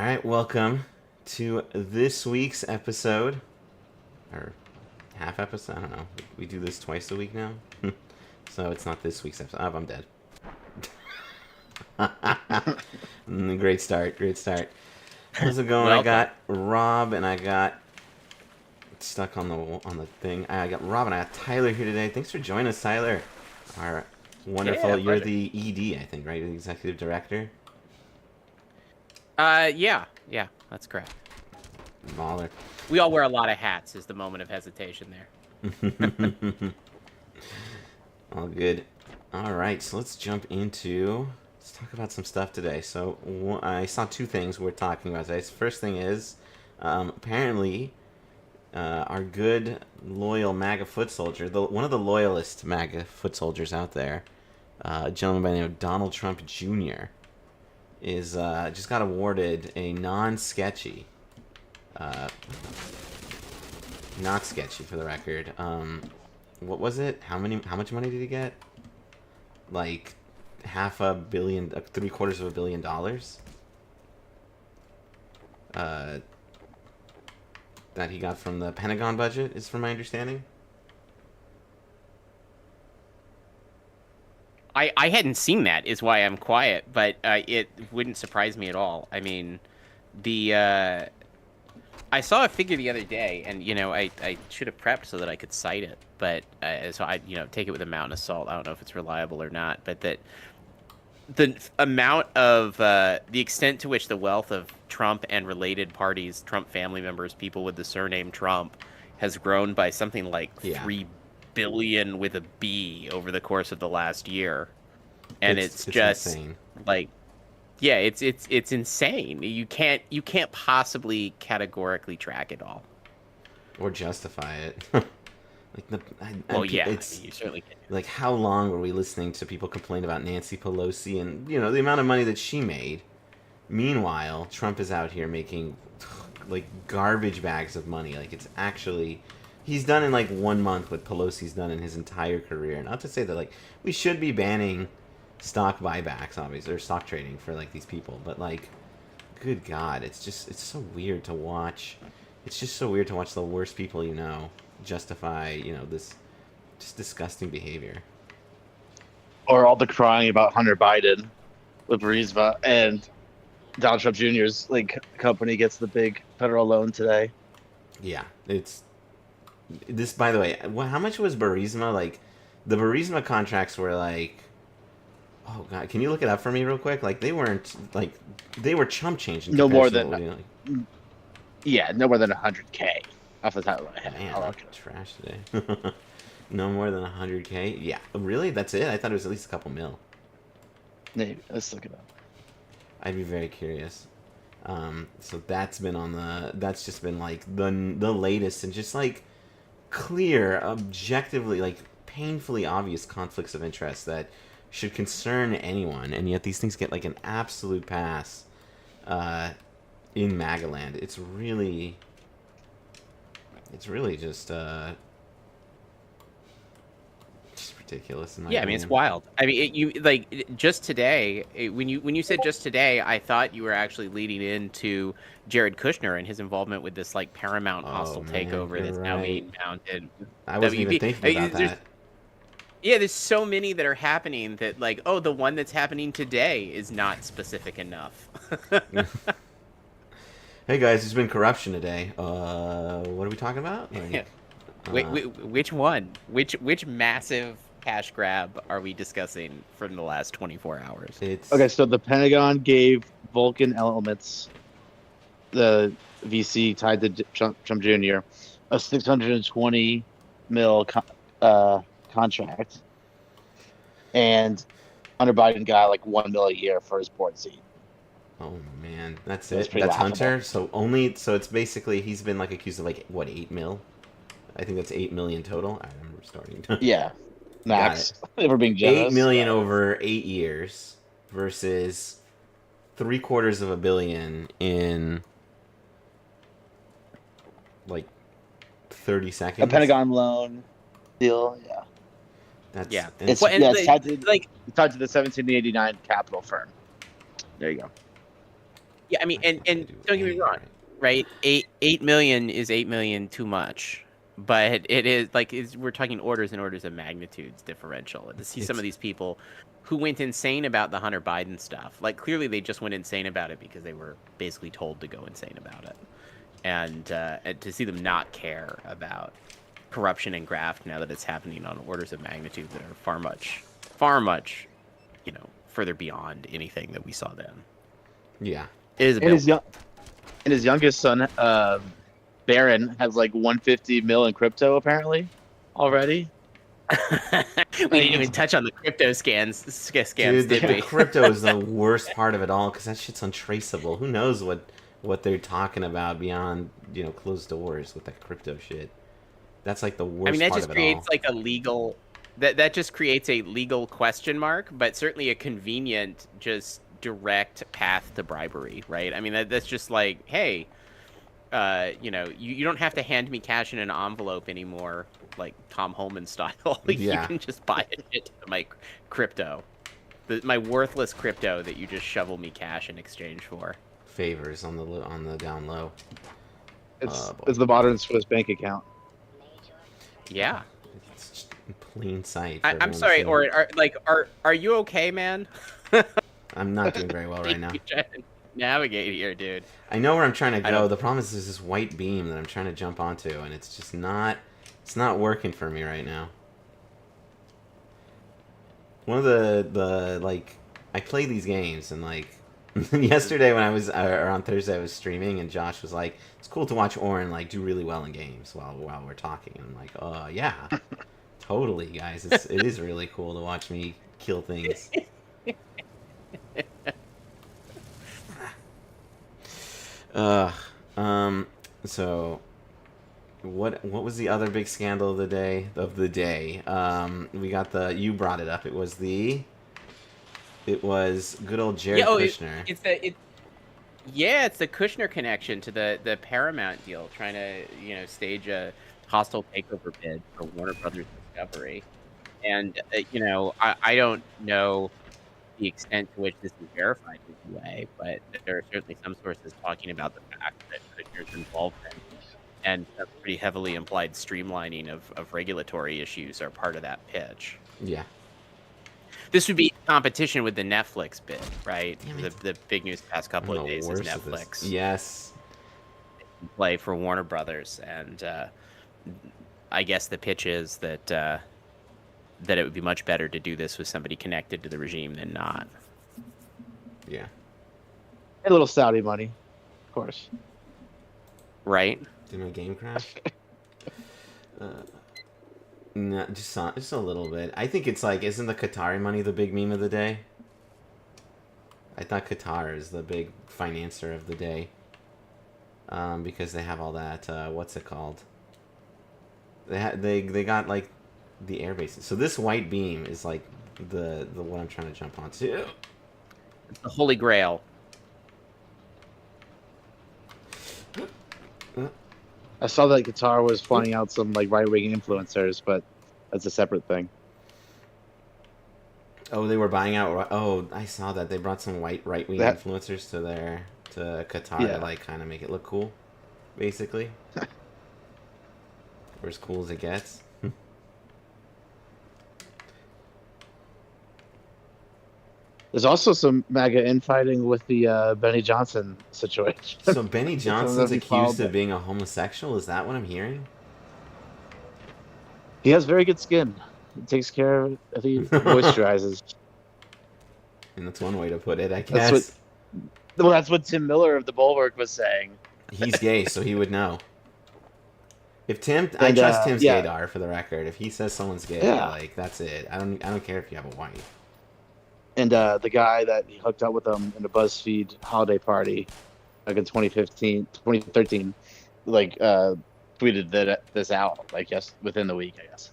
right, welcome to this week's episode, or half episode, I don't know. We do this twice a week now, so it's not this week's episode. Oh, I'm dead. Great start. How's it going? Welcome. I got Rob and I got stuck on the thing. I got Rob and I got Tyler here today. Thanks for joining us, Tyler. Our wonderful. Yeah, You're pleasure. the ED, I think, right? The executive director. Yeah, that's correct. Baller. We all wear a lot of hats. Is the moment of hesitation there? All good. All right, so let's jump into. Let's talk about some stuff today. So I saw two things we're talking about today. So first thing is, apparently, our good loyal MAGA foot soldier, one of the loyalist MAGA foot soldiers out there, a gentleman by the name of Donald Trump Jr. is just got awarded a non-sketchy, not sketchy for the record. What was it? How much money did he get? Like $500 million, $750 million. That he got from the Pentagon budget, is from my understanding. I hadn't seen that, is why I'm quiet, but it wouldn't surprise me at all. I mean, I saw a figure the other day, and I should have prepped so that I could cite it, but so I take it with a mountain of salt. I don't know if it's reliable or not, but that the amount of the extent to which the wealth of Trump and related parties, Trump family members, people with the surname Trump, has grown by something like 3 billion with a B over the course of the last year, and it's just insane. like, yeah, it's insane. You can't possibly categorically track it all. Or justify it. You it's you certainly can. like, how long were we listening to people complain about Nancy Pelosi and the amount of money that she made? Meanwhile, Trump is out here making like garbage bags of money. Like, it's actually, he's done in like 1 month what Pelosi's done in his entire career. Not to say that like we should be banning stock buybacks, obviously, or stock trading for like these people, but like, good God, it's so weird to watch. It's just so weird to watch the worst people justify this just disgusting behavior. Or all the crying about Hunter Biden with Burisma, and Donald Trump Jr.'s company gets the big federal loan today. Yeah, it's this. By the way, how much was Burisma? Like, the Burisma contracts were like, oh God, can you look it up for me real quick? Like, they weren't like, they were chump change. No more than no more than 100K off the top of my head. Man, I'm trash today. No more than 100K. Yeah, really? That's it? I thought it was at least a couple mil. Maybe. Let's look it up. I'd be very curious. So that's just been like the latest, and just like clear, objectively, like painfully obvious conflicts of interest that should concern anyone, and yet these things get like an absolute pass in MAGA land. It's really just ridiculous. In my Yeah, I mean, it's wild. I mean, just today, when you said just today, I thought you were actually leading into Jared Kushner and his involvement with this like Paramount hostile takeover that's now being mounted. I wasn't even thinking about that. Yeah, there's so many that are happening that like, oh, the one that's happening today is not specific enough. Hey guys, there's been corruption today. What are we talking about? Like, which one? Which massive cash grab are we discussing from the last 24 hours? Okay, so the Pentagon gave Vulcan Elements, the VC tied to Trump Jr., a $620 million contract, and Hunter Biden got like $1 million a year for his board seat. Oh man, that's it. That's Hunter. So it's basically, he's been like accused of like what, 8 mil? I think that's 8 million total. I'm starting to. Yeah, max. If we're being generous. 8 million over 8 years versus $750 million in like 30 seconds. A Pentagon loan deal. Yeah. It's tied to the 1789 Capital firm. There you go. Yeah, I mean, and They do don't get me anything wrong, right? 8 million is 8 million too much, but it is like we're talking orders and orders of magnitudes differential. And to see some of these people who went insane about the Hunter Biden stuff, like clearly they just went insane about it because they were basically told to go insane about it, and to see them not care about corruption and graft now that it's happening on orders of magnitude that are far much, further beyond anything that we saw then. Yeah. It is a And bit. his youngest son, Barron, has like 150 mil in crypto apparently already. We didn't even touch on the crypto scams, Dude, did the we? crypto is the worst part of it all because that shit's untraceable. Who knows what they're talking about beyond closed doors with that crypto shit. That's like the worst. I mean, that part just of it creates all. like a legal. That just creates a legal question mark, but certainly a convenient, just direct path to bribery, right? I mean, that's just like, hey, you don't have to hand me cash in an envelope anymore, like Tom Holman style. Yeah. You can just buy it to my crypto, my worthless crypto that you just shovel me cash in exchange for. Favors on the down low. It's the modern Swiss bank account. Yeah. It's just in plain sight. I'm sorry, or are you okay, man? I'm not doing very well right now. You're trying to navigate here, dude. I know where I'm trying to go. don't- The problem is there's this white beam that I'm trying to jump onto, and it's just not. It's not working for me right now. One of the like, I play these games, and like yesterday when I was or on Thursday I was streaming, and Josh was like, "It's cool to watch Oren like do really well in games while we're talking." And I'm like, "Oh yeah, totally, guys. It is really cool to watch me kill things." So what was the other big scandal of the day? We got you brought it up. It was good old Jared Kushner. It's the Kushner connection to the Paramount deal, trying to stage a hostile takeover bid for Warner Brothers Discovery, and I don't know the extent to which this is verified in any way, but there are certainly some sources talking about the fact that Kushner's involvement and a pretty heavily implied streamlining of regulatory issues are part of that pitch. Yeah. This would be in competition with the Netflix bid, right? Damn it. The big news the past couple of days is Worst of this. Netflix Yes. play for Warner Brothers, and I guess the pitch is that it would be much better to do this with somebody connected to the regime than not. Yeah. A little Saudi money, of course. Right? Did my game crash? No, just a little bit. I think it's like, isn't the Qatari money the big meme of the day? I thought Qatar is the big financier of the day. Because they have all that, what's it called? They got like the air bases. So this white beam is like the one I'm trying to jump onto. It's the Holy Grail. I saw that Qatar was flying out some like right-wing influencers, but that's a separate thing. Oh, they were buying out. Oh, I saw that they brought some right-wing influencers to Qatar to like kind of make it look cool, basically. Or as cool as it gets. There's also some MAGA infighting with the Benny Johnson situation. So Benny Johnson's accused of being a homosexual? Is that what I'm hearing? He has very good skin. He takes care of it. He moisturizes. And that's one way to put it, I guess. That's what Tim Miller of the Bulwark was saying. He's gay, so he would know. If I trust Tim's gaydar, for the record. If he says someone's gay, like that's it. I don't care if you have a wife. And the guy that he hooked up with him in the BuzzFeed holiday party, like in 2013, like tweeted this out, like within the week, I guess.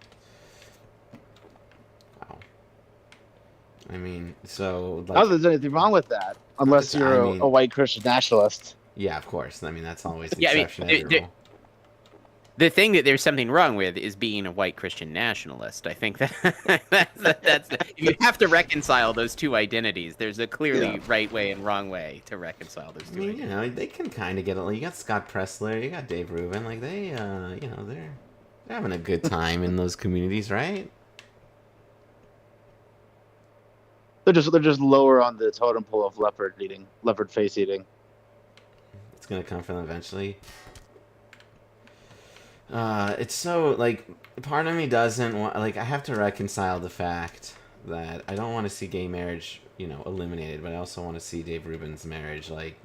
Wow. I mean, so like, not that there's anything wrong with that, unless you're a white Christian nationalist. Yeah, of course. I mean, that's always the exception. The thing that there's something wrong with is being a white Christian nationalist. I think that if you have to reconcile those two identities, there's a clearly right way and wrong way to reconcile those I two mean, identities. you know, they can kind of get it. Like, you got Scott Pressler, you got Dave Rubin. Like, they, you know, they're having a good time in those communities, right? They're just lower on the totem pole of leopard face eating. It's gonna come from them eventually. It's so, like, part of me doesn't want, like, I have to reconcile the fact that I don't want to see gay marriage, you know, eliminated, but I also want to see Dave Rubin's marriage, like,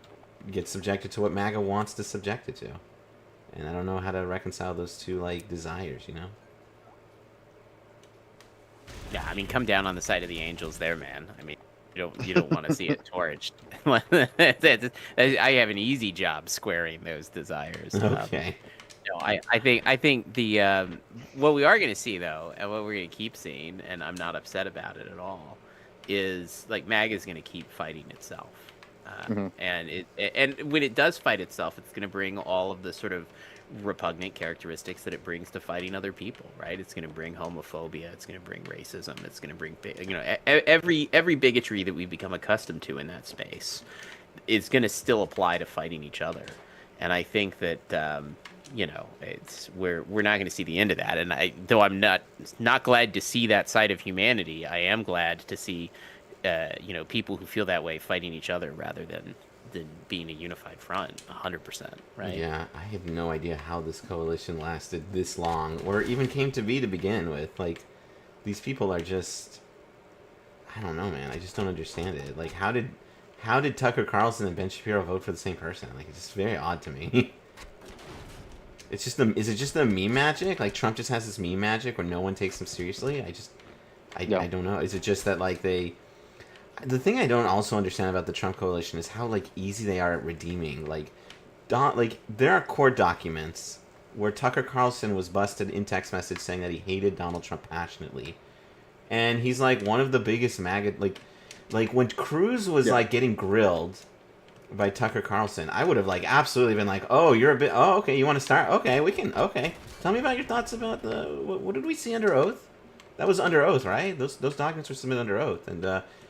get subjected to what MAGA wants to subject it to. And I don't know how to reconcile those two, like, desires, you know? Yeah, I mean, come down on the side of the angels there, man. I mean, you don't want to see it torched. I have an easy job squaring those desires. Okay. No, I think the what we are going to see though, and what we're going to keep seeing, and I'm not upset about it at all, is like MAGA is going to keep fighting itself, and when it does fight itself, it's going to bring all of the sort of repugnant characteristics that it brings to fighting other people, right? It's going to bring homophobia, it's going to bring racism, it's going to bring every bigotry that we've become accustomed to in that space is going to still apply to fighting each other, and I think that. We're not going to see the end of that. And though I'm not glad to see that side of humanity, I am glad to see, people who feel that way fighting each other rather than being a unified front, 100%, right? Yeah, I have no idea how this coalition lasted this long, or even came to be to begin with. Like, these people are just, I don't know, man. I just don't understand it. Like, how did Tucker Carlson and Ben Shapiro vote for the same person? Like, it's just very odd to me. It's just is it just the meme magic? Like, Trump just has this meme magic where no one takes him seriously? I don't know. Is it just that, like, the thing I don't also understand about the Trump coalition is how, like, easy they are at redeeming. Like, there are court documents where Tucker Carlson was busted in text message saying that he hated Donald Trump passionately. And he's, like, one of the biggest MAGA, like when Cruz was, like, getting grilled by Tucker Carlson, I would have, like, absolutely been like, oh, you're a bit, oh, okay, you want to start? Okay, we can, okay. Tell me about your thoughts about what did we see under oath? That was under oath, right? Those documents were submitted under oath, and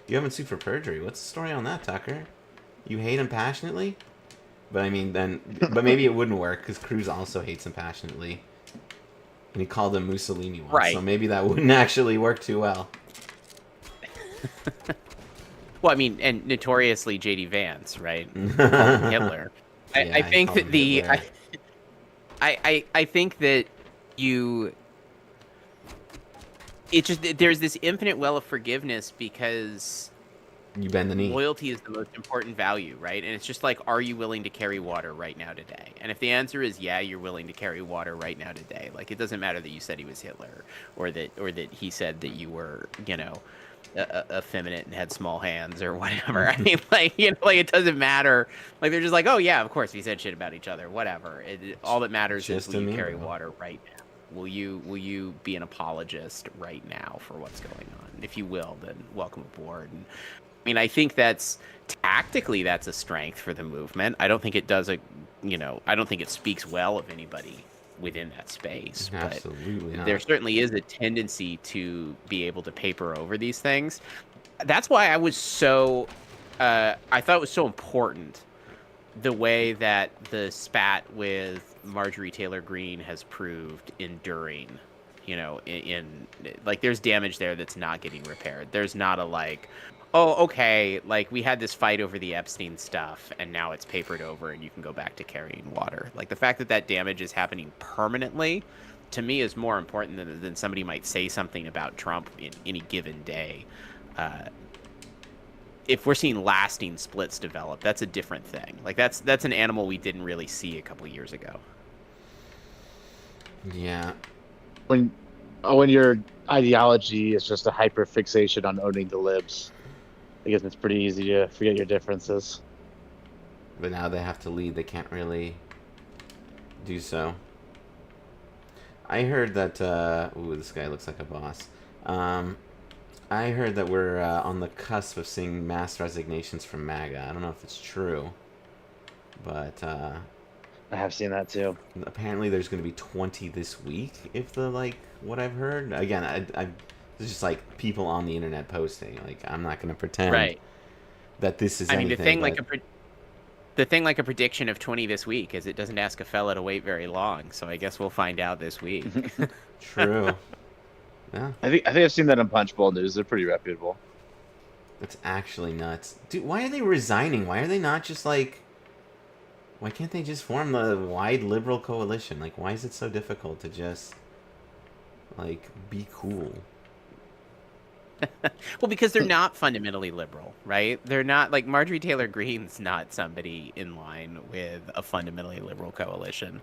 you haven't sued for perjury. What's the story on that, Tucker? You hate him passionately? But I mean, but maybe it wouldn't work, because Cruz also hates him passionately. And he called him Mussolini once, right. So maybe that wouldn't actually work too well. Well, I mean, and notoriously J.D. Vance, right? Hitler. I think that I think that there's this infinite well of forgiveness because you bend the knee. Loyalty is the most important value, right? And it's just like, are you willing to carry water right now today? And if the answer is yeah, you're willing to carry water right now today. Like, it doesn't matter that you said he was Hitler or that he said that you were, effeminate and had small hands or whatever. I mean, like, it doesn't matter. Like, they're just like, oh yeah, of course we said shit about each other, whatever. All that matters is, will you carry water right now? Will you be an apologist right now for what's going on? If you will, then welcome aboard. And I mean, I think that's tactically that's a strength for the movement. I don't think it does I don't think it speaks well of anybody within that space. Absolutely but there certainly is a tendency to be able to paper over these things. That's why I was so I thought it was so important the way that the spat with Marjorie Taylor Greene has proved enduring. In like, there's damage there that's not getting repaired. There's not a like, oh, okay, like, we had this fight over the Epstein stuff, and now it's papered over, and you can go back to carrying water. Like, the fact that damage is happening permanently, to me, is more important than somebody might say something about Trump in any given day. If we're seeing lasting splits develop, that's a different thing. Like, that's an animal we didn't really see a couple years ago. Yeah. When your ideology is just a hyper fixation on owning the libs, I guess it's pretty easy to forget your differences. But now they have to lead. They can't really do so. I heard that... ooh, this guy looks like a boss. I heard that we're on the cusp of seeing mass resignations from MAGA. I don't know if it's true. But I have seen that too. Apparently, there's going to be 20 this week, if the like what I've heard. Again, it's just like people on the internet posting. Like, I'm not going to pretend Right. that this is I mean, anything. But the thing like a prediction of 20 this week is it doesn't ask a fella to wait very long. So I guess we'll find out this week. true. Yeah, I think I've seen that on Punchbowl News. They're pretty reputable. that's actually nuts, dude. Why are they resigning? Why are they not just like? Why can't they just form the wide liberal coalition? Like, why is it so difficult to just like be cool? Well, because they're not fundamentally liberal, right? They're not like Marjorie Taylor Greene's not somebody in line with a fundamentally liberal coalition.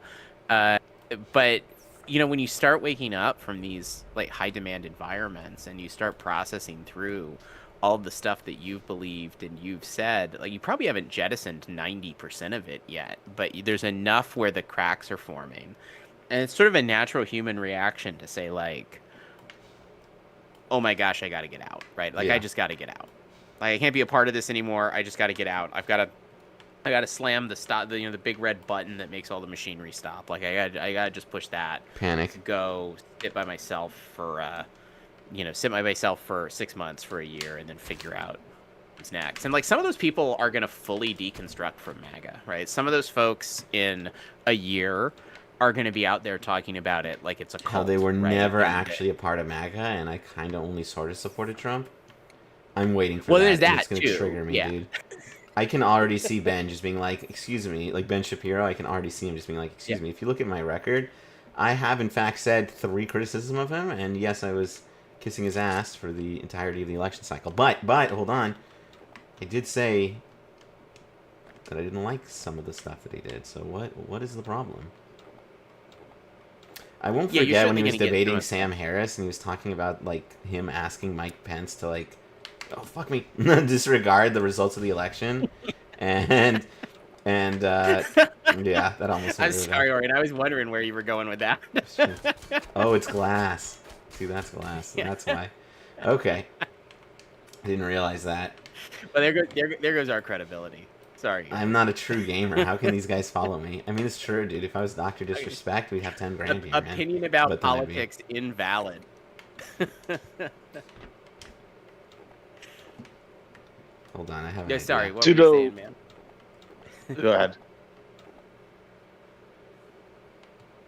But when you start waking up from these like high demand environments and you start processing through all the stuff that you've believed and you've said, like you probably haven't jettisoned 90% of it yet, but there's enough where the cracks are forming. And it's sort of a natural human reaction to say like, oh my gosh, I got to get out, right? Like, Yeah. I just got to get out. Like, I can't be a part of this anymore. I just got to get out. I got to slam the stop, the big red button that makes all the machinery stop. Like, I got to just push that. Panic. Go sit by myself for, sit by myself for 6 months, for a year, and then figure out what's next. And like, some of those people are going to fully deconstruct from MAGA, right? Some of those folks in a year are going to be out there talking about it like it's a cult. How they were right? never And actually a part of MAGA, and I kind of only sort of supported Trump. I'm waiting for Well, that. there's and that, it's gonna too. trigger me, Yeah. dude. I can already see Ben just being like, "Excuse me," like Ben Shapiro. I can already see him just being like, "Excuse me." If you look at my record, I have in fact said 3 criticisms of him, and yes, I was kissing his ass for the entirety of the election cycle. But hold on, I did say that I didn't like some of the stuff that he did. So what is the problem? I won't Yeah, you're forget when he certainly was gonna get debating through it. Sam Harris and he was talking about like him asking Mike Pence to like, oh fuck me, disregard the results of the election, and yeah, that almost. I'm sorry, Oren. I was wondering where you were going with that. Oh, it's glass. See, that's glass. Yeah. That's why. Okay, I didn't realize that. Well, there goes our credibility. Sorry. I'm not a true gamer. How can these guys follow me? I mean, it's true, dude. If I was Dr. Disrespect, we'd have 10 grand here, man. Opinion about But then I'd be- politics invalid. Hold on, I have. No, an sorry. idea. What were you Pseudo- saying, man? Go ahead.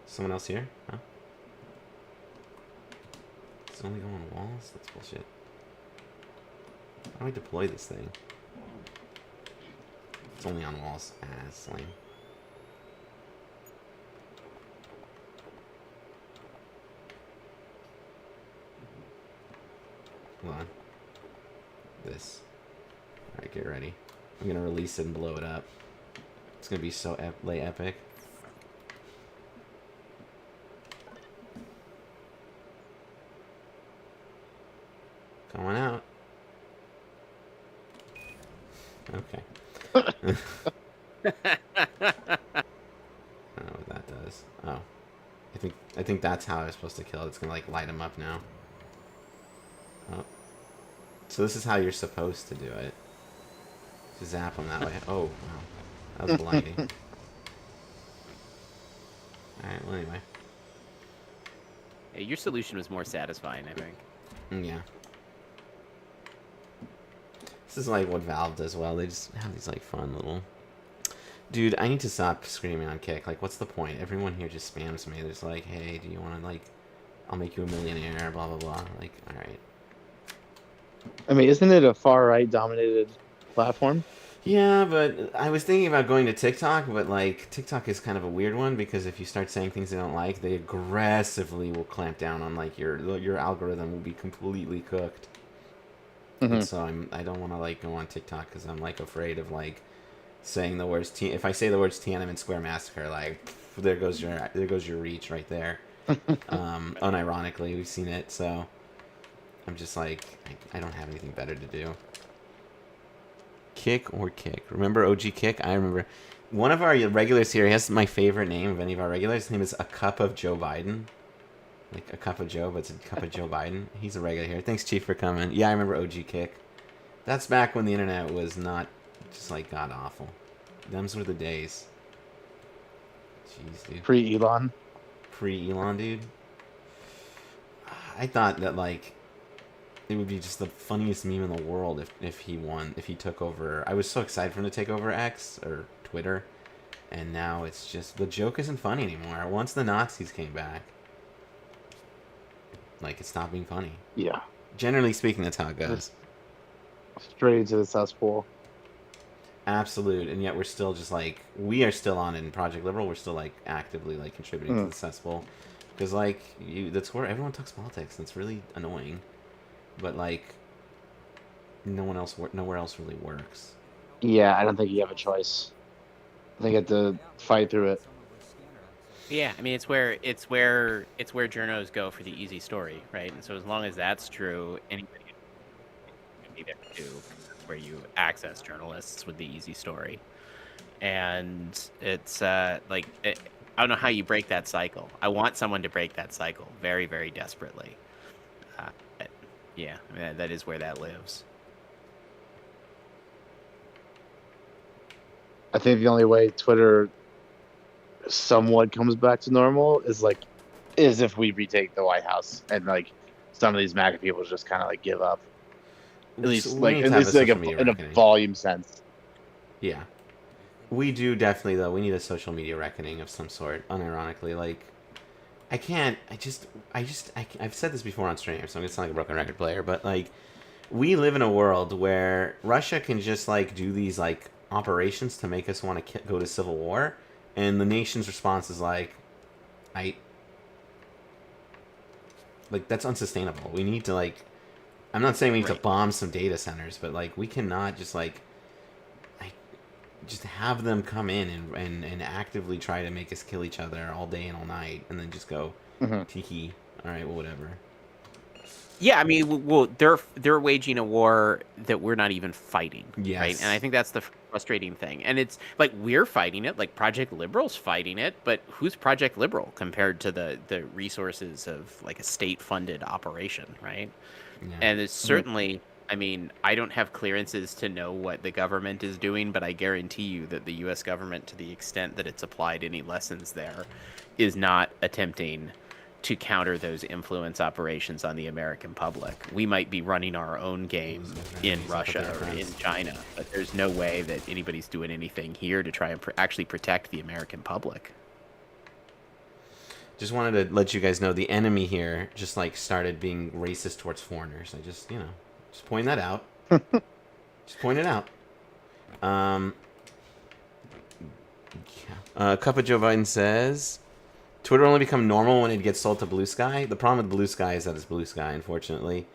Someone else here? Huh? It's only going on walls? That's bullshit. How do I deploy this thing? It's only on walls. Ah, that's lame. Hold on. This. Alright, get ready. I'm gonna release it and blow it up. It's gonna be so epic. Going out. Okay. I don't know what that does. Oh. I think that's how I was supposed to kill it. It's gonna like light him up now. Oh. So this is how you're supposed to do it. Just zap him that way. Oh, wow. That was blinding. Alright, well anyway. Yeah, your solution was more satisfying, I think. Yeah. This is like what Valve does well. They just have these like fun little... Dude, I need to stop screaming on Kick. Like, what's the point? Everyone here just spams me. They're just like, hey, do you want to like... I'll make you a millionaire, blah, blah, blah. Like, alright. I mean, isn't it a far right dominated platform? Yeah, but I was thinking about going to TikTok, but like TikTok is kind of a weird one because if you start saying things they don't like, they aggressively will clamp down on like your algorithm will be completely cooked. And so I don't want to like go on TikTok because I'm like afraid of like saying the words if I say the words Tiananmen Square massacre, like there goes your reach right there. Unironically, we've seen it, so I'm just like I don't have anything better to do. Kick or Kick? Remember OG Kick? I remember one of our regulars here. He has my favorite name of any of our regulars. His name is A Cup of Joe Biden. Like a cup of Joe, but it's a cup of Joe Biden. He's a regular here. Thanks, Chief, for coming. Yeah, I remember OG Kick. That's back when the internet was not just like god awful. Them's were the days. Jeez, dude. Pre-Elon. Pre-Elon, dude. I thought that, like, it would be just the funniest meme in the world if he won, if he took over. I was so excited for him to take over X or Twitter, and now it's just, the joke isn't funny anymore. Once the Nazis came back, like, it stopped being funny. Yeah. Generally speaking, that's how it goes. Straight into the cesspool. Absolute, and yet we're still just like, we are still on it in Project Liberal. We're still like actively like contributing to the cesspool, because like that's where everyone talks politics, and it's really annoying. But like, nowhere else really works. Yeah, I don't think you have a choice. I think you have to fight through it. Yeah, I mean it's where journos go for the easy story, right? And so as long as that's true, anybody can be there too. That's where you access journalists with the easy story, and it's I don't know how you break that cycle. I want someone to break that cycle very, very desperately. But yeah, I mean, that is where that lives. I think the only way Twitter somewhat comes back to normal is if we retake the White House and like some of these MAGA people just kind of like give up. At least in a volume sense. Yeah, we do definitely though. We need a social media reckoning of some sort. Unironically, like I've said this before on stream, so I'm gonna sound like a broken record player, but like we live in a world where Russia can just like do these like operations to make us want to go to civil war, and the nation's response is like that's unsustainable. We need to like, I'm not saying we need to bomb some data centers, but like we cannot just like just have them come in and actively try to make us kill each other all day and all night, and then just go tiki, all right, well, whatever. Yeah, I mean, well, they're waging a war that we're not even fighting, right? And I think that's the frustrating thing. And it's like we're fighting it, like Project Liberal's fighting it, but who's Project Liberal compared to the resources of like a state-funded operation, right? Yeah. And it's certainly, I mean, I don't have clearances to know what the government is doing, but I guarantee you that the U.S. government, to the extent that it's applied any lessons there, is not attempting to counter those influence operations on the American public. We might be running our own game in Russia or in China, but there's no way that anybody's doing anything here to try and actually protect the American public. Just wanted to let you guys know the enemy here just like started being racist towards foreigners. I just, just point that out. Just point it out. Cup of Joe Biden says, Twitter only become normal when it gets sold to Blue Sky. The problem with Blue Sky is that it's Blue Sky, unfortunately.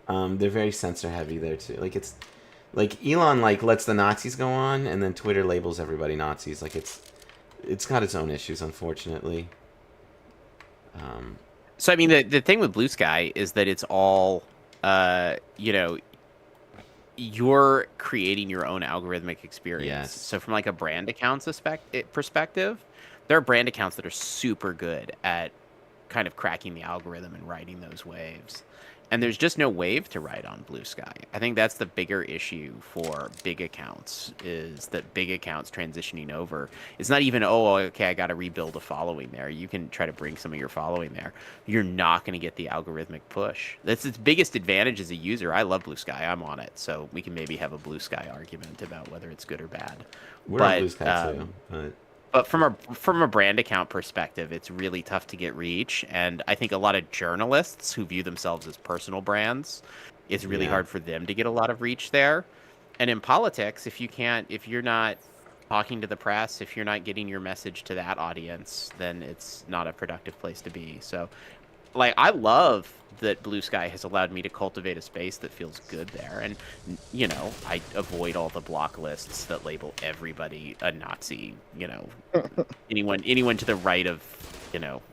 They're very censor heavy there too. Like it's like Elon like lets the Nazis go on, and then Twitter labels everybody Nazis. Like it's got its own issues, unfortunately. So I mean, the thing with Blue Sky is that it's all you're creating your own algorithmic experience. Yes. So from like a brand account perspective, there are brand accounts that are super good at kind of cracking the algorithm and riding those waves. And there's just no wave to ride on Blue Sky. I think that's the bigger issue for big accounts, is that big accounts transitioning over. It's not even, okay, I got to rebuild a following there. You can try to bring some of your following there. You're not going to get the algorithmic push. That's its biggest advantage as a user. I love Blue Sky. I'm on it. So we can maybe have a Blue Sky argument about whether it's good or bad. We're on Blue Sky too. But from a brand account perspective, it's really tough to get reach, and I think a lot of journalists who view themselves as personal brands, it's really hard for them to get a lot of reach there. And in politics, if you're not talking to the press, if you're not getting your message to that audience, then it's not a productive place to be. So, like, I love that Blue Sky has allowed me to cultivate a space that feels good there. And, I avoid all the block lists that label everybody a Nazi, anyone to the right of,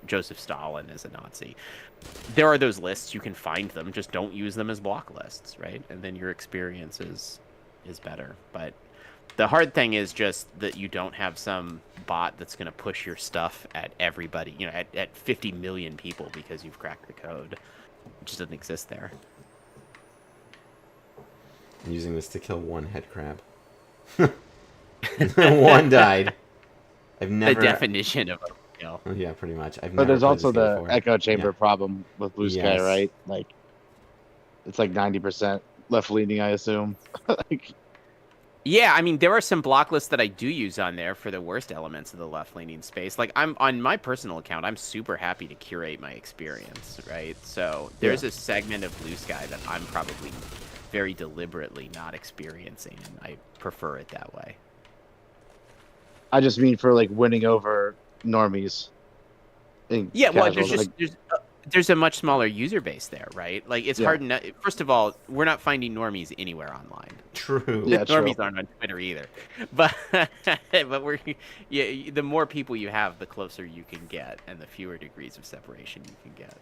Joseph Stalin is a Nazi. There are those lists, you can find them, just don't use them as block lists, right? And then your experience is better. But the hard thing is just that you don't have some bot that's going to push your stuff at everybody, at 50 million people because you've cracked the code. It just doesn't exist there. I'm using this to kill one head crab. One died. I've The never. definition of overkill. Yeah, pretty much. I've But never there's played also this game the before. echo chamber Yeah. problem with Blue Sky, Yes. right? Like, it's like 90% left leaning, I assume. Like, Yeah, I mean, there are some block lists that I do use on there for the worst elements of the left-leaning space. Like, I'm on my personal account, I'm super happy to curate my experience, right? So there's a segment of Blue Sky that I'm probably very deliberately not experiencing, and I prefer it that way. I just mean for like winning over normies. Yeah, well, Casuals. Like, there's a much smaller user base there, right? Like, it's Yeah. hard enough. First of all, we're not finding normies anywhere online. True. Yeah, true. Normies aren't on Twitter either, but the more people you have, the closer you can get, and the fewer degrees of separation you can get.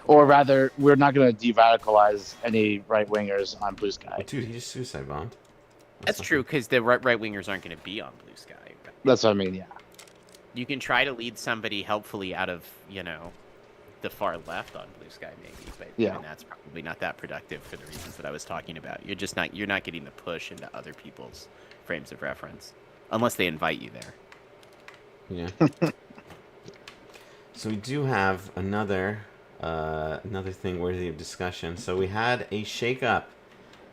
or rather, we're not going to de-radicalize any right wingers on Blue Sky. Oh, dude, he just suicide bombed. That's true, because the right wingers aren't going to be on Blue Sky. That's what I mean. Yeah. You can try to lead somebody helpfully out of the far left on Blue Sky, maybe, but even that's probably not that productive for the reasons that I was talking about. You're not getting the push into other people's frames of reference unless they invite you there. Yeah. So we do have another thing worthy of discussion. So we had a shake-up.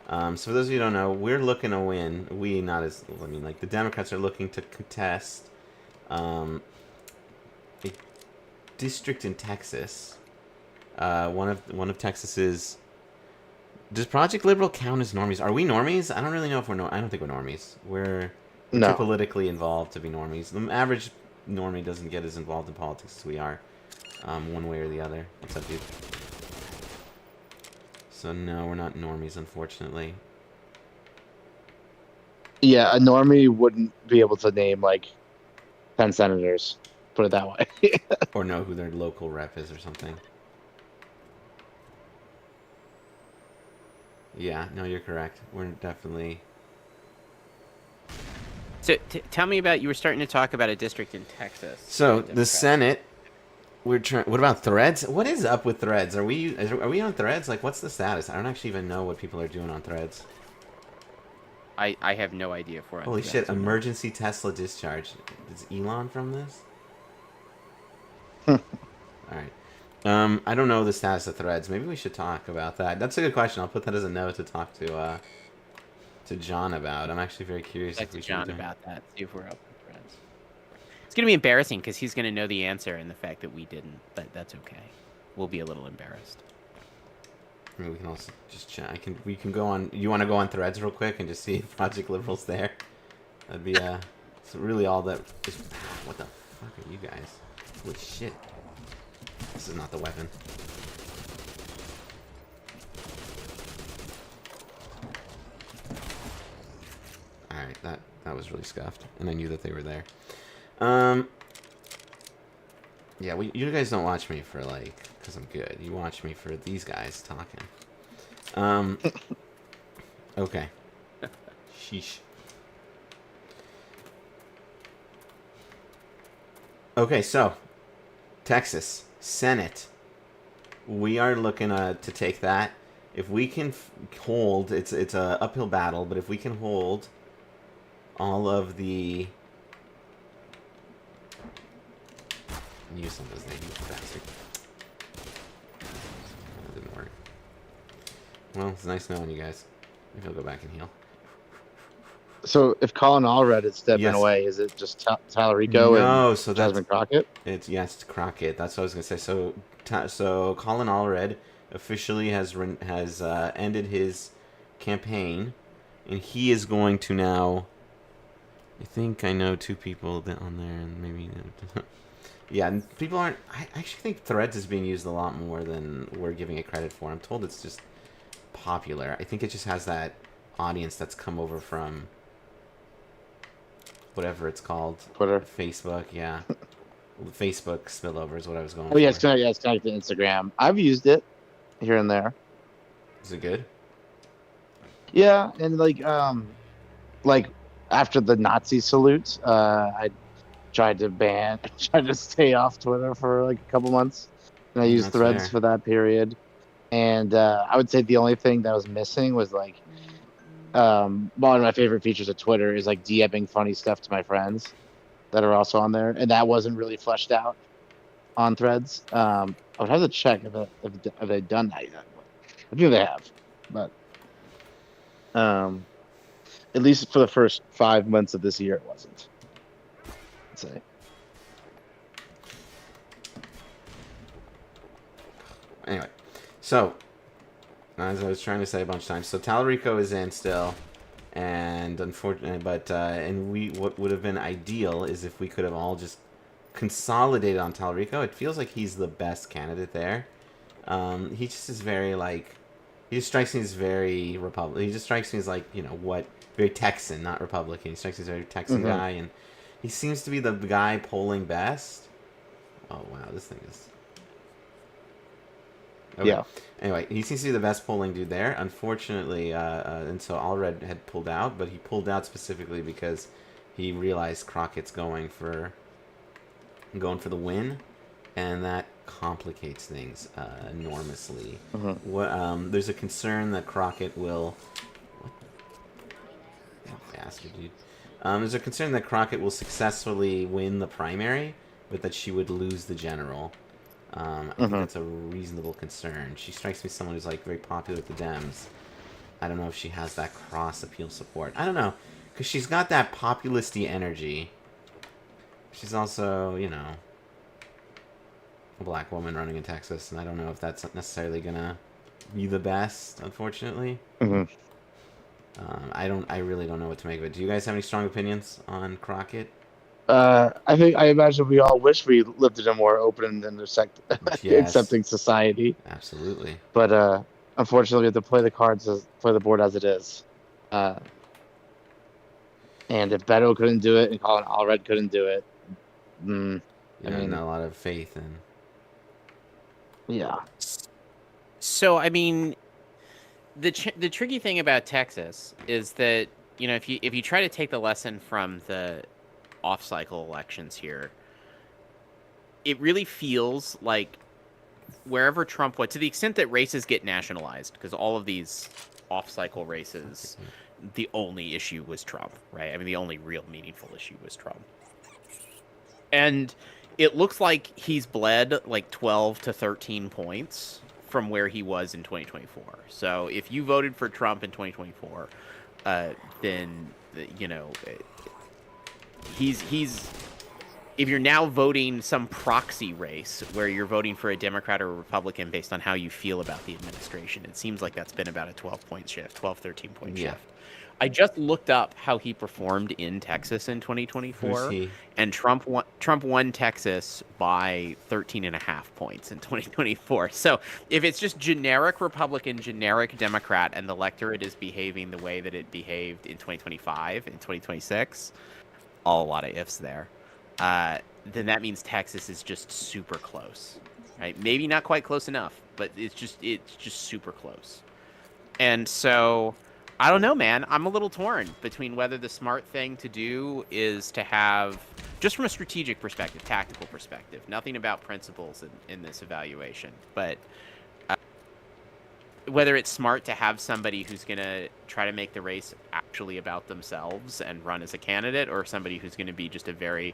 So for those of you who don't know, we're looking to win. The Democrats are looking to contest a district in Texas. One of Texas's. Does Project Liberal count as normies? Are we normies? I don't really know if I don't think we're normies. We're too politically involved to be normies. The average normie doesn't get as involved in politics as we are, one way or the other. What's up, dude? So no, we're not normies, unfortunately. Yeah, a normie wouldn't be able to name like 10 senators. Put it that way. Or know who their local rep is or something. Yeah, no, you're correct. We're definitely... So tell me about, you were starting to talk about a district in Texas. So the Senate, we're trying. What about Threads? What is up with Threads? Are we on Threads? Like, what's the status? I don't actually even know what people are doing on Threads. I have no idea if we're on Holy Threads shit! Emergency Tesla discharge. Is Elon from this? All right. I don't know the status of Threads. Maybe we should talk about that. That's a good question. I'll put that as a note to talk to John about. I'm actually very curious. Talk to John about that. See if we're up with Threads. It's gonna be embarrassing because he's gonna know the answer and the fact that we didn't. But that's okay. We'll be a little embarrassed. I mean, we can also just chat. We can go on. You want to go on Threads real quick and just see if Project Liberal's there? That'd be it's really all that is. What the fuck are you guys? Holy shit! This is not the weapon. All right, that was really scuffed, and I knew that they were there. Yeah, you guys don't watch me for because I'm good. You watch me for these guys talking. Okay. Sheesh. Okay, so Texas Senate. We are looking to take that. If we can hold, it's a uphill battle, but if we can hold all of the. Use some of those names, you bastard. That didn't work. Well, it's nice knowing you guys. Maybe I'll go back and heal. So if Colin Allred is stepping away, is it just Tallarico and so Jasmine Crockett? It's Crockett. That's what I was gonna say. So Colin Allred officially has ended his campaign, and he is going to now. I think I know 2 people on there, and maybe. Yeah, people aren't. I actually think Threads is being used a lot more than we're giving it credit for. I'm told it's just popular. I think it just has that audience that's come over from whatever it's called. Twitter. Facebook, yeah. Facebook spillover is what I was going Oh, yeah, for. it's connected to Instagram. I've used it here and there. Is it good? Yeah, and like after the Nazi salute, I tried to stay off Twitter for like a couple months, and I used Threads fair. for that period. And I would say the only thing that was missing was like one of my favorite features of Twitter is like DMing funny stuff to my friends that are also on there, and that wasn't really fleshed out on Threads. I would have to check if they've done that yet. I think they have, but at least for the first 5 months of this year, it wasn't. I'd say. Anyway, so as I was trying to say a bunch of times, so Talarico is in still, and unfortunately, what would have been ideal is if we could have all just consolidated on Talarico. It feels like he's the best candidate there. He just is very like, he just strikes me as very Republican. He just strikes me as like, very Texan, not Republican. He strikes me as a very Texan guy, and he seems to be the guy polling best. Oh wow, this thing is. Okay. Yeah. Anyway, he seems to be the best polling dude there. Unfortunately, and so Allred had pulled out, but he pulled out specifically because he realized Crockett's going for the win, and that complicates things enormously. There's a concern that Crockett will. What bastard, dude! There's a concern that Crockett will successfully win the primary, but that she would lose the general. I think that's a reasonable concern. She strikes me as someone who's like very popular with the Dems. I don't know if she has that cross-appeal support. I don't know, because she's got that populist-y energy. She's also, a black woman running in Texas, and I don't know if that's necessarily gonna be the best, unfortunately. I really don't know what to make of it. Do you guys have any strong opinions on Crockett? I imagine we all wish we lived in a more open and accepting society. Absolutely. But unfortunately, we have to play the board as it is. And if Beto couldn't do it and Colin Allred couldn't do it, I mean, not a lot of faith in. Yeah. So I mean, the tricky thing about Texas is that if you try to take the lesson from the off-cycle elections here, it really feels like wherever Trump went, to the extent that races get nationalized, because all of these off-cycle races, the only issue was Trump, right? I mean, the only real meaningful issue was Trump. And it looks like he's bled like 12 to 13 points from where he was in 2024. So if you voted for Trump in 2024, then, he's if you're now voting some proxy race where you're voting for a Democrat or a Republican based on how you feel about the administration, it seems like that's been about a 13-point shift. I just looked up how he performed in Texas in 2024, and Trump won Texas by 13.5 points in 2024. So if it's just generic Republican, generic Democrat, and the electorate is behaving the way that it behaved in 2025 and 2026, a lot of ifs there, then that means Texas is just super close, right? Maybe not quite close enough, but it's just super close. And so I don't know, man. I'm a little torn between whether the smart thing to do is to have, just from a strategic perspective, tactical perspective, nothing about principles in this evaluation, but whether it's smart to have somebody who's going to try to make the race actually about themselves and run as a candidate, or somebody who's going to be just a very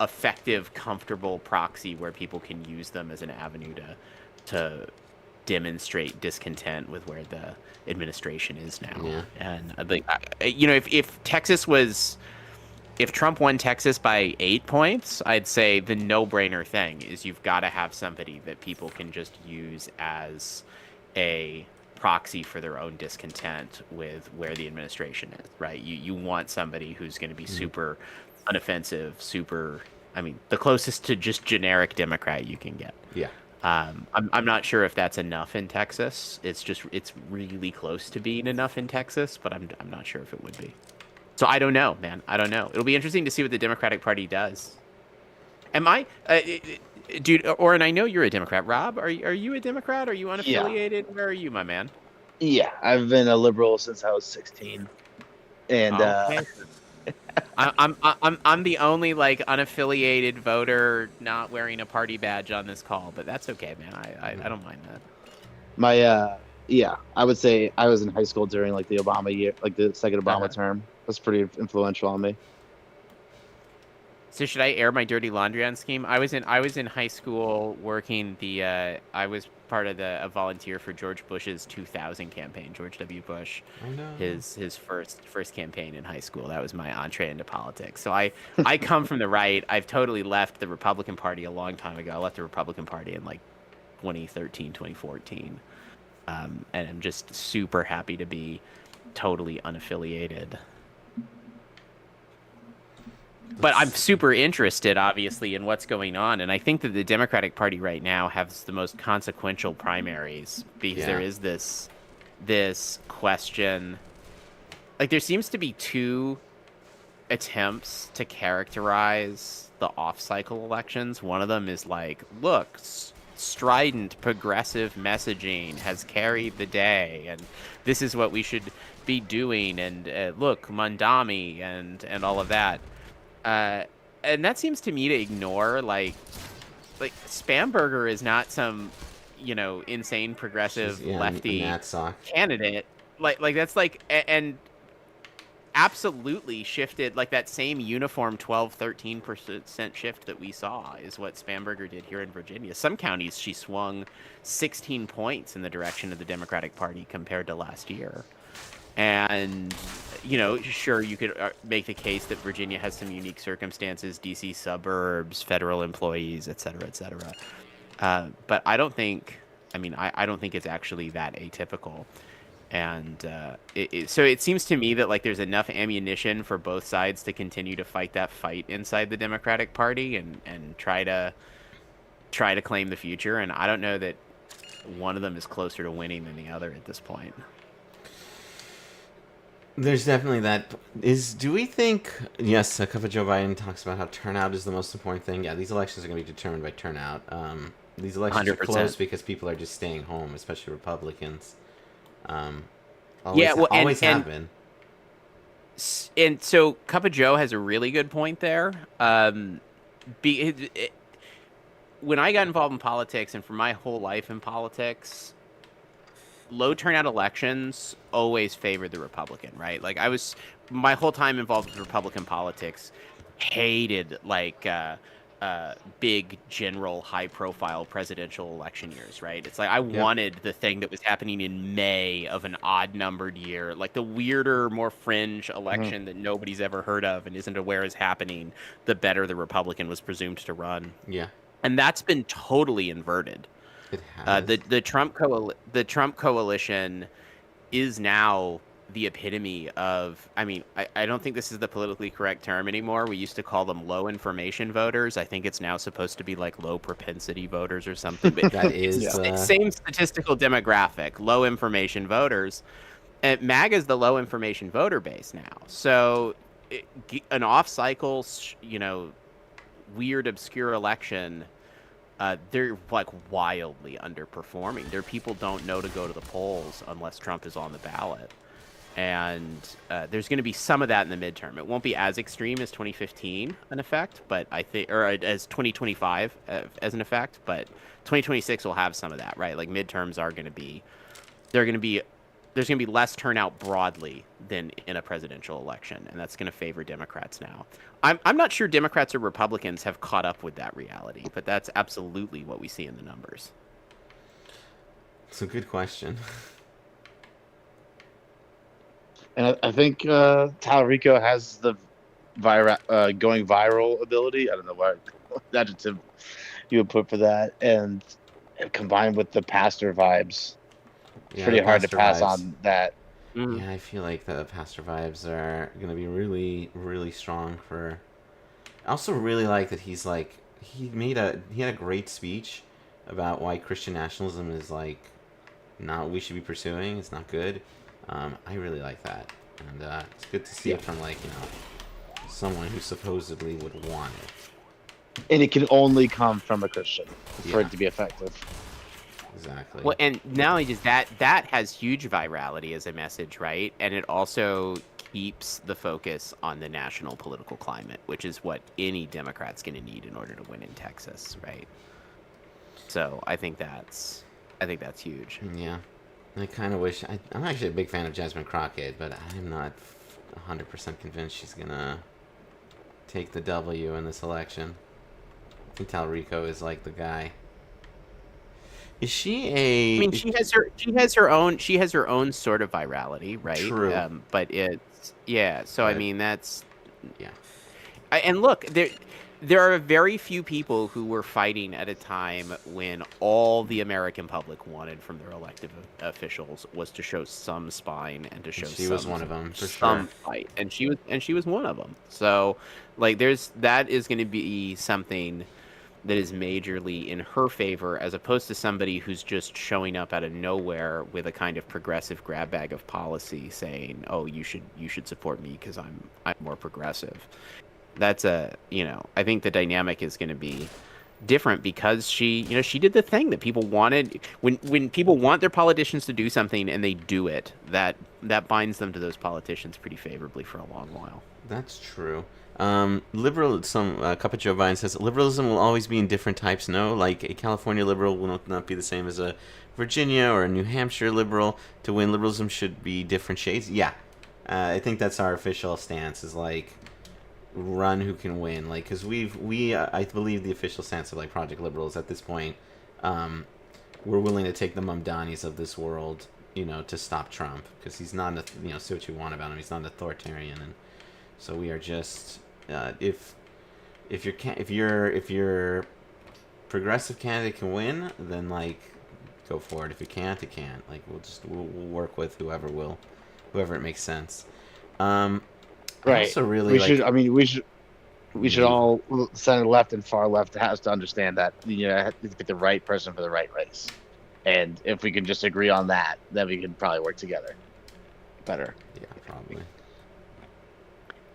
effective, comfortable proxy where people can use them as an avenue to demonstrate discontent with where the administration is now. Yeah. And I think, if Trump won Texas by 8 points, I'd say the no-brainer thing is you've got to have somebody that people can just use as a proxy for their own discontent with where the administration is, right? You want somebody who's going to be super unoffensive, the closest to just generic Democrat you can get. Yeah. I'm not sure if that's enough in Texas. It's really close to being enough in Texas, but I'm not sure if it would be. So I don't know, man. I don't know. It'll be interesting to see what the Democratic Party does. Am I, dude? Oren, I know you're a Democrat. Rob, are you a Democrat? Are you unaffiliated? Yeah. Where are you, my man? Yeah, I've been a liberal since I was 16, and okay. I'm the only unaffiliated voter not wearing a party badge on this call, but that's okay, man. I don't mind that. Yeah, I would say I was in high school during like the Obama year, like the second Uh-huh. Obama term. That's pretty influential on me. So should I air my dirty laundry on Scheme? I was in high school working the I was part of a volunteer for George Bush's 2000 campaign. George W. Bush, Oh no. his first campaign in high school. That was my entree into politics. So I come from the right. I've totally left the Republican Party a long time ago. I left the Republican Party in like 2013, 2014. And I'm just super happy to be totally unaffiliated. But I'm super interested, obviously, in what's going on, and I think that the Democratic Party right now has the most consequential primaries because Yeah. there is this question. Like, there seems to be two attempts to characterize the off-cycle elections. One of them is like, look, strident progressive messaging has carried the day, and this is what we should be doing, and look, Mandami and all of that. Uh, and that seems to me to ignore like Spamberger is not some insane progressive She's, yeah, lefty a Nat sock. candidate. Like that's like and absolutely shifted like that same uniform 12-13% shift that we saw is what Spamberger did here in Virginia. Some counties she swung 16 points in the direction of the Democratic Party compared to last year. And, sure, you could make the case that Virginia has some unique circumstances, DC suburbs, federal employees, et cetera, et cetera. But I don't think, I don't think it's actually that atypical. And so it seems to me that like there's enough ammunition for both sides to continue to fight that fight inside the Democratic Party and try to claim the future. And I don't know that one of them is closer to winning than the other at this point. There's definitely that. Do we think? Yes, a couple of Joe Biden talks about how turnout is the most important thing. Yeah, these elections are going to be determined by turnout. These elections 100%. are close because people are just staying home, especially Republicans. Yeah, well, always and have been. And so Cup of Joe has a really good point there. When I got involved in politics, and for my whole life in politics, low turnout elections always favored the Republican, right? Like my whole time involved with Republican politics, hated big general high profile presidential election years, right? It's like I wanted the thing that was happening in May of an odd numbered year, like the weirder, more fringe election that nobody's ever heard of and isn't aware is happening, the better the Republican was presumed to run. Yeah. And that's been totally inverted. It has. The Trump coalition is now the epitome of. I don't think this is the politically correct term anymore. We used to call them low information voters. I think it's now supposed to be like low propensity voters or something. But that is same statistical demographic, low information voters. And MAGA is the low information voter base now. So an off cycle, weird obscure election. They're like wildly underperforming. Their people don't know to go to the polls unless Trump is on the ballot. And there's going to be some of that in the midterm. It won't be as extreme as 2015 an effect, but I think, or as 2025 as an effect, but 2026 will have some of that, right? Like midterms are going to be, there's going to be less turnout broadly than in a presidential election, and that's going to favor Democrats now. I'm not sure Democrats or Republicans have caught up with that reality, but that's absolutely what we see in the numbers. It's a good question. And I think Talarico has the going viral ability. I don't know what adjective you would put for that. And combined with the pastor vibes, it's pretty hard to pass on that. Yeah, I feel like the pastor vibes are going to be really, really strong for... I also really like that he had a great speech about why Christian nationalism is like not what we should be pursuing. It's not good. I really like that, and it's good to see it from someone who supposedly would want it. And it can only come from a Christian for it to be effective. Exactly. Well, and not only does that has huge virality as a message, right? And it also keeps the focus on the national political climate, which is what any Democrat's going to need in order to win in Texas, right? So I think that's huge. Yeah. I kind of wish I'm actually a big fan of Jasmine Crockett, but I'm not 100% convinced she's gonna take the W in this election. I think Talrico is like the guy. Is she a? I mean, she has her own sort of virality, right? True. But it's yeah. So I But- mean, that's Yeah. and look, there are very few people who were fighting at a time when all the American public wanted from their elected officials was to show some spine and to show She some, was one of them, for some sure. fight, and she was one of them. So, like, that is going to be something that is majorly in her favor, as opposed to somebody who's just showing up out of nowhere with a kind of progressive grab bag of policy, saying, "Oh, you should support me because I'm more progressive." That's I think the dynamic is going to be different because she did the thing that people wanted. When people want their politicians to do something and they do it, that binds them to those politicians pretty favorably for a long while. That's true. A couple of Joe Biden says liberalism will always be in different types. No, like a California liberal will not be the same as a Virginia or a New Hampshire liberal. To win, liberalism should be different shades. Yeah, I think that's our official stance. Is like run who can win. Like because I believe the official stance of like Project Liberals at this point, we're willing to take the Mamdanis of this world, to stop Trump because he's not say what you want about him. He's not an authoritarian and. So we are just if your progressive candidate can win, then like go for it. If it can't, it can't. Like we'll work with whoever it makes sense. Right. I also really we should all center left and far left has to understand that have to pick the right person for the right race, and if we can just agree on that, then we can probably work together better. Yeah, probably.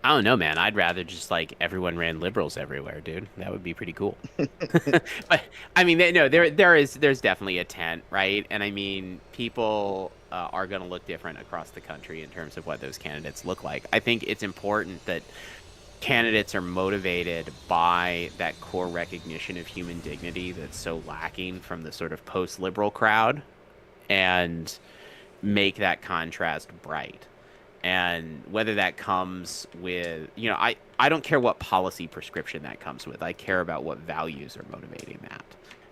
I don't know, man. I'd rather just like everyone ran liberals everywhere, dude. That would be pretty cool. But I mean, there's definitely a tent, right? And I mean, people are going to look different across the country in terms of what those candidates look like. I think it's important that candidates are motivated by that core recognition of human dignity that's so lacking from the sort of post-liberal crowd, and make that contrast bright. And whether that comes with, I don't care what policy prescription that comes with. I care about what values are motivating that.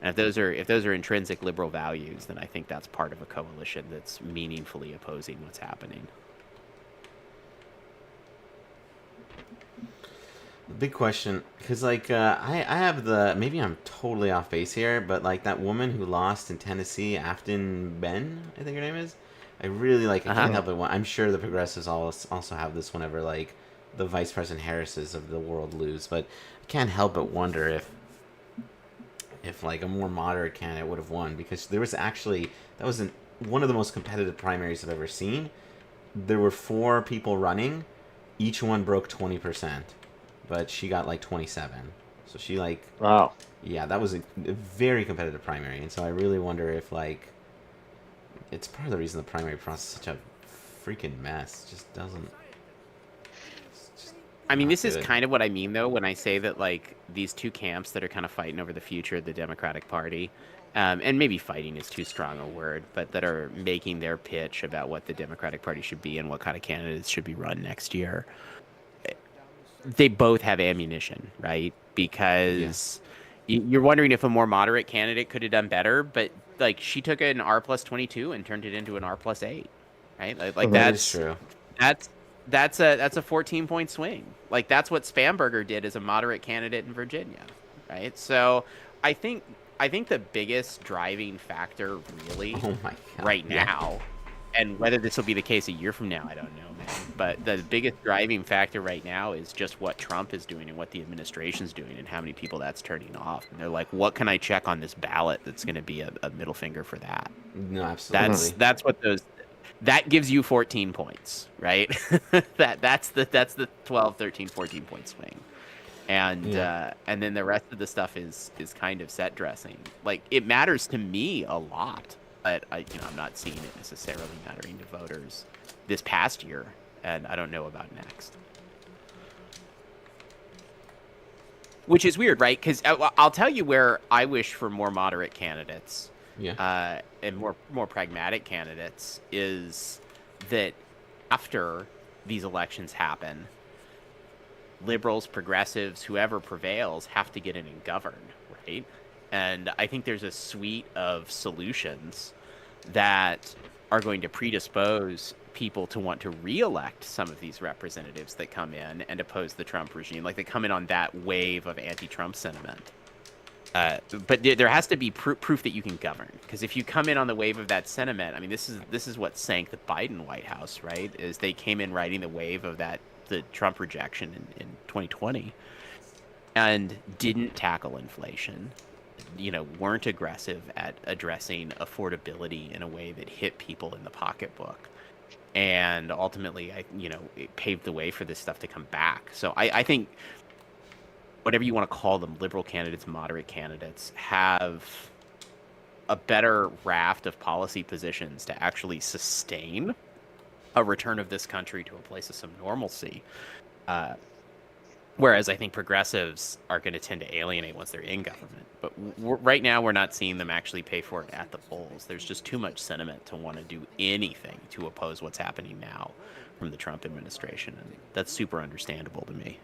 And if those are intrinsic liberal values, then I think that's part of a coalition that's meaningfully opposing what's happening. Big question, because I have maybe I'm totally off base here, but like that woman who lost in Tennessee, Afton Ben, I think her name is. I really I can't help but I'm sure the progressives also have this whenever like the Vice President Harrises of the world lose, but I can't help but wonder if like a more moderate candidate would have won, because there was actually one of the most competitive primaries I've ever seen. There were 4 people running, each one broke 20%, but she got like 27. So she wow. Yeah, that was a very competitive primary, and so I really wonder if it's part of the reason the primary process is such a freaking mess. It just doesn't. I mean, this is kind of what I mean, though, when I say that, like, these two camps that are kind of fighting over the future of the Democratic Party, and maybe fighting is too strong a word, but that are making their pitch about what the Democratic Party should be and what kind of candidates should be run next year. They both have ammunition, right? Because you're wondering if a more moderate candidate could have done better, but like she took an R+22 and turned it into an R+8, right? Like that is true. That's a 14-point swing. Like that's what Spamberger did as a moderate candidate in Virginia, right? So I think the biggest driving factor really right now, and whether this will be the case a year from now, I don't know, man. But the biggest driving factor right now is just what Trump is doing and what the administration's doing and how many people that's turning off. And they're like, what can I check on this ballot that's going to be a middle finger for that? No, absolutely. That's what that gives you 14 points, right? that's the 12, 13, 14 point swing. And then the rest of the stuff is kind of set dressing. Like it matters to me a lot, but I'm not seeing it necessarily mattering to voters this past year, and I don't know about next. Which is weird, right? Because I'll tell you where I wish for more moderate candidates. and more pragmatic candidates, is that after these elections happen, liberals, progressives, whoever prevails have to get in and govern, right? And I think there's a suite of solutions that are going to predispose people to want to re-elect some of these representatives that come in and oppose the Trump regime, like they come in on that wave of anti-Trump sentiment. But there has to be proof that you can govern, because if you come in on the wave of that sentiment, I mean, this is what sank the Biden White House, right? Is they came in riding the wave of the Trump rejection in 2020, and didn't tackle inflation, weren't aggressive at addressing affordability in a way that hit people in the pocketbook, and ultimately, it paved the way for this stuff to come back. So I think, whatever you want to call them, liberal candidates, moderate candidates, have a better raft of policy positions to actually sustain a return of this country to a place of some normalcy. Whereas I think progressives are going to tend to alienate once they're in government. But right now, we're not seeing them actually pay for it at the polls. There's just too much sentiment to want to do anything to oppose what's happening now from the Trump administration. And that's super understandable to me.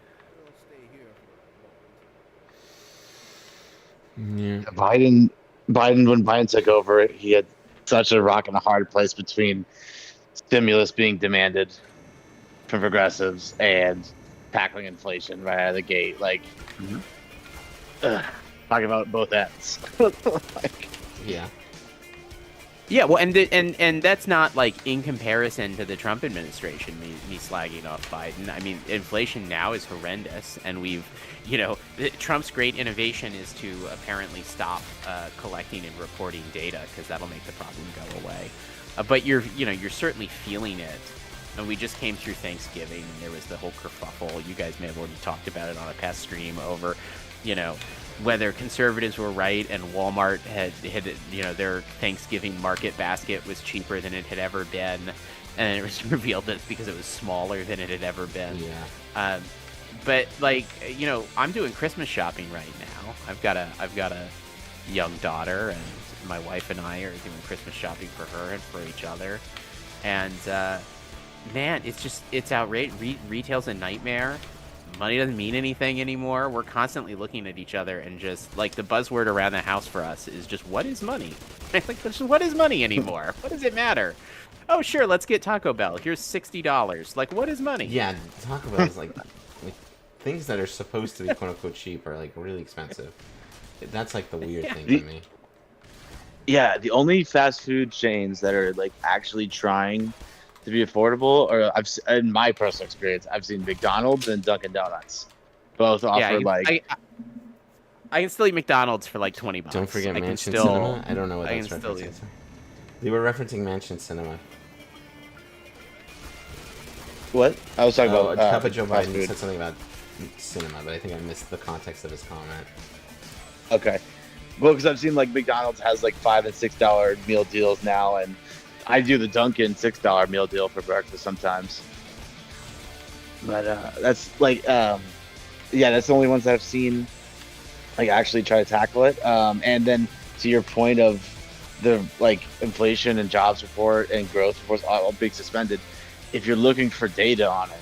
Yeah. Biden, when Biden took over, he had such a rock and a hard place between stimulus being demanded from progressives and tackling inflation right out of the gate. Like, talking about both ends. Yeah. Yeah, well, and that's not like in comparison to the Trump administration, me slagging off Biden. I mean, inflation now is horrendous, and Trump's great innovation is to apparently stop collecting and reporting data, because that'll make the problem go away. But you're certainly feeling it. And we just came through Thanksgiving, and there was the whole kerfuffle. You guys may have already talked about it on a past stream over, whether conservatives were right and Walmart had their Thanksgiving market basket was cheaper than it had ever been, and it was revealed that it's because it was smaller than it had ever been. Yeah. But I'm doing Christmas shopping right now. I've got a young daughter, and my wife and I are doing Christmas shopping for her and for each other, and man, it's outrageous. Retail's a nightmare. Money doesn't mean anything anymore. We're constantly looking at each other, and just like the buzzword around the house for us is just, what is money? Like, what is money anymore? What does it matter? Oh, sure, let's get Taco Bell. Here's $60. Like, what is money? Yeah, Taco Bell is like things that are supposed to be quote unquote cheap are like really expensive. That's like the weird thing to me. Yeah, the only fast food chains that are like actually trying to be affordable, or in my personal experience, I've seen McDonald's and Dunkin' Donuts. Both offer I can still eat McDonald's for like $20. Don't forget Mansion Cinema. I don't know what that's referencing. They were referencing Mansion Cinema. What? I was talking about. I thought Joe Biden said something about cinema, but I think I missed the context of his comment. Okay. Well, because I've seen like McDonald's has like $5 and $6 meal deals now, and I do the Dunkin' $6 meal deal for breakfast sometimes. But that's like, that's the only ones that I've seen like actually try to tackle it. And then to your point of the like inflation and jobs report and growth reports all being suspended, if you're looking for data on it,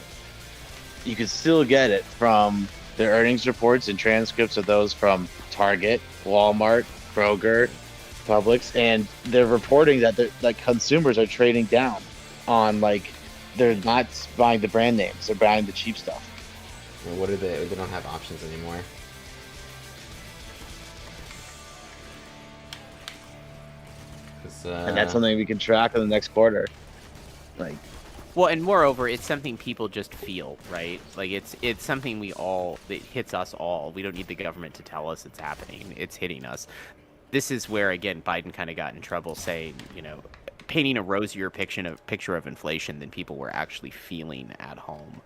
you can still get it from the earnings reports and transcripts of those from Target, Walmart, Kroger, Publix, and they're reporting that like consumers are trading down on like they're not buying the brand names, they're buying the cheap stuff. Well, what are they? They don't have options anymore. And that's something we can track in the next quarter. Like, well, and moreover, it's something people just feel, right? Like it's something that hits us all. We don't need the government to tell us it's happening. It's hitting us. This is where, again, Biden kind of got in trouble saying, painting a rosier picture of inflation than people were actually feeling at home.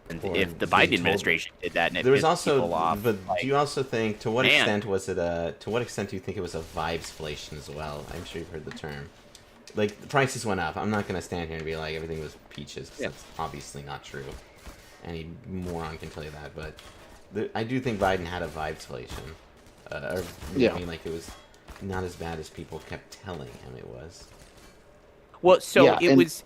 And if the Biden administration did that, and it pissed people off, but do you also think, to what extent do you think it was a vibesflation as well? I'm sure you've heard the term. Like, the prices went up. I'm not going to stand here and be like, everything was peaches, because that's obviously not true. Any moron can tell you that, but I do think Biden had a vibesflation. I mean, like, it was not as bad as people kept telling him it was. Well, so Yeah, it and- was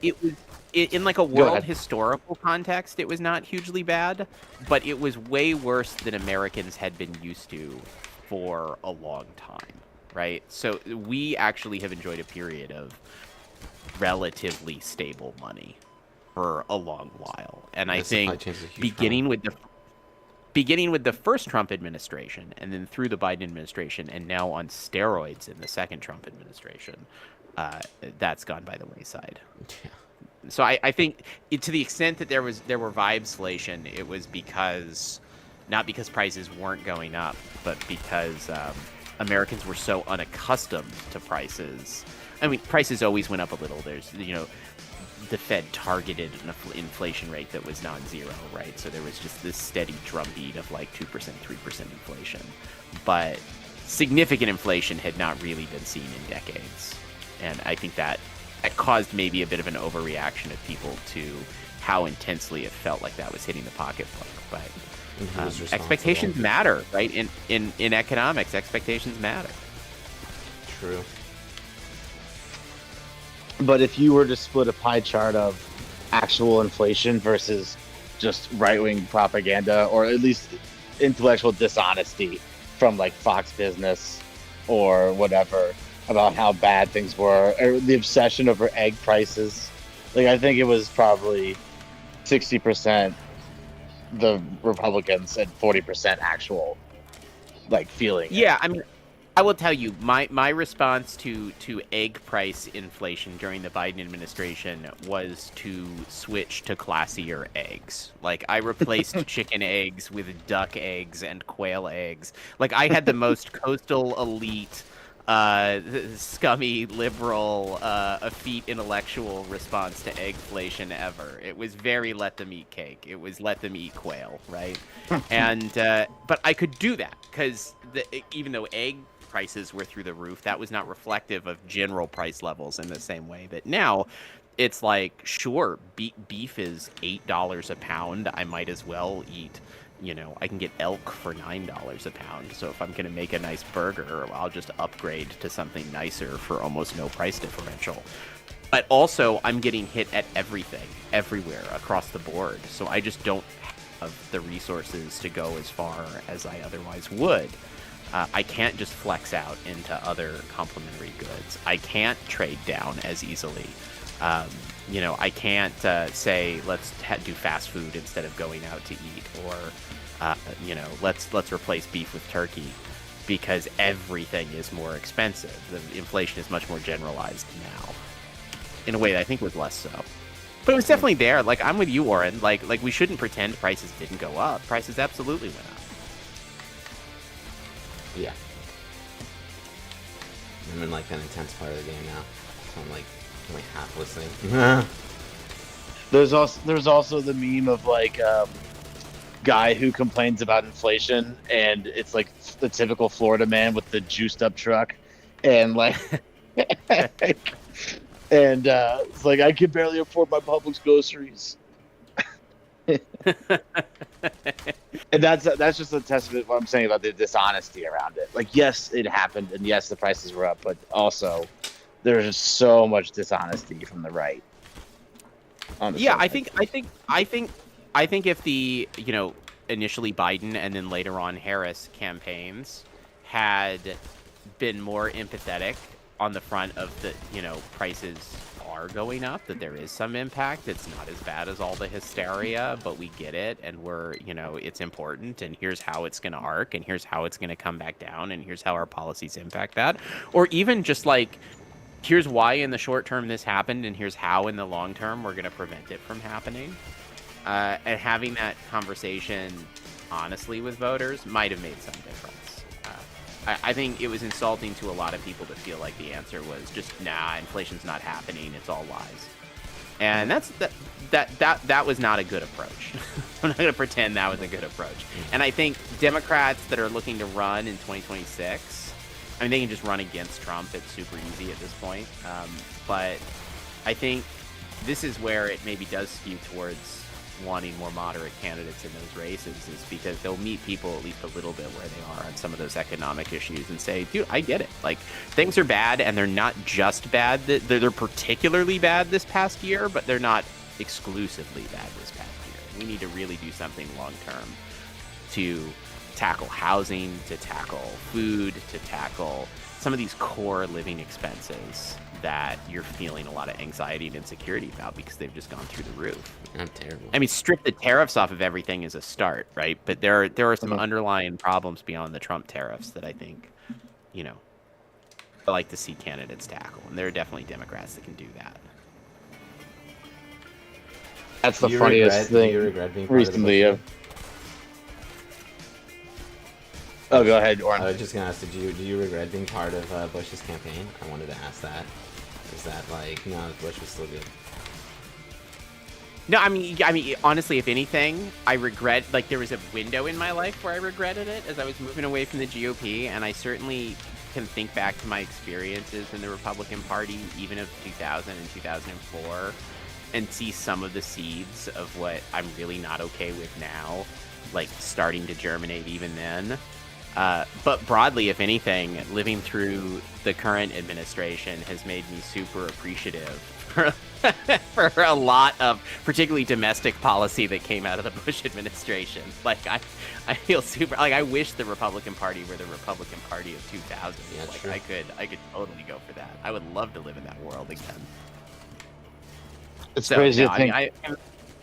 in like a Go world ahead. historical context, it was not hugely bad, but it was way worse than Americans had been used to for a long time, right? So we actually have enjoyed a period of relatively stable money for a long while. And I The supply think chain's a huge beginning with the first Trump administration and then through the Biden administration and now on steroids in the second Trump administration, that's gone by the wayside. Yeah. So I think to the extent that there were vibesflation, it was not because prices weren't going up, but because Americans were so unaccustomed to prices. I mean, prices always went up a little. There's, the Fed targeted an inflation rate that was non-zero, right? So there was just this steady drumbeat of like 2%, 3% inflation. But significant inflation had not really been seen in decades. And I think that caused maybe a bit of an overreaction of people to how intensely it felt like that was hitting the pocketbook. But expectations matter, right? In economics, expectations matter. True. But if you were to split a pie chart of actual inflation versus just right-wing propaganda, or at least intellectual dishonesty from like Fox Business or whatever about how bad things were, or the obsession over egg prices, like I think it was probably 60% the Republicans and 40% actual like feeling. Yeah, I mean, I will tell you, my response to egg price inflation during the Biden administration was to switch to classier eggs. Like, I replaced chicken eggs with duck eggs and quail eggs. Like, I had the most coastal elite, scummy, liberal, effete intellectual response to eggflation ever. It was very let them eat cake. It was let them eat quail, right? And but I could do that because even though egg prices were through the roof, that was not reflective of general price levels in the same way that now it's like, sure, beef is $8 a pound. I might as well eat, I can get elk for $9 a pound. So if I'm going to make a nice burger, I'll just upgrade to something nicer for almost no price differential. But also, I'm getting hit at everything, everywhere, across the board. So I just don't have the resources to go as far as I otherwise would. I can't just flex out into other complementary goods. I can't trade down as easily. I can't say let's do fast food instead of going out to eat, or let's replace beef with turkey, because everything is more expensive. The inflation is much more generalized now, in a way that I think was less so. But it was definitely there. Like, I'm with you, Warren. Like we shouldn't pretend prices didn't go up. Prices absolutely went up. Yeah. I'm in like an intense part of the game now. So I'm like half listening. There's also the meme of like guy who complains about inflation, and it's like the typical Florida man with the juiced up truck, and like and it's like, I can barely afford my Publix groceries. And that's just a testament to what I'm saying about the dishonesty around it. Like, yes, it happened, and yes, the prices were up, but also there's so much dishonesty from the right. Yeah, I think if the initially Biden and then later on Harris campaigns had been more empathetic on the front of the prices are going up, that there is some impact. It's not as bad as all the hysteria, but we get it, and we're it's important, and here's how it's going to arc, and here's how it's going to come back down, and here's how our policies impact that. Or even just like, here's why in the short term this happened, and here's how in the long term we're going to prevent it from happening. And having that conversation honestly with voters might have made some difference. I think it was insulting to a lot of people to feel like the answer was just, nah, inflation's not happening, it's all lies. And that was not a good approach. I'm not going to pretend that was a good approach. And I think Democrats that are looking to run in 2026, I mean, they can just run against Trump. It's super easy at this point. But I think this is where it maybe does skew towards wanting more moderate candidates in those races is because they'll meet people at least a little bit where they are on some of those economic issues and say, dude, I get it. Like, things are bad, and they're not just bad. They're particularly bad this past year, but they're not exclusively bad this past year. We need to really do something long term to tackle housing, to tackle food, to tackle some of these core living expenses that you're feeling a lot of anxiety and insecurity about because they've just gone through the roof. I'm terrible. I mean, strip the tariffs off of everything is a start, right? But there are some underlying problems beyond the Trump tariffs that I think, you know, I like to see candidates tackle, and there are definitely Democrats that can do that. That's the funniest thing. Do you regret being part recently. of the Bush? Oh, go ahead, Oren. I was just gonna ask, do you regret being part of Bush's campaign? I wanted to ask that. Is that like, no, Bush was still good? No, I mean, honestly, if anything, I regret, like, there was a window in my life where I regretted it as I was moving away from the GOP, and I certainly can think back to my experiences in the Republican Party, even of 2000 and 2004, and see some of the seeds of what I'm really not okay with now, like, starting to germinate even then. But broadly, if anything, living through the current administration has made me super appreciative for a lot of particularly domestic policy that came out of the Bush administration. Like, I feel super, like, I wish the Republican Party were the Republican Party of 2000. Yeah, like, true. I could totally go for that. I would love to live in that world again. It's So, crazy no, to think.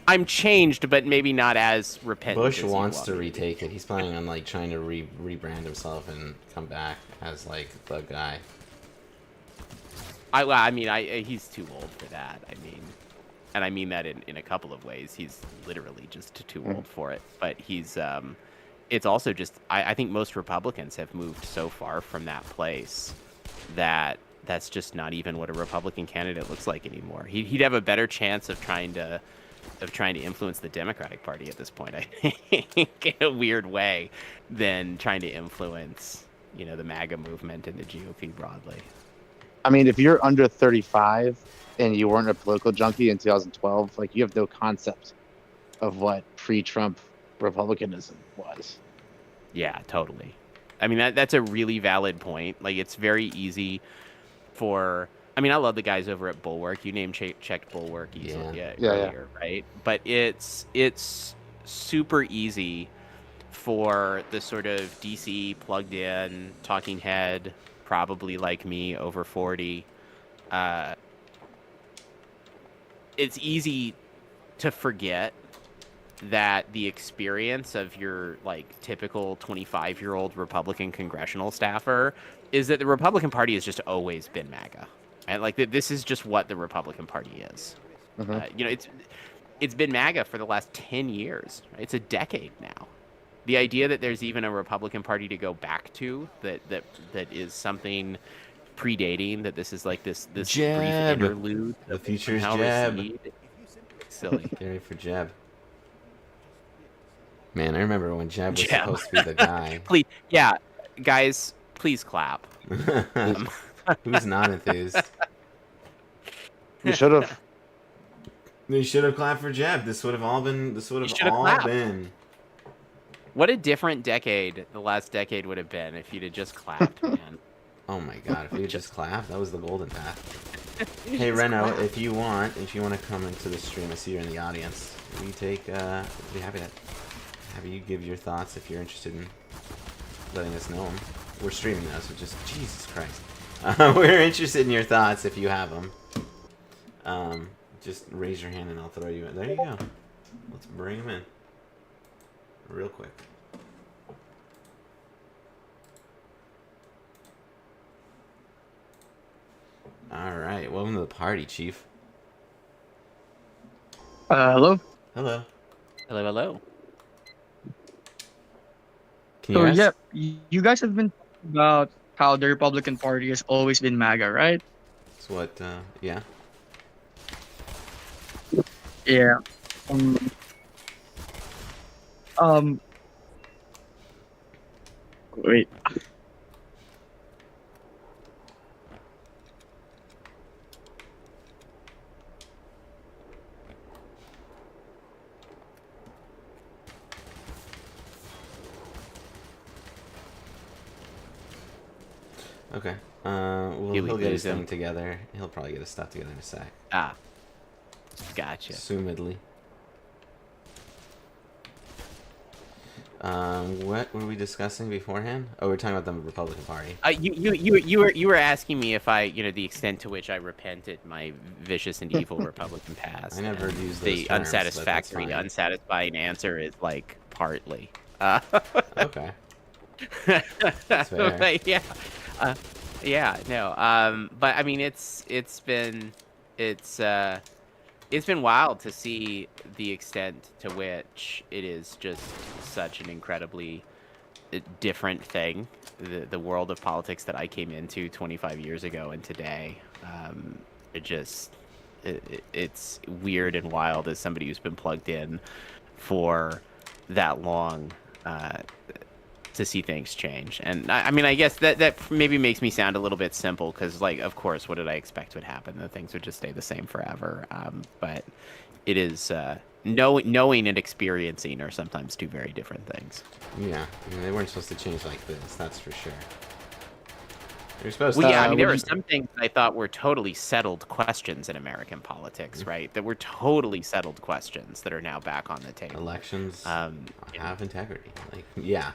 I'm changed, but maybe not as repentant. Bush as you wants want to me be. retake it. He's planning on like trying to rebrand himself and come back as like the guy. I mean, he's too old for that. I mean, and I mean that in a couple of ways. He's literally just too old for it. But he's, it's also just, I think most Republicans have moved so far from that place that that's just not even what a Republican candidate looks like anymore. He'd have a better chance of trying to influence the Democratic Party at this point, I think, in a weird way, than trying to influence, you know, the MAGA movement and the GOP broadly. I mean, if you're under 35 and you weren't a political junkie in 2012, like, you have no concept of what pre-Trump Republicanism was. Yeah, totally. I mean, that's a really valid point. Like, it's very easy for, I mean, I love the guys over at Bulwark. You checked Bulwark easily earlier, right? But it's super easy for the sort of DC plugged in talking head, probably like me, over 40. It's easy to forget that the experience of your, like, typical 25-year-old Republican congressional staffer is that the Republican Party has just always been MAGA. And, like, this is just what the Republican Party is. You know, it's been MAGA for the last 10 years. It's a decade now. The idea that there's even a Republican Party to go back to that is something predating, that this is like this brief Jeb. interlude. The future's how Jeb. recede. Silly. Get ready for Jeb. Man, I remember when Jeb was Jeb. supposed to be the guy. Please, yeah, guys, please clap. Who's not enthused? You should have. They should have clapped for Jeb. This would have all been. This would You have should have all clapped. been. What a different decade the last decade would have been if you'd have just clapped, man. Oh my God! If we had just clapped, that was the golden path. Hey Reno, if you want to come into the stream, I see you're in the audience. We take. We'd be happy to have you give your thoughts if you're interested in letting us know them. We're streaming now, so just Jesus Christ. We're interested in your thoughts if you have them. Just raise your hand and I'll throw you in. There you go. Let's bring them in. Real quick. Alright, welcome to the party, Chief. Hello. Hello. Hello, hello. Can you So ask? yeah, you guys have been talking about how the Republican Party has always been MAGA, right? That's what, yeah. Yeah. Wait. Okay. Did we He'll get his lose him? thing together. He'll probably get his stuff together in a sec. Ah, gotcha. Assumedly. What were we discussing beforehand? Oh, we are talking about the Republican Party. You were asking me if I, the extent to which I repented my vicious and evil Republican past. I never and used those the terms, but that's unsatisfactory, fine. unsatisfying answer is like partly. Okay. That's fair. But yeah, yeah, no. But I mean, it's been wild to see the extent to which it is just such an incredibly different thing. The world of politics that I came into 25 years ago and today, it's weird and wild as somebody who's been plugged in for that long. To see things change. And I mean, I guess that maybe makes me sound a little bit simple because, like, of course, what did I expect would happen? That things would just stay the same forever. But it is knowing and experiencing are sometimes two very different things. Yeah, I mean, they weren't supposed to change like this, that's for sure. You're supposed Well, to... yeah, I mean, there are some things that I thought were totally settled questions in American politics, right? That were totally settled questions that are now back on the table. Elections have integrity. Like, yeah.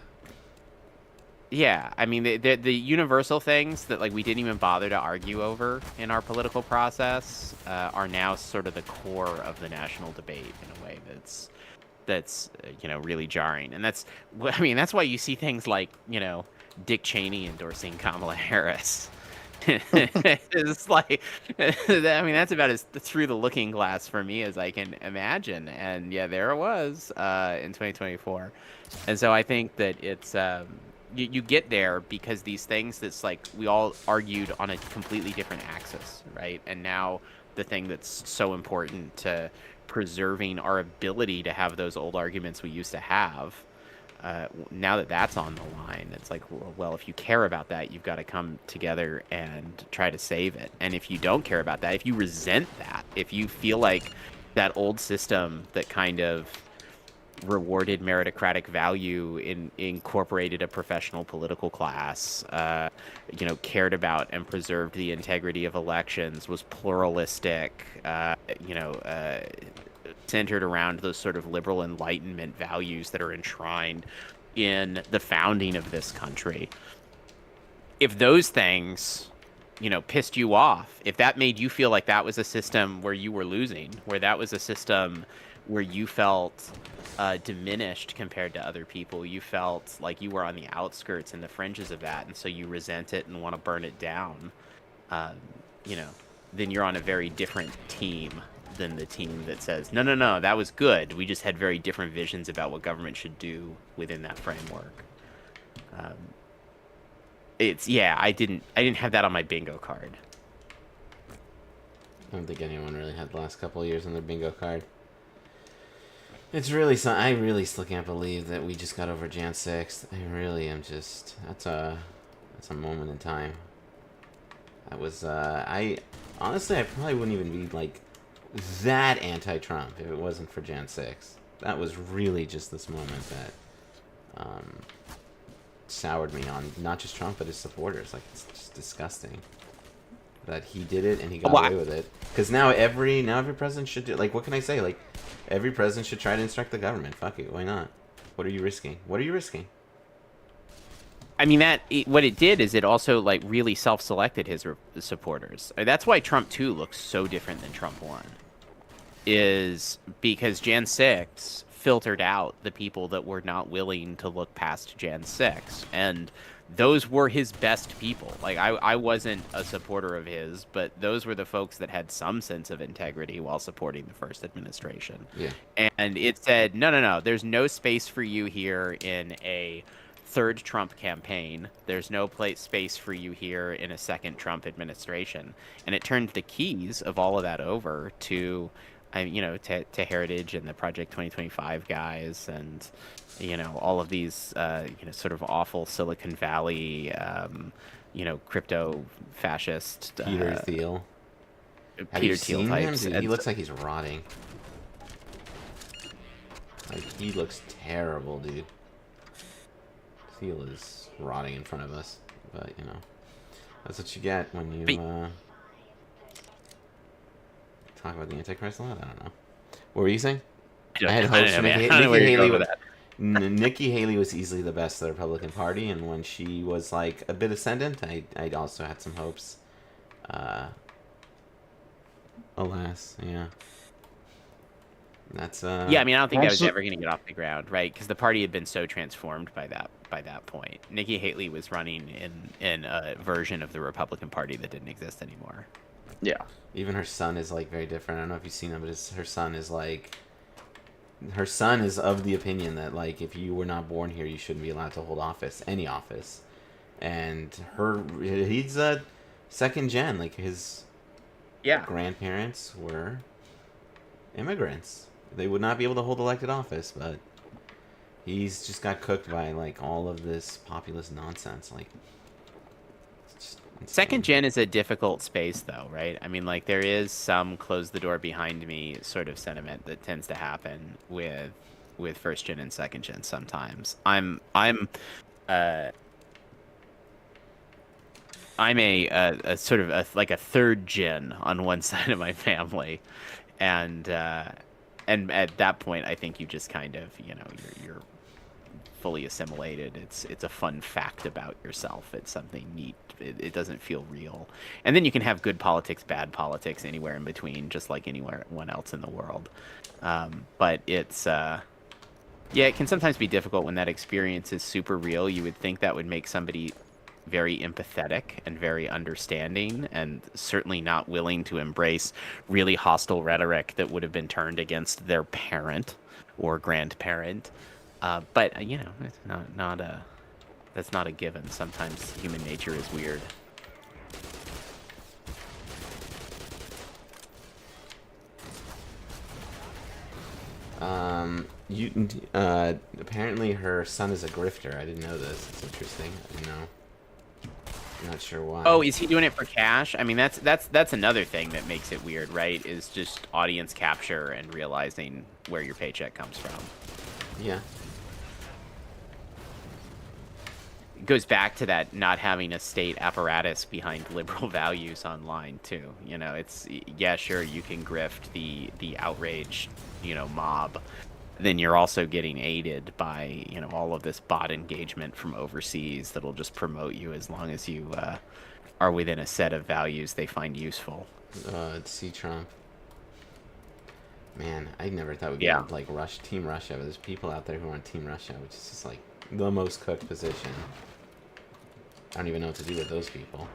Yeah, I mean, the universal things that, like, we didn't even bother to argue over in our political process are now sort of the core of the national debate in a way that's really jarring. And that's why you see things like, Dick Cheney endorsing Kamala Harris. It's like, I mean, that's about as through the looking glass for me as I can imagine. And yeah, there it was in 2024. And so I think that it's... You get there because these things that's like we all argued on a completely different axis, right? And now the thing that's so important to preserving our ability to have those old arguments we used to have, now that that's on the line, it's like, well, if you care about that, you've got to come together and try to save it. And if you don't care about that, if you resent that, if you feel like that old system that kind of rewarded meritocratic value, incorporated a professional political class, cared about and preserved the integrity of elections, was pluralistic, centered around those sort of liberal Enlightenment values that are enshrined in the founding of this country. If those things, pissed you off, if that made you feel like that was a system where you were losing, where that was a system where you felt diminished compared to other people, you felt like you were on the outskirts and the fringes of that, and so you resent it and want to burn it down, then you're on a very different team than the team that says, no, that was good. We just had very different visions about what government should do within that framework. I didn't have that on my bingo card. I don't think anyone really had the last couple of years on their bingo card. It's really I really still can't believe that we just got over Jan 6th. I really am just... That's a moment in time. That was... Honestly, I probably wouldn't even be, like, that anti-Trump if it wasn't for Jan 6th. That was really just this moment that soured me on not just Trump, but his supporters. Like, it's just disgusting that he did it and he got away with it. Because now every president should do... Like, what can I say? Like, every president should try to instruct the government. Fuck it, why not? What are you risking? What are you risking? I mean, what it did is it also, like, really self-selected his supporters. That's why Trump 2 looks so different than Trump 1. Is because Jan 6 filtered out the people that were not willing to look past Jan 6. And those were his best people. Like, I wasn't a supporter of his, but those were the folks that had some sense of integrity while supporting the first administration. Yeah. And it said, no, there's no space for you here in a third Trump campaign. There's no space for you here in a second Trump administration. And it turned the keys of all of that over to Heritage and the Project 2025 guys and, all of these, sort of awful Silicon Valley, crypto fascist. Peter Thiel. Have you seen him? Dude, he looks like he's rotting. Like, he looks terrible, dude. Thiel is rotting in front of us, but, That's what you get when you talk about the Antichrist a lot. I don't know. What were you saying? I had hopes for Nikki, I don't know where Nikki you're going Haley. with that. Nikki Haley was easily the best of the Republican Party, and when she was like a bit ascendant, I also had some hopes. Alas, yeah. That's Yeah, I mean, I don't think that was Actually- ever going to get off the ground, right? Because the party had been so transformed by that point. Nikki Haley was running in a version of the Republican Party that didn't exist anymore. Yeah. even her son is like very different. I don't know if you've seen him, but her son is like. Her son is of the opinion that like if you were not born here, you shouldn't be allowed to hold office, any office, and he's a second gen. Like his grandparents were immigrants. They would not be able to hold elected office, but he's just got cooked by like all of this populist nonsense. Like, it's just insane. Second gen is a difficult space, though, right? I mean, like there is some close the door behind me sort of sentiment that tends to happen with first gen and second gen sometimes. I'm a sort of like a third gen on one side of my family, and at that point, I think you just kind of, you're fully assimilated. It's a fun fact about yourself. It's something neat. It doesn't feel real. And then you can have good politics, bad politics, anywhere in between, just like anyone else in the world. But it's it can sometimes be difficult when that experience is super real. You would think that would make somebody very empathetic and very understanding, and certainly not willing to embrace really hostile rhetoric that would have been turned against their parent or grandparent. But it's that's not a given. Sometimes human nature is weird. Apparently her son is a grifter. I didn't know this. It's interesting. I didn't know. I'm not sure why. Oh, is he doing it for cash? I mean, that's another thing that makes it weird, right? Is just audience capture and realizing where your paycheck comes from. Yeah. It goes back to that not having a state apparatus behind liberal values online too. It's sure, you can grift the outraged, mob. Then you're also getting aided by, all of this bot engagement from overseas that'll just promote you as long as you are within a set of values they find useful. See Trump. Man, I never thought we'd get like Team Russia, but there's people out there who are on Team Russia, which is just like the most cooked position. I don't even know what to do with those people.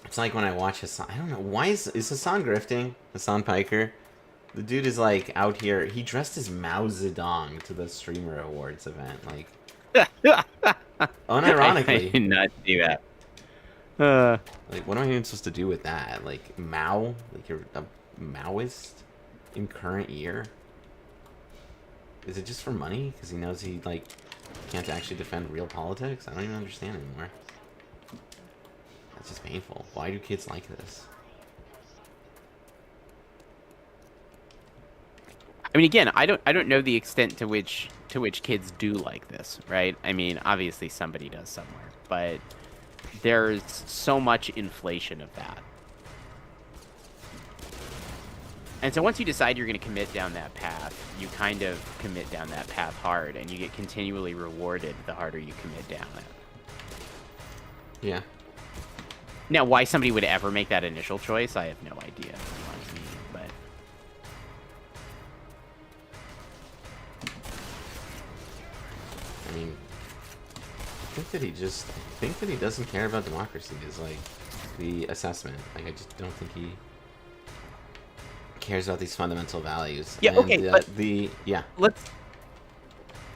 It's like when I watch Hassan. I don't know why is Hassan grifting? Hassan Piker. The dude is like out here. He dressed as Mao Zedong to the Streamer Awards event. Like, unironically. I did not do that. Like, what am I even supposed to do with that? Like, Mao? Like, you're a Maoist in current year? Is it just for money? Because he knows he, like, can't actually defend real politics? I don't even understand anymore. That's just painful. Why do kids like this? I mean, again, I don't know the extent to which kids do like this, right? I mean, obviously somebody does somewhere, but there's so much inflation of that. And so once you decide you're going to commit down that path, you kind of commit down that path hard, and you get continually rewarded the harder you commit down it. Yeah. Now, why somebody would ever make that initial choice, I have no idea. But I mean, I think that he doesn't care about democracy is like the assessment. Like, I just don't think he cares about these fundamental values. Yeah, and, okay, but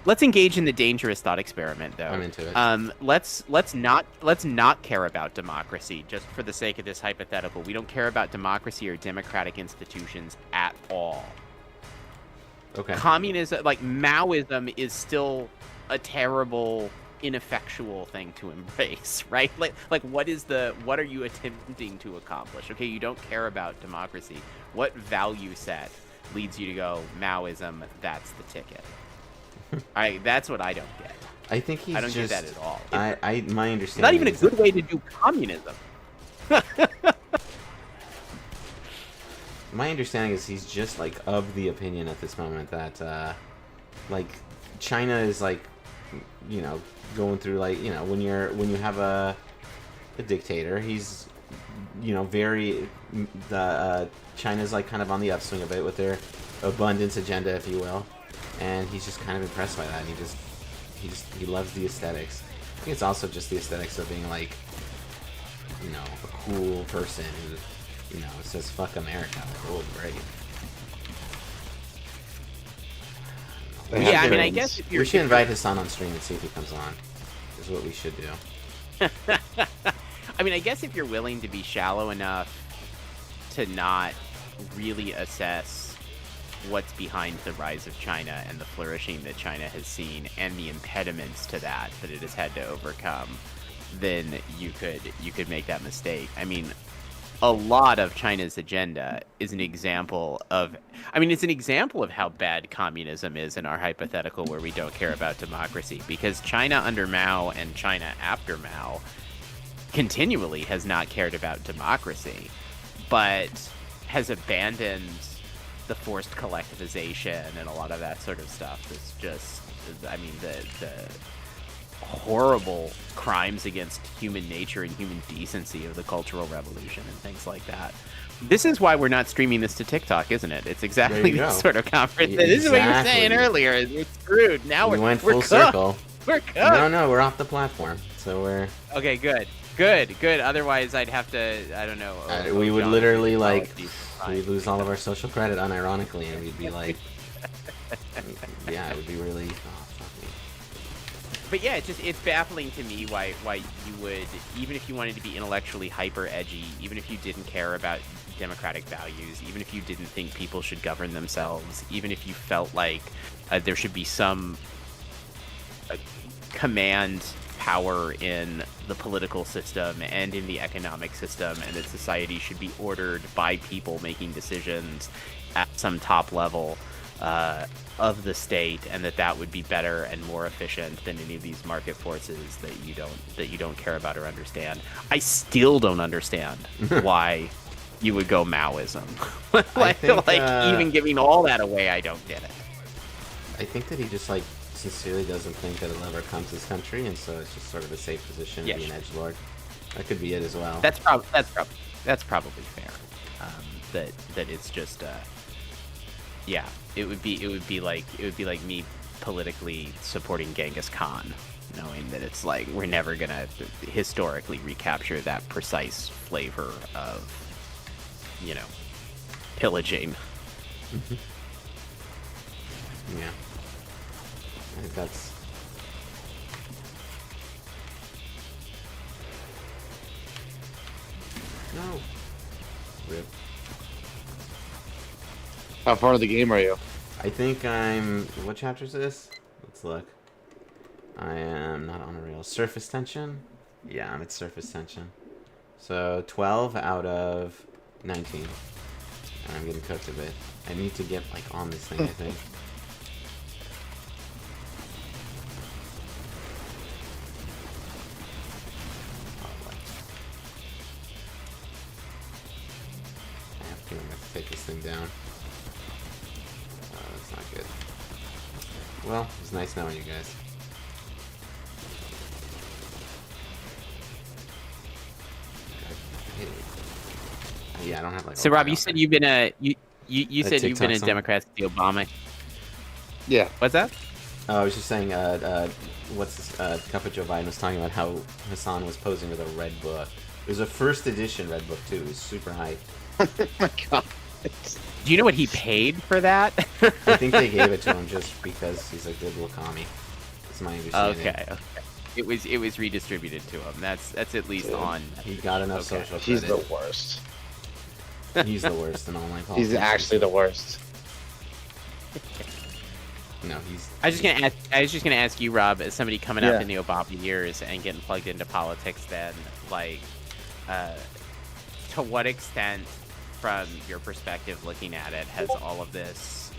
let's engage in the dangerous thought experiment, though. I'm into it. Let's not care about democracy just for the sake of this hypothetical. We don't care about democracy or democratic institutions at all. Okay. Communism, like Maoism, is still a terrible, ineffectual thing to embrace, right? Like what are you attempting to accomplish? Okay, you don't care about democracy. What value set leads you to go Maoism? That's the ticket. That's what I don't get. I think he's I don't just. get that at all. My understanding. It's not even a is good that- way to do communism. My understanding is he's just like of the opinion at this moment that like China is like, you know, going through like, you know, when you have a dictator, he's, you know, very China's like kind of on the upswing a bit with their abundance agenda, if you will, and he's just kind of impressed by that, and he loves the aesthetics. I think it's also just the aesthetics of being like, you know, a cool person who, you know, says fuck America. Like, oh, great. Yeah, I mean, I guess if you're... We should invite Hassan on stream and see if he comes on. Is what we should do. I mean, I guess if you're willing to be shallow enough to not really assess what's behind the rise of China and the flourishing that China has seen and the impediments to that it has had to overcome, then you could make that mistake. I mean, a lot of China's agenda is an example of, I mean, it's an example of how bad communism is in our hypothetical where we don't care about democracy, because China under Mao and China after Mao continually has not cared about democracy, but has abandoned the forced collectivization and a lot of that sort of stuff. It's just, I mean, the horrible crimes against human nature and human decency of the Cultural Revolution and things like that. This is why we're not streaming this to TikTok, isn't it? It's exactly this sort of conference. Yeah, this is what you were exactly. saying earlier. We're screwed. Now We went we're full cooked. circle. We're cooked. No, we're off the platform. So we're... Okay, good. Otherwise, I'd have to, I don't know. we would John, literally, like, apologies. we'd lose all of our social credit unironically, and we'd be like... yeah, it would be really... Oh, fuck me. But yeah, it's baffling to me why you would, even if you wanted to be intellectually hyper edgy, even if you didn't care about democratic values, even if you didn't think people should govern themselves, even if you felt like there should be some command power in the political system and in the economic system, and that society should be ordered by people making decisions at some top level of the state, and that would be better and more efficient than any of these market forces that you don't care about or understand. I still don't understand why you would go Maoism. like even giving all that away, I don't get it. I think that he just, like, sincerely doesn't think that it'll ever come to this country, and so it's just sort of a safe position to be an edgelord. That could be it as well. That's probably fair. That it's just yeah. It would be like me politically supporting Genghis Khan, knowing that it's like we're never gonna historically recapture that precise flavor of, you know, pillaging. Yeah. I think that's... No. Rip. How far in the game are you? I think I'm... What chapter is this? Let's look. I am not on a rail. Surface tension? Yeah, I'm at surface tension. So 12 out of 19. And I'm getting cooked a bit. I need to get, like, on this thing, I think. I'm gonna have to take this thing down. That's not good. Well, it's nice knowing you guys. Yeah, I don't have like. So Rob, you said you've been you said you've been a Democrat since Obama. Yeah. What's that? Oh, I was just saying. What's this? Cup of Joe Biden was talking about how Hassan was posing with a red book. It was a first edition red book too. It was super hype. Oh my god. Do you know what he paid for that? I think they gave it to him just because he's a good little commie. That's my understanding. Okay. It was redistributed to him. That's at least on. He got enough social credit. He's the worst. He's the worst in online politics. He's actually the worst. No, he's. I was just gonna ask you, Rob, as somebody coming up in the Obama years and getting plugged into politics, then like, to what extent, from your perspective looking at it, has all of this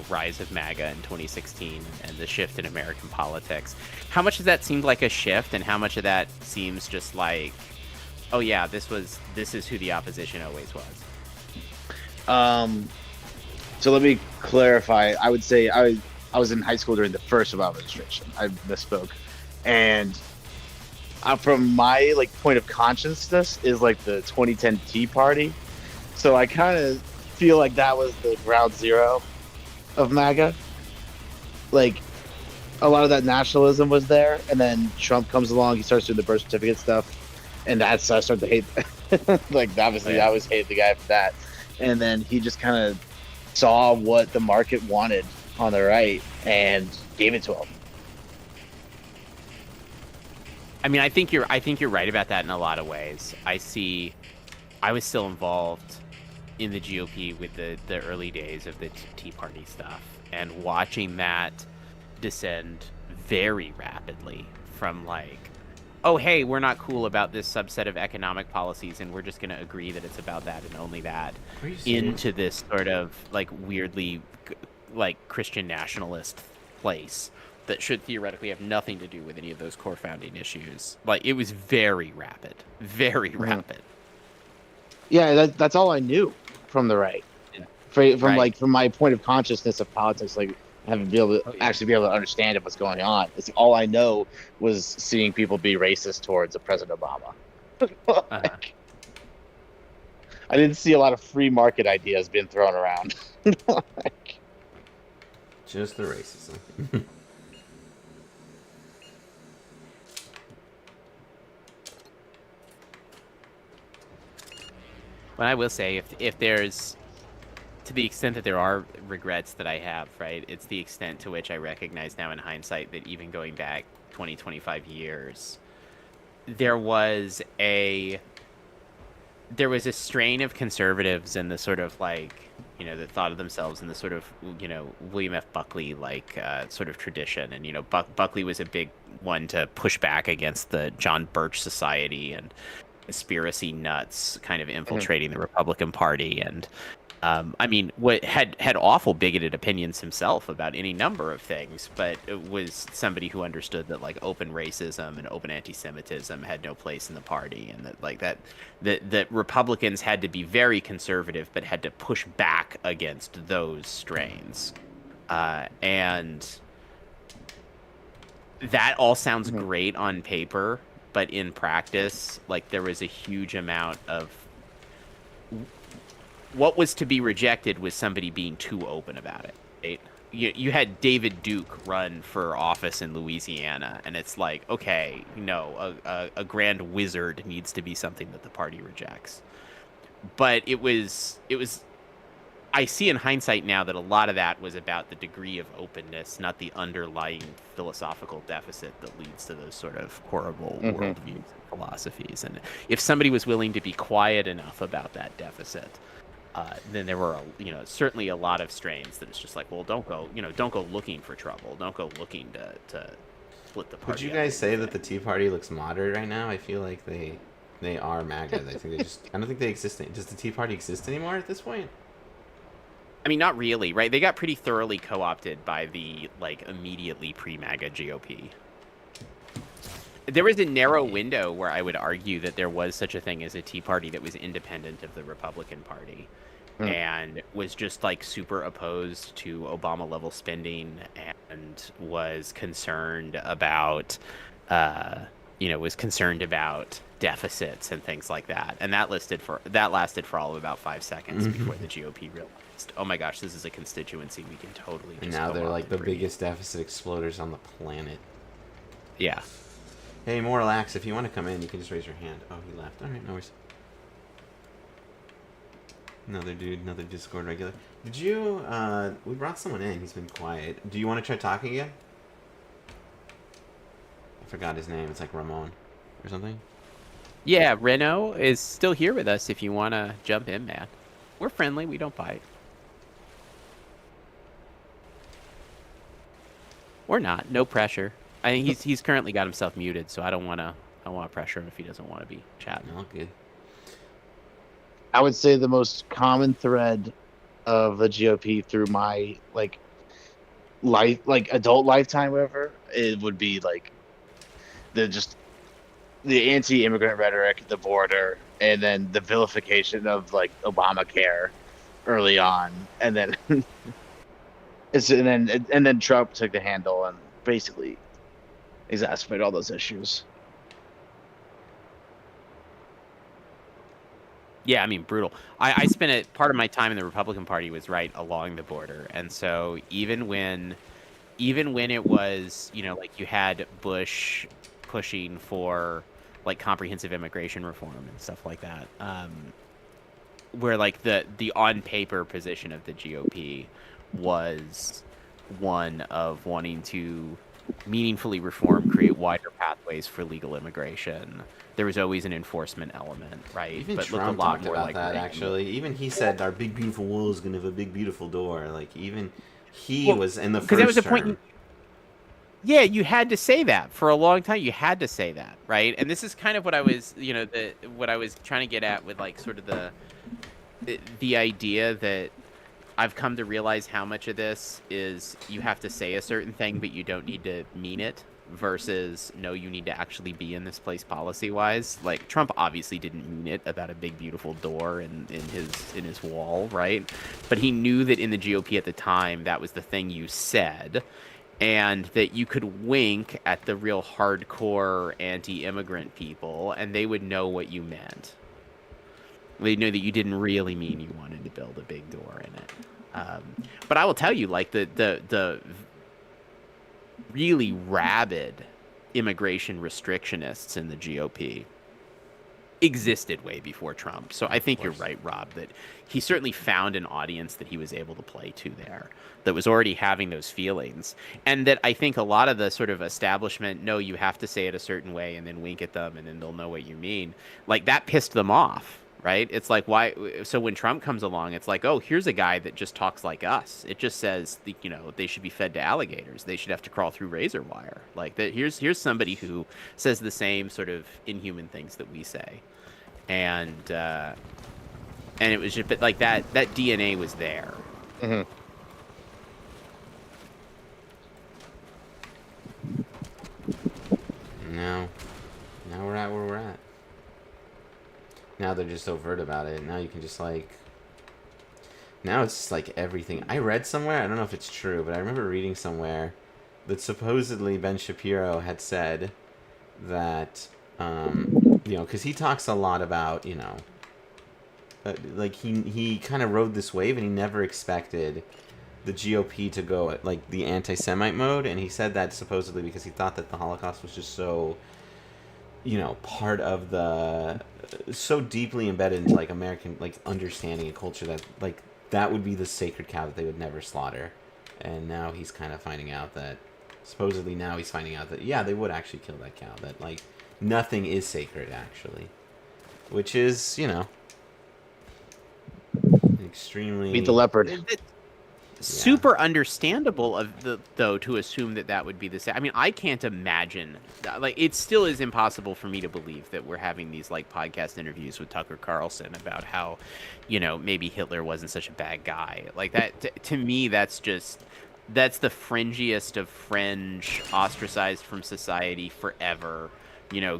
rise of MAGA in 2016 and the shift in American politics. How much of that seemed like a shift, and how much of that seems just like, oh yeah, this is who the opposition always was? So let me clarify. I would say I was in high school during the first Obama administration. I misspoke, and from my point of consciousness is the 2010 Tea Party. So I kind of feel like that was the ground zero of MAGA. A lot of that nationalism was there, and then Trump comes along. He starts doing the birth certificate stuff, and I start to hate. Obviously, I always hated the guy for that. And then he just kind of saw what the market wanted on the right and gave it to him. I mean, I think you're right about that in a lot of ways. I was still involved in the GOP with the early days of the Tea Party stuff, and watching that descend very rapidly from oh hey, we're not cool about this subset of economic policies, and we're just going to agree that it's about that and only that, into this sort of weirdly Christian nationalist place that should theoretically have nothing to do with any of those core founding issues. It was very rapid, very rapid. Yeah, that's all I knew from the right. Yeah. From my point of consciousness of politics, having be able to actually be able to understand what's going on. It's all I know was seeing people be racist towards President Obama. I didn't see a lot of free market ideas being thrown around. Just the racism. But I will say, if there's, to the extent that there are regrets that I have, right, it's the extent to which I recognize now in hindsight that even going back 20, 25 years, there was a strain of conservatives and the sort of that thought of themselves in the sort of, William F. Buckley sort of tradition. And, Buckley was a big one to push back against the John Birch Society and conspiracy nuts kind of infiltrating the Republican Party. And what had awful bigoted opinions himself about any number of things, but it was somebody who understood that open racism and open anti-Semitism had no place in the party, and that Republicans had to be very conservative but had to push back against those strains. And that all sounds great on paper, but in practice, there was a huge amount of what was to be rejected was somebody being too open about it. Right? You had David Duke run for office in Louisiana, and it's okay, a grand wizard needs to be something that the party rejects. But it was. I see in hindsight now that a lot of that was about the degree of openness, not the underlying philosophical deficit that leads to those sort of horrible worldviews and philosophies. And if somebody was willing to be quiet enough about that deficit, then there were, certainly a lot of strains that it's just well, don't go looking for trouble. Don't go looking to split the party. Would you guys say that the Tea Party looks moderate right now? I feel like they are MAGA. I think I don't think they exist. Does the Tea Party exist anymore at this point? I mean, not really, right? They got pretty thoroughly co-opted by the immediately pre-MAGA GOP. There was a narrow window where I would argue that there was such a thing as a Tea Party that was independent of the Republican Party and was just super opposed to Obama level spending and was concerned about deficits and things like that. And that lasted for all of about 5 seconds before the GOP realized, oh my gosh, this is a constituency we can totally just and now they're the biggest deficit exploders on the planet. Yeah. Hey, Moral Axe, if you want to come in, you can just raise your hand. Oh, he left. All right, no worries. Another Discord regular. Did you, we brought someone in. He's been quiet. Do you want to try talking again? I forgot his name. It's Ramon or something. Yeah, Reno is still here with us if you want to jump in, man. We're friendly. We don't bite. Or not. No pressure. I think he's currently got himself muted, so I don't want to pressure him if he doesn't want to be chatting. No, good. I would say the most common thread of the GOP through my adult lifetime, whatever, it would be like the anti-immigrant rhetoric, the border, and then the vilification of like Obamacare early on, and then and then Trump took the handle and basically exacerbated all those issues. Yeah, I mean, brutal. I spent part of my time in the Republican Party was right along the border, and so even when it was, like you had Bush pushing for like comprehensive immigration reform and stuff like that, where like the on paper position of the GOP was one of wanting to meaningfully reform, create wider pathways for legal immigration. There was always an enforcement element, right? Even But Trump looked a lot talked more about like that, Reagan. actually. Even he said our big beautiful wall is gonna have a big beautiful door. Like, even he Well, was in the because that was first the point. term. Yeah, you had to say that for a long time. You had to say that, right? And this is kind of what I was, what I was trying to get at with like sort of the idea that I've come to realize how much of this is you have to say a certain thing, but you don't need to mean it. Versus, no, you need to actually be in this place policy wise. Like Trump obviously didn't mean it about a big beautiful door in his wall, right? But he knew that in the GOP at the time that was the thing you said, and that you could wink at the real hardcore anti-immigrant people, and they would know what you meant. They knew that you didn't really mean you wanted to build a big door in it. But I will tell you, like the really rabid immigration restrictionists in the GOP existed way before Trump. So I think you're right, Rob, that he certainly found an audience that he was able to play to there that was already having those feelings. And that I think a lot of the sort of establishment, no, you have to say it a certain way and then wink at them and then they'll know what you mean. Like that pissed them off, right? It's like, why? So when Trump comes along, it's like, oh, here's a guy that just talks like us. It just says, they should be fed to alligators. They should have to crawl through razor wire. Like that. Here's somebody who says the same sort of inhuman things that we say, and it was just like that. That DNA was there. Mm-hmm. Now we're at where we're at. Now they're just overt about it. Now you can just like. Now it's just like everything. I read somewhere, I don't know if it's true, but I remember reading somewhere that supposedly Ben Shapiro had said that, because he talks a lot about, like he kind of rode this wave and he never expected the GOP to go like the anti-Semite mode, and he said that supposedly because he thought that the Holocaust was just so, part of the, so deeply embedded into like American like understanding and culture that like that would be the sacred cow that they would never slaughter. And now he's kind of finding out that, supposedly now he's finding out that, yeah, they would actually kill that cow, that like nothing is sacred actually, which is, extremely Beat the leopard. Super understandable though to assume that would be the same. I mean, I can't imagine, like, it still is impossible for me to believe that we're having these like podcast interviews with Tucker Carlson about how, maybe Hitler wasn't such a bad guy. Like that to me, that's the fringiest of fringe, ostracized from society forever.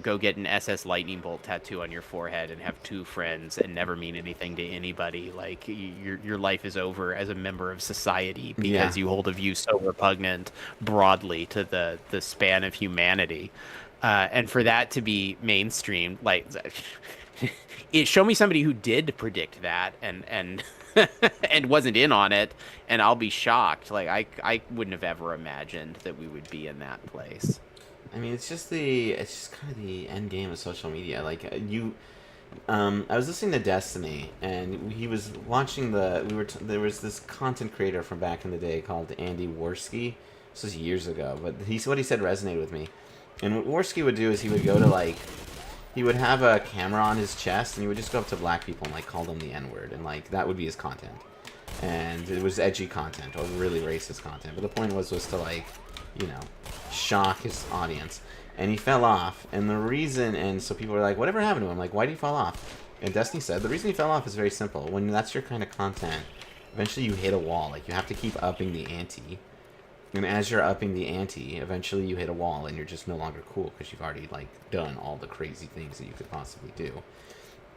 Go get an SS lightning bolt tattoo on your forehead and have 2 friends and never mean anything to anybody. Like your life is over as a member of society because you hold a view so repugnant broadly to the span of humanity. And for that to be mainstream, like show me somebody who did predict that and and wasn't in on it, and I'll be shocked. Like I wouldn't have ever imagined that we would be in that place. I mean, it's just kind of the end game of social media. Like I was listening to Destiny, and he was watching there was this content creator from back in the day called Andy Worski. This was years ago, but what he said resonated with me. And what Worski would do is he would go to he would have a camera on his chest, and he would just go up to black people and like call them the N-word, and like that would be his content. And it was edgy content or really racist content, but the point was to like, shock his audience. And he fell off, and so people were like, whatever happened to him? Like, why did he fall off? And Destiny said, the reason he fell off is very simple. When that's your kind of content, Eventually you hit a wall. Like, you have to keep upping the ante. And as you're upping the ante, eventually you hit a wall and you're just no longer cool because you've already, like, done all the crazy things that you could possibly do.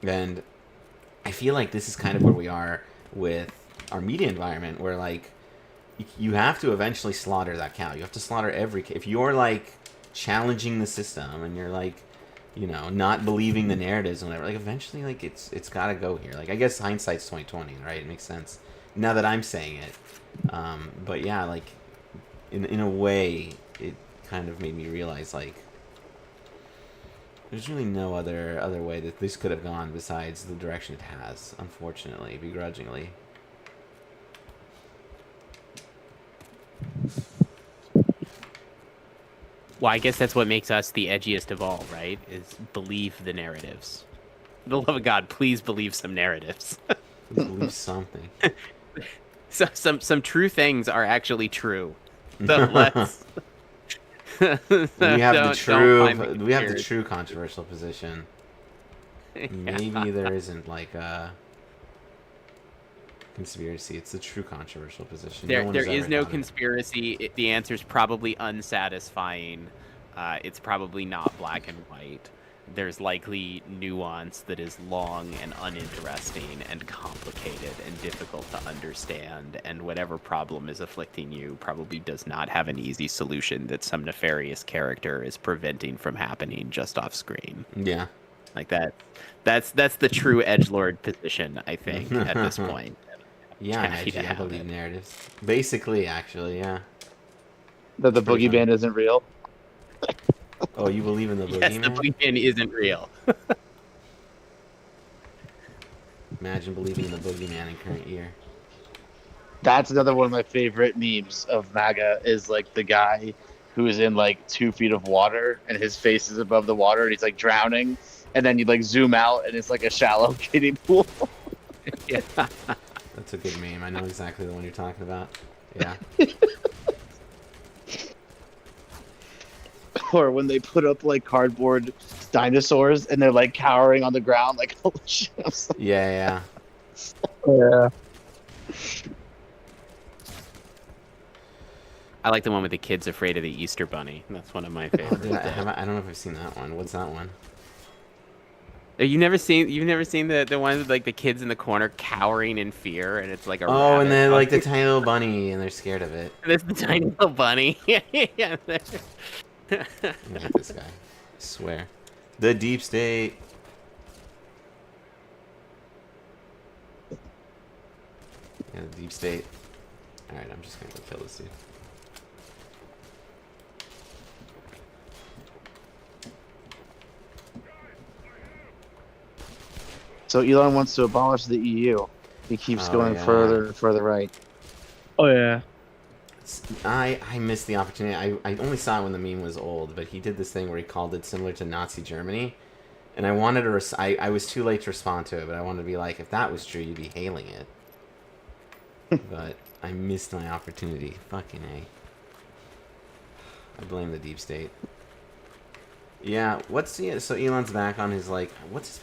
And I feel like this is kind of where we are with our media environment, where, like, you have to eventually slaughter that cow. You have to slaughter every... If you're, like, challenging the system and you're, like, you know, not believing the narratives and whatever, like, eventually, like, it's got to go here. Like, I guess hindsight's 20/20, right? It makes sense now that I'm saying it. But yeah, like, in a way, it kind of made me realize, like, there's really no other way that this could have gone besides the direction it has, unfortunately, begrudgingly. Well, I guess that's what makes us the edgiest of all, right? Is believe the narratives. For the love of God, please believe some narratives. Believe something. So, some true things are actually true. So let's. We have the true controversial position. Maybe there isn't, like, a conspiracy. It's the true controversial position. There is no conspiracy. The answer is probably unsatisfying. It's probably not black and white. There's likely nuance that is long and uninteresting and complicated and difficult to understand, and whatever problem is afflicting you probably does not have an easy solution that some nefarious character is preventing from happening just off screen. Yeah. Like that. That's the true edgelord position, I think, at this point. Yeah, I believe narratives. Basically, actually, yeah. That the boogeyman isn't real. Oh, you believe in the boogeyman? Yes, the boogeyman isn't real. Imagine believing in the boogeyman in current year. That's another one of my favorite memes of MAGA, is like the guy who is in like 2 feet of water and his face is above the water and he's like drowning, and then you like zoom out and it's like a shallow kiddie pool. Yeah. That's a good meme. I know exactly the one you're talking about. Yeah. Or when they put up like cardboard dinosaurs and they're like cowering on the ground, like, holy shit. Yeah. Yeah. I like the one with the kids afraid of the Easter Bunny. That's one of my favorites. I don't know if I've seen that one. What's that one? You've never seen the ones with like the kids in the corner cowering in fear, and it's like a Oh, and then like the rabbit. tiny little bunny, and they're scared of it. There's the tiny little bunny. Yeah. Look at this guy. I swear. The deep state. Yeah, the deep state. Alright, I'm just gonna go kill this dude. So Elon wants to abolish the EU. He keeps going further and further right. Oh yeah. I missed the opportunity. I only saw it when the meme was old, but he did this thing where he called it similar to Nazi Germany. And I wanted to... I was too late to respond to it, but I wanted to be like, if that was true, you'd be hailing it. But I missed my opportunity. Fucking A. I blame the deep state. Yeah, what's the... So Elon's back on his, like...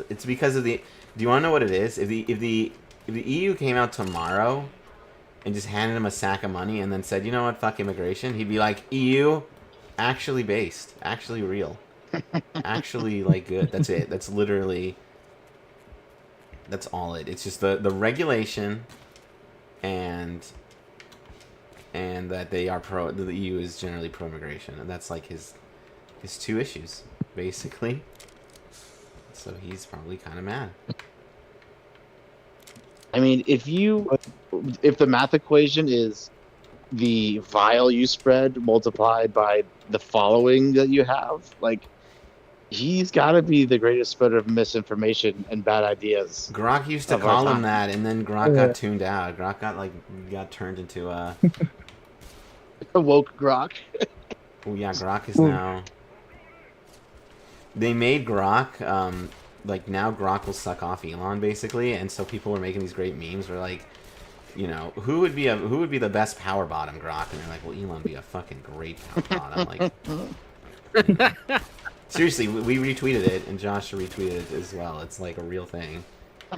It's because of the... Do you want to know what it is? If the EU came out tomorrow and just handed him a sack of money and then said, you know what, fuck immigration, he'd be like, EU, actually based, actually real, actually, like, good. That's it. That's literally... That's all it. It's just the regulation and that they are the EU is generally pro-immigration, and that's like his two issues, basically. So he's probably kind of mad. I mean, if the math equation is the vial you spread multiplied by the following that you have, like, he's got to be the greatest spreader of misinformation and bad ideas. Grok used to call him that, and then Grok got tuned out. Grok got turned into a woke Grok. Oh yeah, Grok is now. They made Grok like now Grok will suck off Elon basically, and so people were making these great memes where like, you know, who would be the best power bottom Grok, and they're like, well, Elon would be a fucking great power bottom. Like, seriously, we retweeted it, and Josh retweeted it as well. It's like a real thing.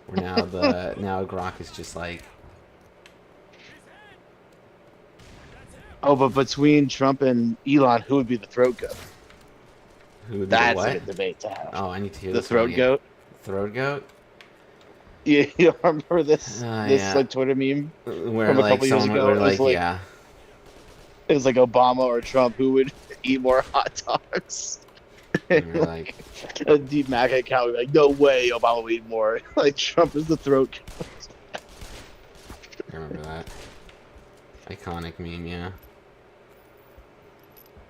Where now Grok is just like Oh, but between Trump and Elon, who would be the throat goat? Who would be the That's a what? good debate to have. Oh, I need to hear The this one throat again. goat. Throat goat? You remember this Yeah. like Twitter meme Where from a like couple years someone ago? were like, yeah. It was like Obama or Trump who would eat more hot dogs. And you're like, A deep Mac account would be like, no way Obama would eat more. Like Trump is the throat. I remember that. Iconic meme, yeah.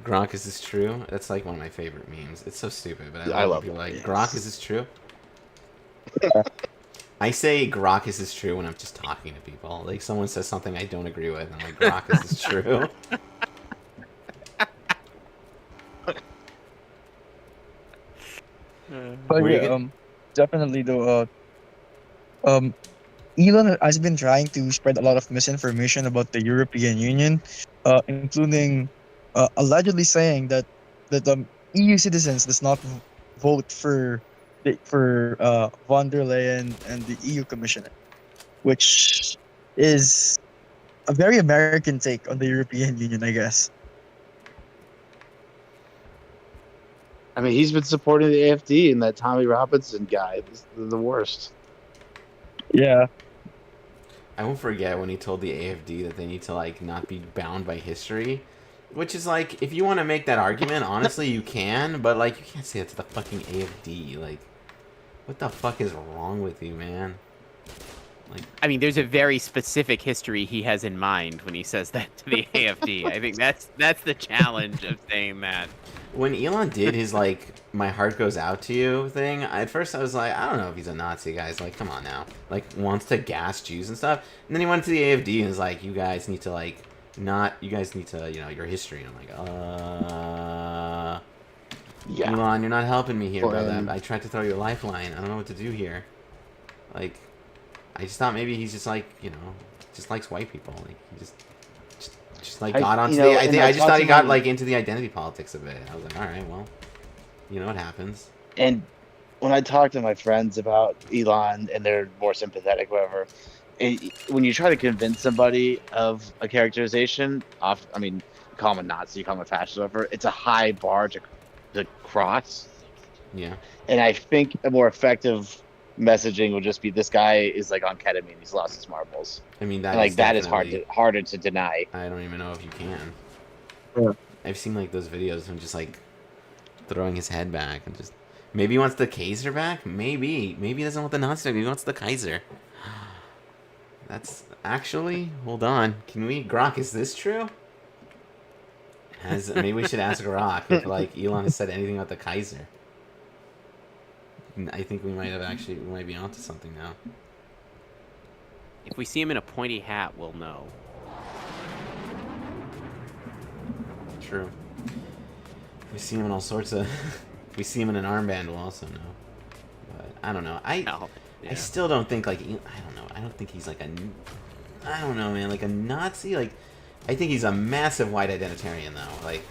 Gronk, is this true? That's like one of my favorite memes. It's so stupid, but I love when people that, like, yes. Gronk, is this true? I say Grok, is this true when I'm just talking to people. Like, someone says something I don't agree with, and I'm like, Grok, is this true? But Were you yeah, get- definitely though. Elon has been trying to spread a lot of misinformation about the European Union, including allegedly saying that EU citizens does not vote for von der Leyen and the EU Commissioner, which is a very American take on the European Union, I guess. I mean, he's been supporting the AFD and that Tommy Robinson guy. They're the worst. Yeah. I won't forget when he told the AFD that they need to, like, not be bound by history. Which is, like, if you want to make that argument, honestly, you can. But, like, you can't say that to the fucking AFD. Like, what the fuck is wrong with you, man? Like, I mean, there's a very specific history he has in mind when he says that to the AFD. I think that's the challenge of saying that. when Elon did his, like, my heart goes out to you thing, at first I was like, I don't know if he's a Nazi, guys. Like, come on now. Like, wants to gas Jews and stuff. And then he went to the AFD and was like, you guys need to, like, you guys need to, you know, your history. And I'm like, Yeah. Elon, you're not helping me here, For brother. him. I tried to throw you a lifeline. I don't know what to do here. Like, I just thought maybe he's just like, you know, just likes white people. Like, he just like got onto the. I just thought he got like into the identity politics of it. I was like, all right, well, you know what happens. And when I talk to my friends about Elon and they're more sympathetic, whatever, when you try to convince somebody of a characterization, I mean, you call him a Nazi, you call him a fascist, whatever, it's a high bar to cross. Yeah. And I think a more effective messaging would just be this guy is like on ketamine, he's lost his marbles. I mean, And like that is definitely- harder to deny. I don't even know if you can. Yeah. I've seen like those videos of him just like throwing his head back and just maybe he wants the Kaiser back. Maybe he doesn't want the Nazi. He wants the Kaiser. That's actually, hold on. Can we, Grok, is this true? Maybe we should ask Grok if like Elon has said anything about the Kaiser. I think we might be onto something now. If we see him in a pointy hat, we'll know. True. We see him in all sorts of. We see him in an armband, we'll also know. But I don't know. Hell, I yeah. still don't think like I don't know. I don't think he's like a. I don't know, man. Like a Nazi. Like I think he's a massive white identitarian though. Like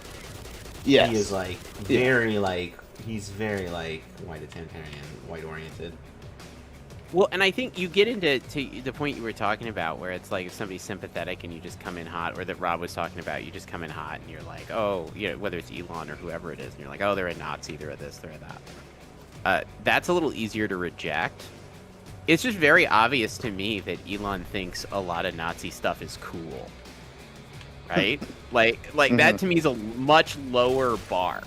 Yes. he is like very like he's very like white identitarian, white oriented. Well, and I think you get into the point you were talking about, where it's like if somebody's sympathetic and you just come in hot, or that Rob was talking about, you just come in hot and you're like, oh, you know, whether it's Elon or whoever it is, and you're like, oh, they're a Nazi, they're a this, they're a that. That's a little easier to reject. It's just very obvious to me that Elon thinks a lot of Nazi stuff is cool, right? like that to me is a much lower bar.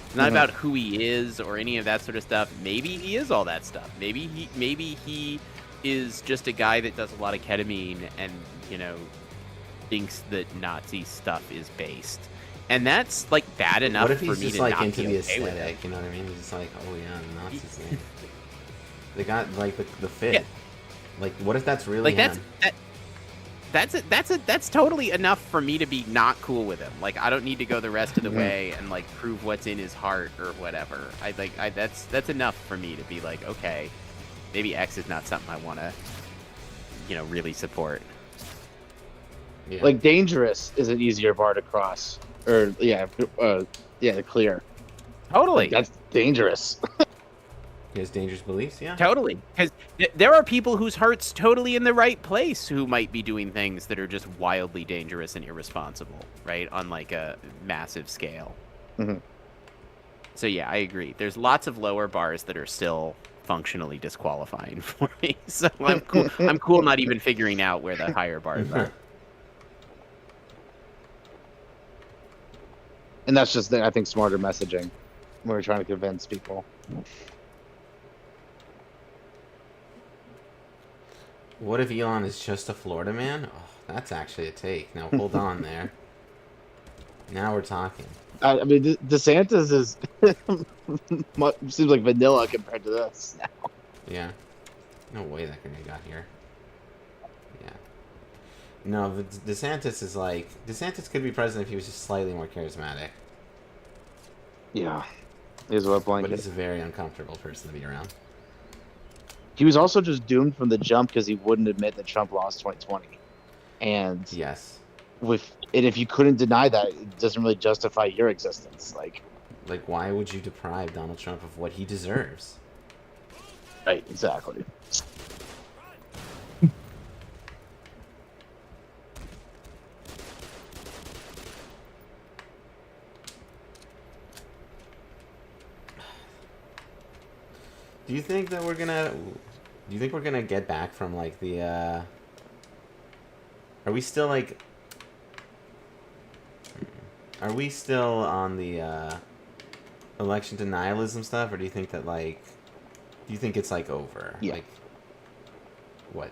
It's not about who he is or any of that sort of stuff. Maybe he is all that stuff. Maybe he is just a guy that does a lot of ketamine and, you know, thinks that Nazi stuff is based. And that's like bad enough What if for he's me just to like not into be the okay with it. aesthetic? You know what I mean? He's just like, oh yeah, the Nazis. They got like the fit. Yeah. Like, what if that's really Like him? that's totally enough for me to be not cool with him. Like, I don't need to go the rest of the way and like prove what's in his heart or whatever. That's enough for me to be like, okay, maybe X is not something I want to, you know, really support. Yeah. Like dangerous is an easier bar to cross. Or to clear. Totally. That's dangerous. He has dangerous beliefs. Yeah. Totally, because there are people whose heart's totally in the right place who might be doing things that are just wildly dangerous and irresponsible, right? On like a massive scale. Mm-hmm. So yeah, I agree. There's lots of lower bars that are still functionally disqualifying for me. So I'm cool. I'm cool not even figuring out where the higher bars are. And that's just, I think, smarter messaging when we're trying to convince people. What if Elon is just a Florida man? Oh, that's actually a take. Now hold on there. Now we're talking. I mean, DeSantis is seems like vanilla compared to this. Yeah. No way that guy got here. Yeah. No, DeSantis is like... DeSantis could be president if he was just slightly more charismatic. Yeah. He's a wet blanket. But he's a very uncomfortable person to be around. He was also just doomed from the jump because he wouldn't admit that Trump lost 2020. And yes. If you couldn't deny that, it doesn't really justify your existence. Like, why would you deprive Donald Trump of what he deserves? Right, exactly. Do you think that we're gonna... Do you think we're gonna get back from, like, the, Are we still, like... Are we still on the, election denialism stuff, or do you think that, like... Do you think it's, like, over? Yeah. Like, what?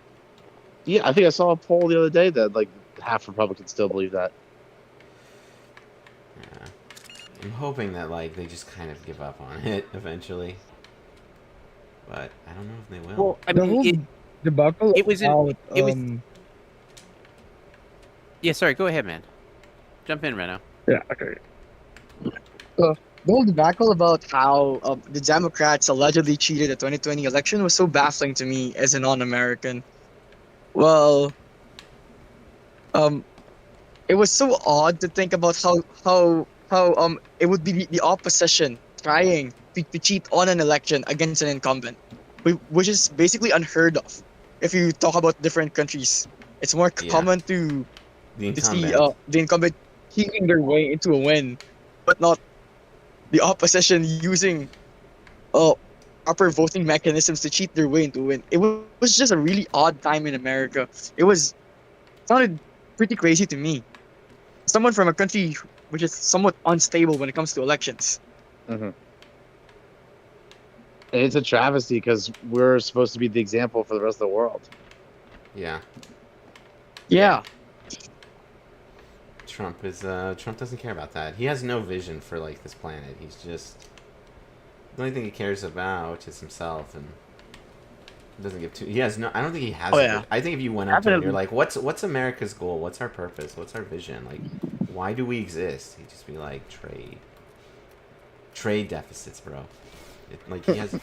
Yeah, I think I saw a poll the other day that, like, half Republicans still believe that. Yeah. I'm hoping that, like, they just kind of give up on it eventually. But I don't know if they will. Well, I The mean, whole debacle it was about, it was- yeah. Sorry, go ahead, man. Jump in, Reno. yeah, okay. The whole debacle about how the Democrats allegedly cheated the 2020 election was so baffling to me as a non-American. Well, it was so odd to think about how it would be the opposition trying to cheat on an election against an incumbent, which is basically unheard of. If you talk about different countries, it's more common to see the incumbent cheating their way into a win, but not the opposition using proper voting mechanisms to cheat their way into a win. It was just a really odd time in America. Sounded pretty crazy to me. Someone from a country which is somewhat unstable when it comes to elections. Mm-hmm. And it's a travesty because we're supposed to be the example for the rest of the world. Yeah. Yeah. Trump doesn't care about that. He has no vision for, like, this planet. He's just... The only thing he cares about is himself, and doesn't give two... He has no... I don't think he has... I think if you went up to him, you're like, what's America's goal? What's our purpose? What's our vision? Like, why do we exist? He'd just be like, trade. Trade deficits, bro. Like, he has...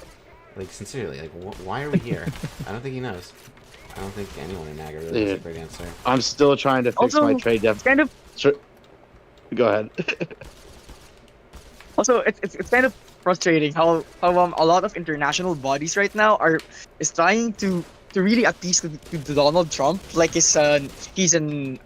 Like, sincerely, like, why are we here? I don't think he knows. I don't think anyone in NAGA really has a great answer. I'm still trying to fix my trade deficit. Kind of... Sure. Go ahead. Also, it's kind of frustrating how a lot of international bodies right now is trying to really appease to Donald Trump, like he's an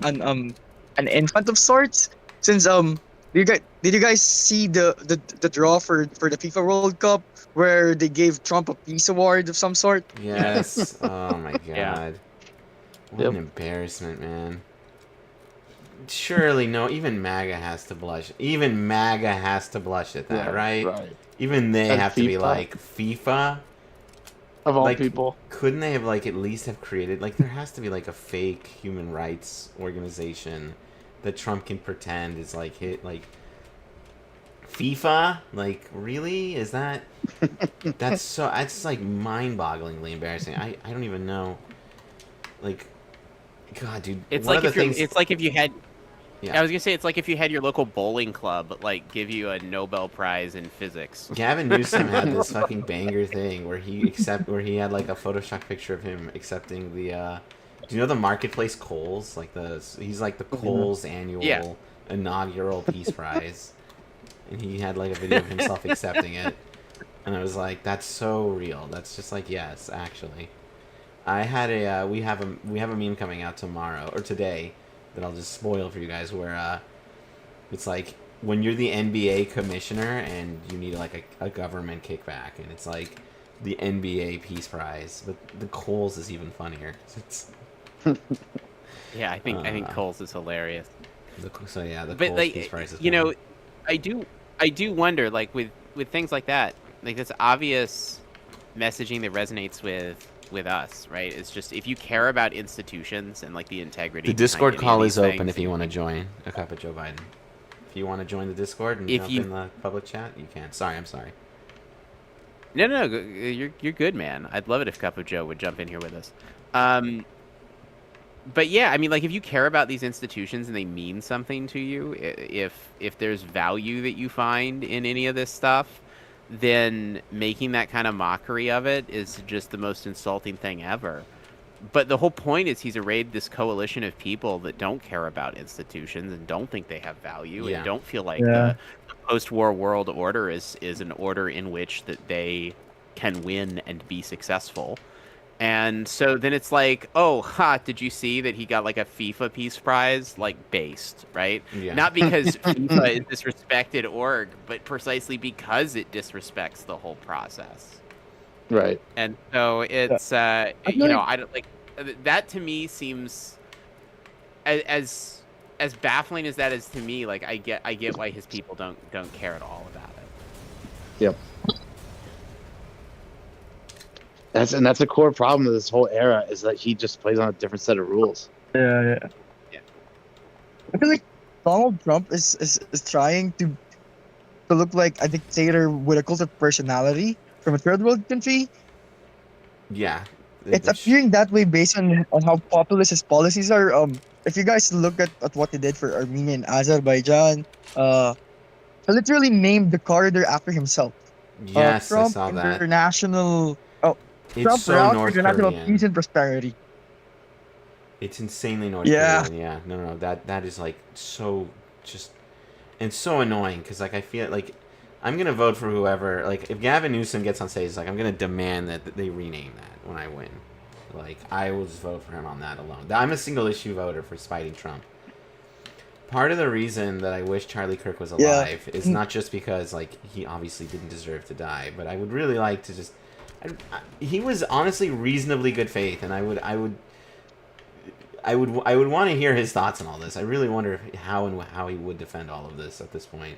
infant of sorts. Since did you guys see the draw for the FIFA World Cup where they gave Trump a peace award of some sort? Yes. Oh my god. Yeah. What an embarrassment, man. Surely no, even MAGA has to blush. Even MAGA has to blush at that, right? Even they And have to be FIFA. like, FIFA? Of all Like, people. Couldn't they have, like, at least have created, like, there has to be, like, a fake human rights organization that Trump can pretend is, like, FIFA? Like, really? Is that... that's like, mind-bogglingly embarrassing. I don't even know. Like, God, dude. It's one like of the things... it's like if you had. Yeah. I was gonna say it's like if you had your local bowling club like give you a Nobel Prize in physics. Gavin Newsom had this fucking banger thing where he had like a Photoshop picture of him accepting the do you know the Marketplace Kohl's? Like he's like the Kohl's annual inaugural Peace Prize. And he had like a video of himself accepting it. And I was like, that's so real. That's just like, yes, actually. I had a we have a meme coming out tomorrow or today that I'll just spoil for you guys where it's like when you're the NBA commissioner and you need like a government kickback, and it's like the NBA Peace Prize, but the Coles is even funnier. It's, Yeah, I think Coles is hilarious. the Coles But like, Peace Prize is you know, funny. I do wonder, like with things like that, like this obvious messaging that resonates with us, right? It's just if you care about institutions and like the integrity. The Discord behind any of call these is open things, if you want to join. A cup of Joe Biden. If you want to join the Discord and If jump you- in the public chat, you can. Sorry, I'm sorry. No, you're good, man. I'd love it if Cup of Joe would jump in here with us. But yeah, I mean, like if you care about these institutions and they mean something to you, if there's value that you find in any of this stuff, then making that kind of mockery of it is just the most insulting thing ever. But the whole point is he's arrayed this coalition of people that don't care about institutions and don't think they have value Yeah. and don't feel like Yeah. the post-war world order is an order in which that they can win and be successful. And so then it's like, oh, did you see that he got like a FIFA Peace Prize, like based, right? Yeah. Not because FIFA is disrespected org, but precisely because it disrespects the whole process. Right. And so it's, I you feel know, like- I don't like that. To me, seems as baffling as that is to me. Like I get why his people don't care at all about it. Yep. That's a core problem of this whole era is that he just plays on a different set of rules. Yeah. Yeah. I feel like Donald Trump is trying to look like a dictator with a cult of personality from a third world country. Yeah. It's appearing that way based on how populist his policies are. If you guys look at what he did for Armenia and Azerbaijan, he literally named the corridor after himself. Yes, Trump I saw that. International. It's Trump so route for North international Korean. peace and prosperity. It's insanely North Yeah. Korean. Yeah. No. That is like so just and so annoying because like I feel like I'm gonna vote for whoever. Like if Gavin Newsom gets on stage, like I'm gonna demand that they rename that when I win. Like I will just vote for him on that alone. I'm a single issue voter for fighting Trump. Part of the reason that I wish Charlie Kirk was Yeah. alive is not just because like he obviously didn't deserve to die, but I would really like to just. He was honestly reasonably good faith, and I would want to hear his thoughts on all this. I really wonder how he would defend all of this at this point.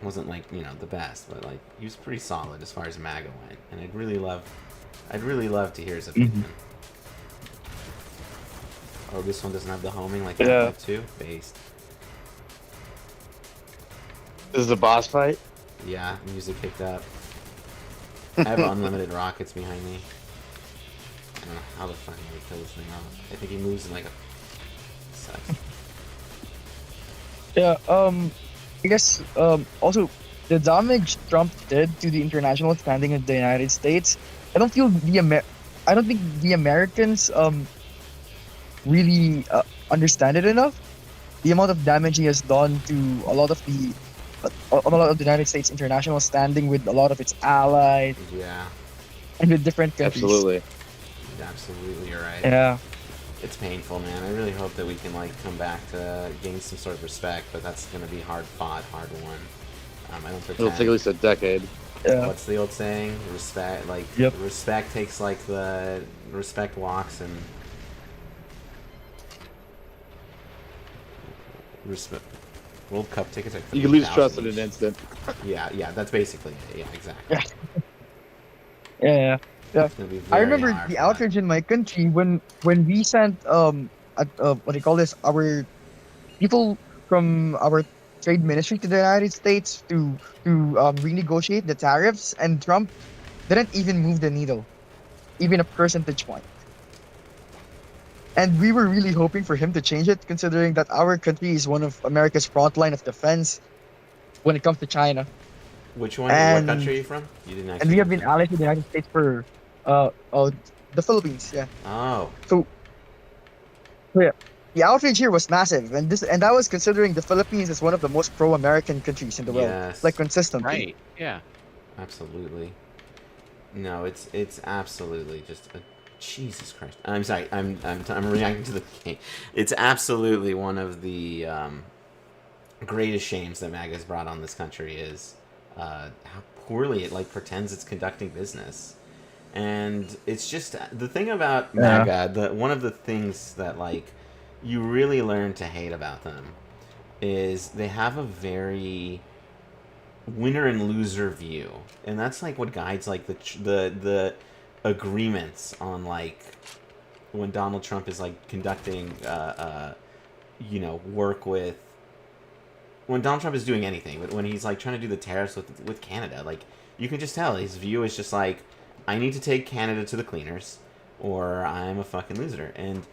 Wasn't like the best, but like he was pretty solid as far as MAGA went, and I'd really love to hear his opinion. Oh, this one doesn't have the homing like Yeah. Half-Life 2 based. This is a boss fight. Yeah, music picked up. I have unlimited rockets behind me. I don't know how the fuck I'm gonna kill this thing off. I think he moves in like a. Sucks. Yeah. I guess. Also, the damage Trump did to the international standing of the United States. I don't think the Americans really understand it enough. The amount of damage he has done to a lot of the United States international standing with a lot of its allies Yeah, and with different countries. absolutely, you're right. Yeah. It's painful, man. I really hope that we can like come back to gain some sort of respect, but that's gonna be hard fought, hard won. I don't It'll pretend. take at least a decade. Yeah. What's the old saying? Respect, like Yep. respect takes like the respect walks and respect. World Cup tickets are. You can lose trust in 3,000 an instant. Yeah, that's basically it. Yeah, exactly. Yeah. It's gonna be I very remember hard the fought. outrage in my country when we sent what do you call this, our people from our trade ministry to the United States to renegotiate the tariffs, and Trump didn't even move the needle, even a percentage point. And we were really hoping for him to change it, considering that our country is one of America's front line of defense when it comes to China. Which one? And- What country are you from? You didn't actually. And we have been mention. allies with the United States for the Philippines, yeah. Oh, The outrage here was massive, and that was considering the Philippines is one of the most pro-American countries in the world, yes. like consistently. Right. Yeah. absolutely. No, it's absolutely just a Jesus Christ. I'm sorry. I'm reacting to the game. It's absolutely one of the greatest shames that MAGA's brought on this country is how poorly it like pretends it's conducting business. And it's just the thing about Yeah. MAGA. One of the things that like you really learn to hate about them is they have a very winner and loser view, and that's like what guides like the agreements on like when Donald Trump is like conducting work with when Donald Trump is doing anything, but when he's like trying to do the tariffs with Canada, like you can just tell his view is just like I need to take Canada to the cleaners or I'm a fucking loser. And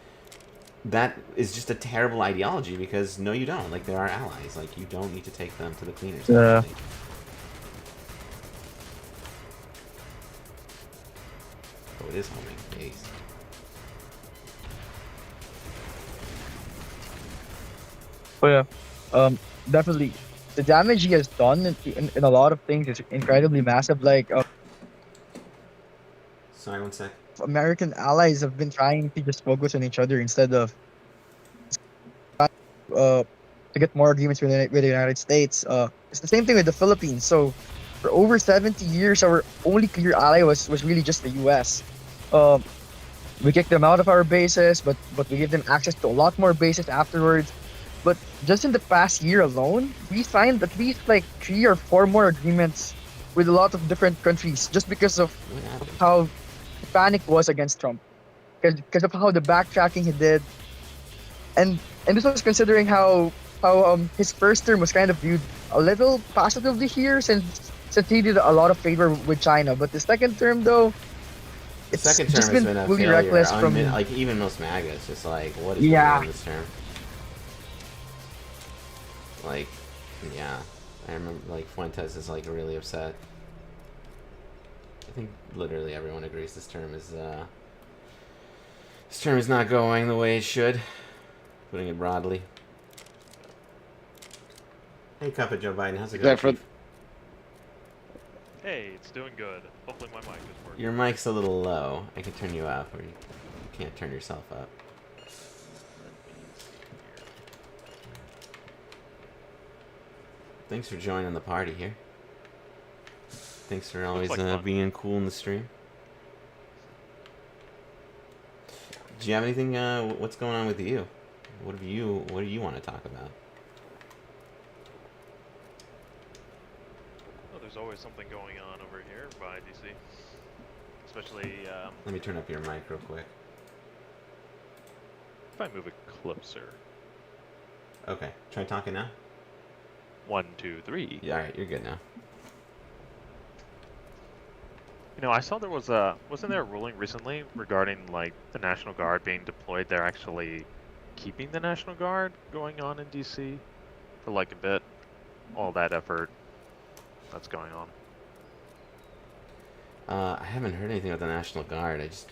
that is just a terrible ideology because no you don't, like they're our allies, like you don't need to take them to the cleaners. Yeah. Oh, it is homing. Ace. But yeah, definitely the damage he has done in a lot of things is incredibly massive. Like Sorry, one sec. American allies have been trying to just focus on each other instead of to get more agreements with the United States. It's the same thing with the Philippines. So for over 70 years, our only clear ally was really just the U.S. We kicked them out of our bases, but we gave them access to a lot more bases afterwards. But just in the past year alone, we signed at least like 3 or 4 more agreements with a lot of different countries just because of What happened? how panic was against Trump, because of how the backtracking he did, and this was considering how his first term was kind of viewed a little positively here since he did a lot of favor with China, but the second term though, The it's second term just has been been a fully failure. reckless from Like even most MAGA, it's just like what is Yeah. going on this term? Like, yeah, I remember like Fuentes is like really upset. I think literally everyone agrees this term is not going the way it should. Putting it broadly. Hey, Cup of Joe Biden, how's it going? Except for- Chief? Hey, it's doing good. Hopefully my mic is working. Your mic's a little low. I can turn you up, or you can't turn yourself up. Thanks for joining the party here. Thanks for always like fun. being cool in the stream. Do you have anything? What's going on with you? What do you want to talk about? Oh, there's always something going on over here by DC. Especially Let me turn up your mic real quick. if I move it closer. Okay, try talking now. 1, 2, 3. Yeah, all right, you're good now. You know, I saw there was wasn't there a ruling recently regarding like the National Guard being deployed? They're actually keeping the National Guard going on in DC for like a bit. All that effort that's going on. I haven't heard anything about the National Guard. I just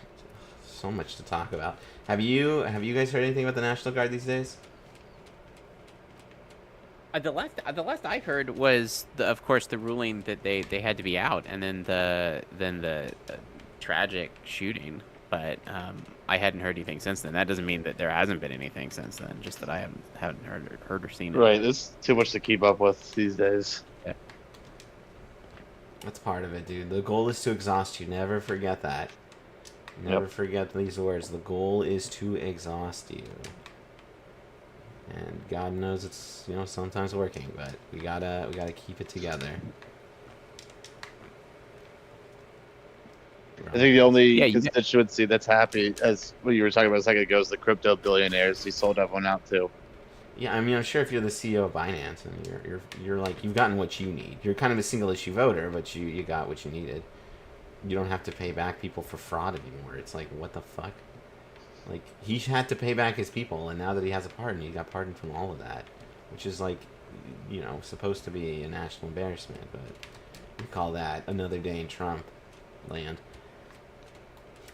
so much to talk about. Have you guys heard anything about the National Guard these days? The last I heard was of course the ruling that they had to be out, and then the tragic shooting. But I hadn't heard anything since then. That doesn't mean that there hasn't been anything since then. Just that I haven't heard or seen it. Right, there's too much to keep up with these days. That's part of it, dude. The goal is to exhaust you. Never forget that. Never forget these words. The goal is to exhaust you. And God knows it's sometimes working, but we gotta keep it together. I think the only Yeah, you- constituency that's happy, as what you were talking about a second ago, is the crypto billionaires. He sold everyone out too. Yeah, I mean, I'm sure if you're the CEO of Binance and you're like you've gotten what you need. You're kind of a single issue voter, but you got what you needed. You don't have to pay back people for fraud anymore. It's like what the fuck? Like he had to pay back his people, and now that he has a pardon, he got pardoned from all of that, which is like, supposed to be a national embarrassment, but we call that another day in Trump land.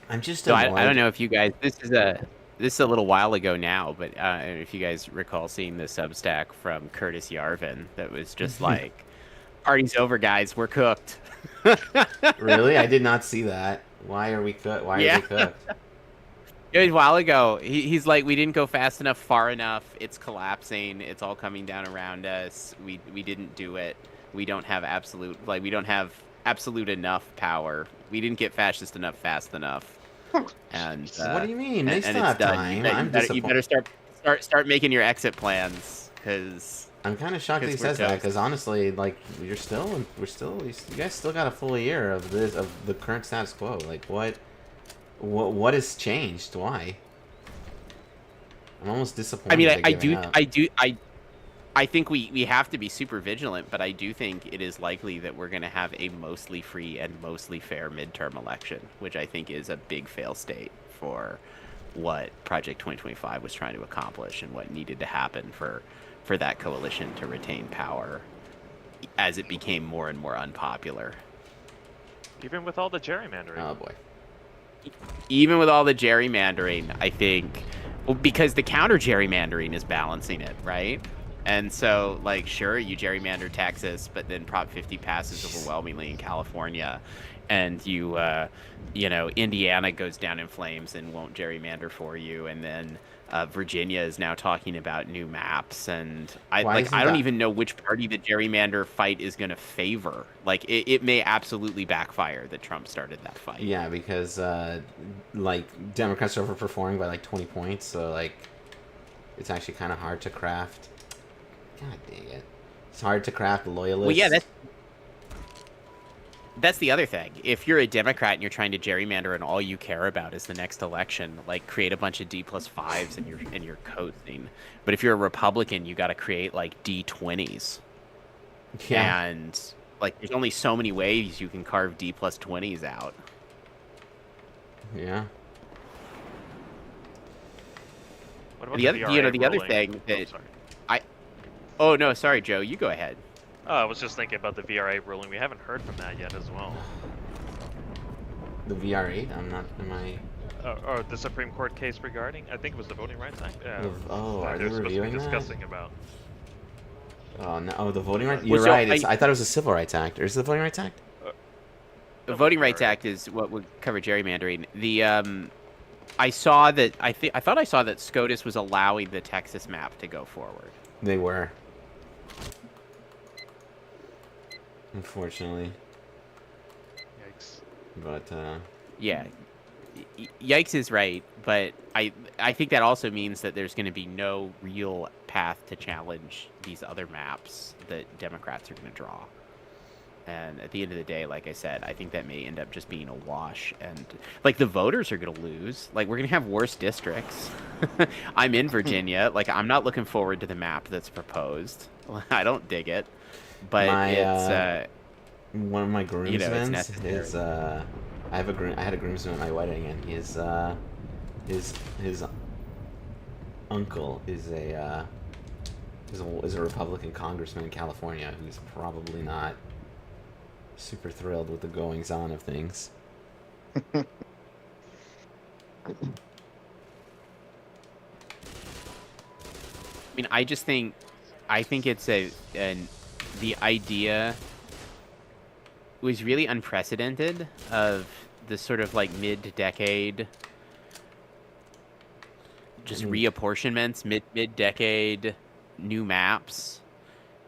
I'm just So I annoyed. don't know if you guys. This is a little while ago now, but if you guys recall seeing the Substack from Curtis Yarvin, that was just like, "Party's over, guys. We're cooked." Really? I did not see that. Why are we cooked? Why are Yeah. they cooked? It was a while ago. He's like, we didn't go fast enough, far enough. It's collapsing. It's all coming down around us. We didn't do it. We don't have absolute enough power. We didn't get fascist enough, fast enough. And What do you mean? They and still it's have done. time. You I'm better disappointed. start making your exit plans, because I'm kind of shocked that he says that, because honestly, like, you guys still got a full year of the current status quo. Like, what has changed? Why? I'm almost disappointed. I mean, they're giving up. I think we have to be super vigilant, but I do think it is likely that we're going to have a mostly free and mostly fair midterm election, which I think is a big fail state for what Project 2025 was trying to accomplish and what needed to happen for that coalition to retain power as it became more and more unpopular. Even with all the gerrymandering. Oh boy. Even with all the gerrymandering, I think, well, because the counter gerrymandering is balancing it, right? And so, like, sure, you gerrymander Texas, but then Prop 50 passes overwhelmingly in California, and Indiana goes down in flames and won't gerrymander for you, and then Virginia is now talking about new maps, and I don't even know which party the gerrymander fight is going to favor. Like, it may absolutely backfire that Trump started that fight. Yeah, because like, Democrats are overperforming by like 20 points, so like, it's actually kind of hard to craft. God dang it! It's hard to craft loyalists. Well, yeah, that's the other thing. If you're a Democrat and you're trying to gerrymander and all you care about is the next election, like, create a bunch of D+5s and you're coasting. But if you're a Republican, you got to create like D20s. Yeah. And like, there's only so many ways you can carve D+20s out. Yeah. What about The other ruling? thing that Oh, sorry. Oh no, sorry, Joe, you go ahead. I was just thinking about the VRA ruling. We haven't heard from that yet as well. The VR8. Am I? Or the Supreme Court case regarding, I think it was the Voting Rights Act. Are they they're supposed to be reviewing that? discussing about. Oh no! Oh, the Voting Rights. Well, You're so right. I thought it was a Civil Rights Act. Or is it the Voting Rights Act? The Voting Rights Act is what would cover gerrymandering. I thought I saw that SCOTUS was allowing the Texas map to go forward. They were. Unfortunately. Yikes. But Yeah, yikes is right, but I think that also means that there's going to be no real path to challenge these other maps that Democrats are going to draw. And at the end of the day, like I said, I think that may end up just being a wash. And, like, the voters are going to lose. Like, we're going to have worse districts. I'm in Virginia. Like, I'm not looking forward to the map that's proposed. I don't dig it. But it's... one of my groomsmen necessary. is... I had a groomsman at my wedding, and his uncle is a Republican congressman in California who's probably not super thrilled with the goings on of things. I mean, I think it's the idea was really unprecedented of this sort of like mid-decade just reapportionments, mid-decade new maps.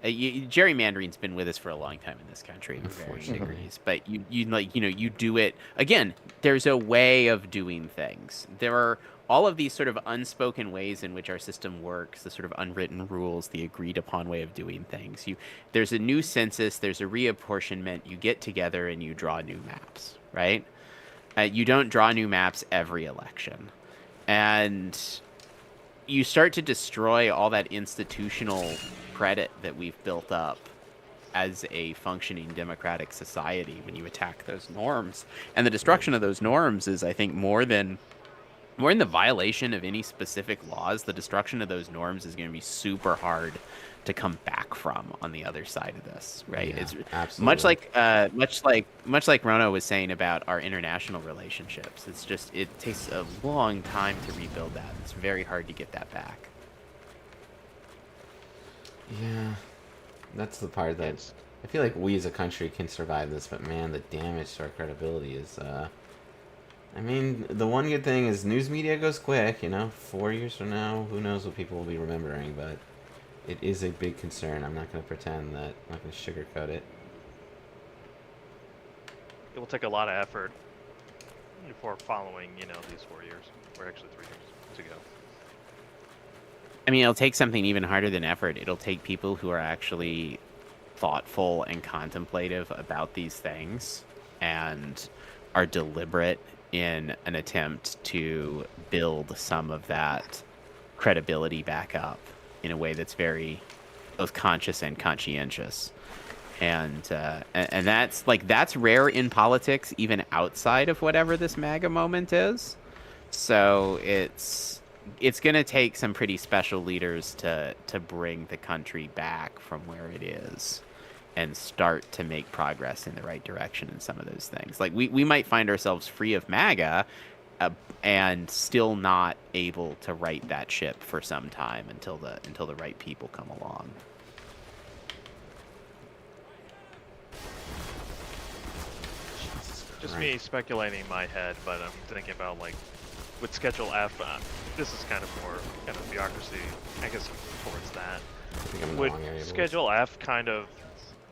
Gerrymandering's been with us for a long time in this country in varying degrees, but you do it again. There's a way of doing things. There are all of these sort of unspoken ways in which our system works, the sort of unwritten rules, the agreed upon way of doing things. There's a new census, there's a reapportionment, you get together and you draw new maps, right? You don't draw new maps every election. And you start to destroy all that institutional credit that we've built up as a functioning democratic society when you attack those norms. And the destruction of those norms is, I think, more than the violation of any specific laws. The destruction of those norms is going to be super hard to come back from on the other side of this, right? Yeah, it's absolutely. much like Rhino was saying about our international relationships. It takes a long time to rebuild that. It's very hard to get that back. Yeah, that's the part that I feel like we as a country can survive this, but man, the damage to our credibility is, I mean, the one good thing is news media goes quick, you know, 4 years from now, who knows what people will be remembering, but it is a big concern. I'm not going to pretend that, I'm not going to sugarcoat it. It will take a lot of effort before following, you know, these 4 years, or actually 3 years to go. I mean, it'll take something even harder than effort. It'll take people who are actually thoughtful and contemplative about these things and are deliberate in an attempt to build some of that credibility back up in a way that's very both conscious and conscientious. And that's rare in politics, even outside of whatever this MAGA moment is. So it's going to take some pretty special leaders to bring the country back from where it is and start to make progress in the right direction in some of those things. Like we might find ourselves free of MAGA and still not able to right that ship for some time until the right people come along. Just me speculating in my head, but I'm thinking about, like, with Schedule F, this is kind of more kind of bureaucracy, I guess, towards that. I think I'm in the Would wrong area, boys. Schedule F kind of,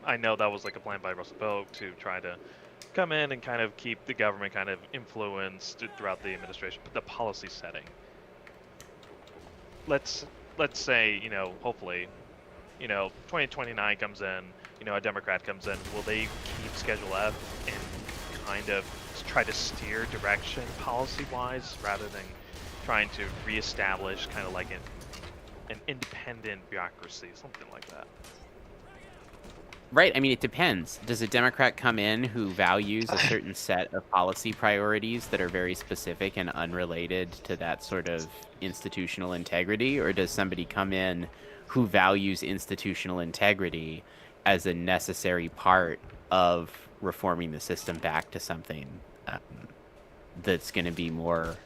I know that was like a plan by Russell Bogue to try to come in and kind of keep the government kind of influenced throughout the administration, but the policy setting. Let's say, you know, hopefully, you know, 2029 comes in, you know, a Democrat comes in, will they keep Schedule F and kind of try to steer direction policy-wise rather than trying to reestablish kind of like an independent bureaucracy, something like that? Right. I mean, it depends. Does a Democrat come in who values a certain set of policy priorities that are very specific and unrelated to that sort of institutional integrity? Or does somebody come in who values institutional integrity as a necessary part of reforming the system back to something that's going to be more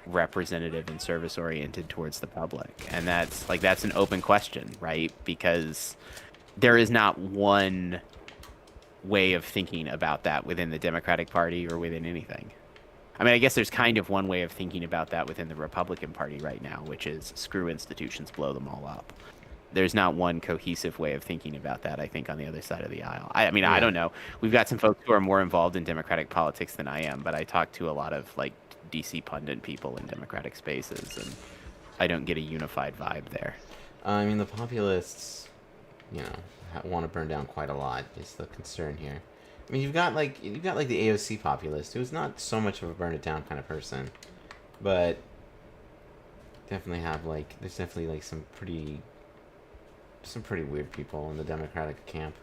representative and service oriented towards the public? And that's an open question, right? Because there is not one way of thinking about that within the Democratic Party or within anything. I mean, I guess there's kind of one way of thinking about that within the Republican Party right now, which is screw institutions, blow them all up. There's not one cohesive way of thinking about that, I think, on the other side of the aisle. I mean, I don't know. We've got some folks who are more involved in Democratic politics than I am, but I talk to a lot of, like, DC pundit people in Democratic spaces, and I don't get a unified vibe there. I mean, the populists, you know, want to burn down quite a lot is the concern here. I mean, you've got like the AOC populist, who's not so much of a burn it down kind of person, but definitely there's definitely like some pretty weird people in the Democratic camp.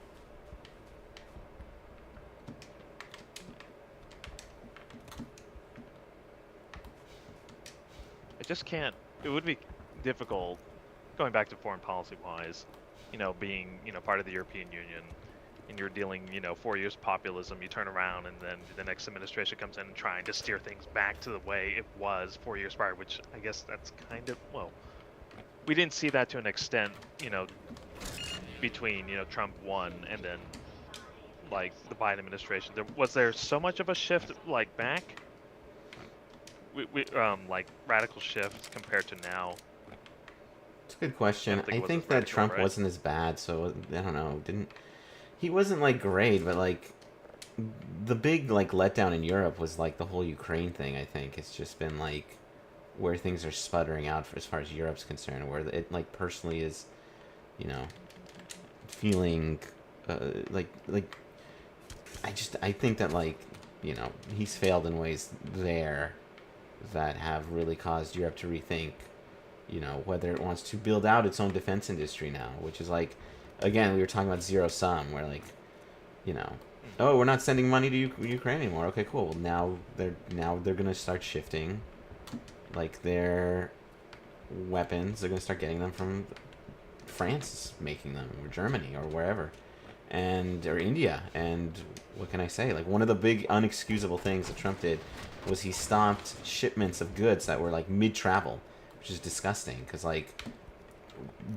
I just can't. It would be difficult, going back to foreign policy wise, you know, being, you know, part of the European Union, and you're dealing, you know, 4 years populism, you turn around and then the next administration comes in and trying to steer things back to the way it was 4 years prior, which I guess that's kind of, well, we didn't see that to an extent, you know, between, you know, Trump 1 and then, like, the Biden administration. Was there so much of a shift, like, back? Like, radical shift compared to now? It's a good question. I think that Trump wasn't as bad, so I don't know. He wasn't like great, but like the big like letdown in Europe was like the whole Ukraine thing. I think it's just been like where things are sputtering out as far as Europe's concerned, where it like personally is, you know, feeling like I think that like, you know, he's failed in ways there that have really caused Europe to rethink, you know, whether it wants to build out its own defense industry now, which is like, again, we were talking about zero sum, where like, you know, oh, we're not sending money to Ukraine anymore. Okay, cool. Well, now they're gonna start shifting, like their weapons. They're gonna start getting them from France, making them, or Germany, or wherever, or India. And what can I say? Like, one of the big unexcusable things that Trump did was he stopped shipments of goods that were like mid-travel, which is disgusting, because like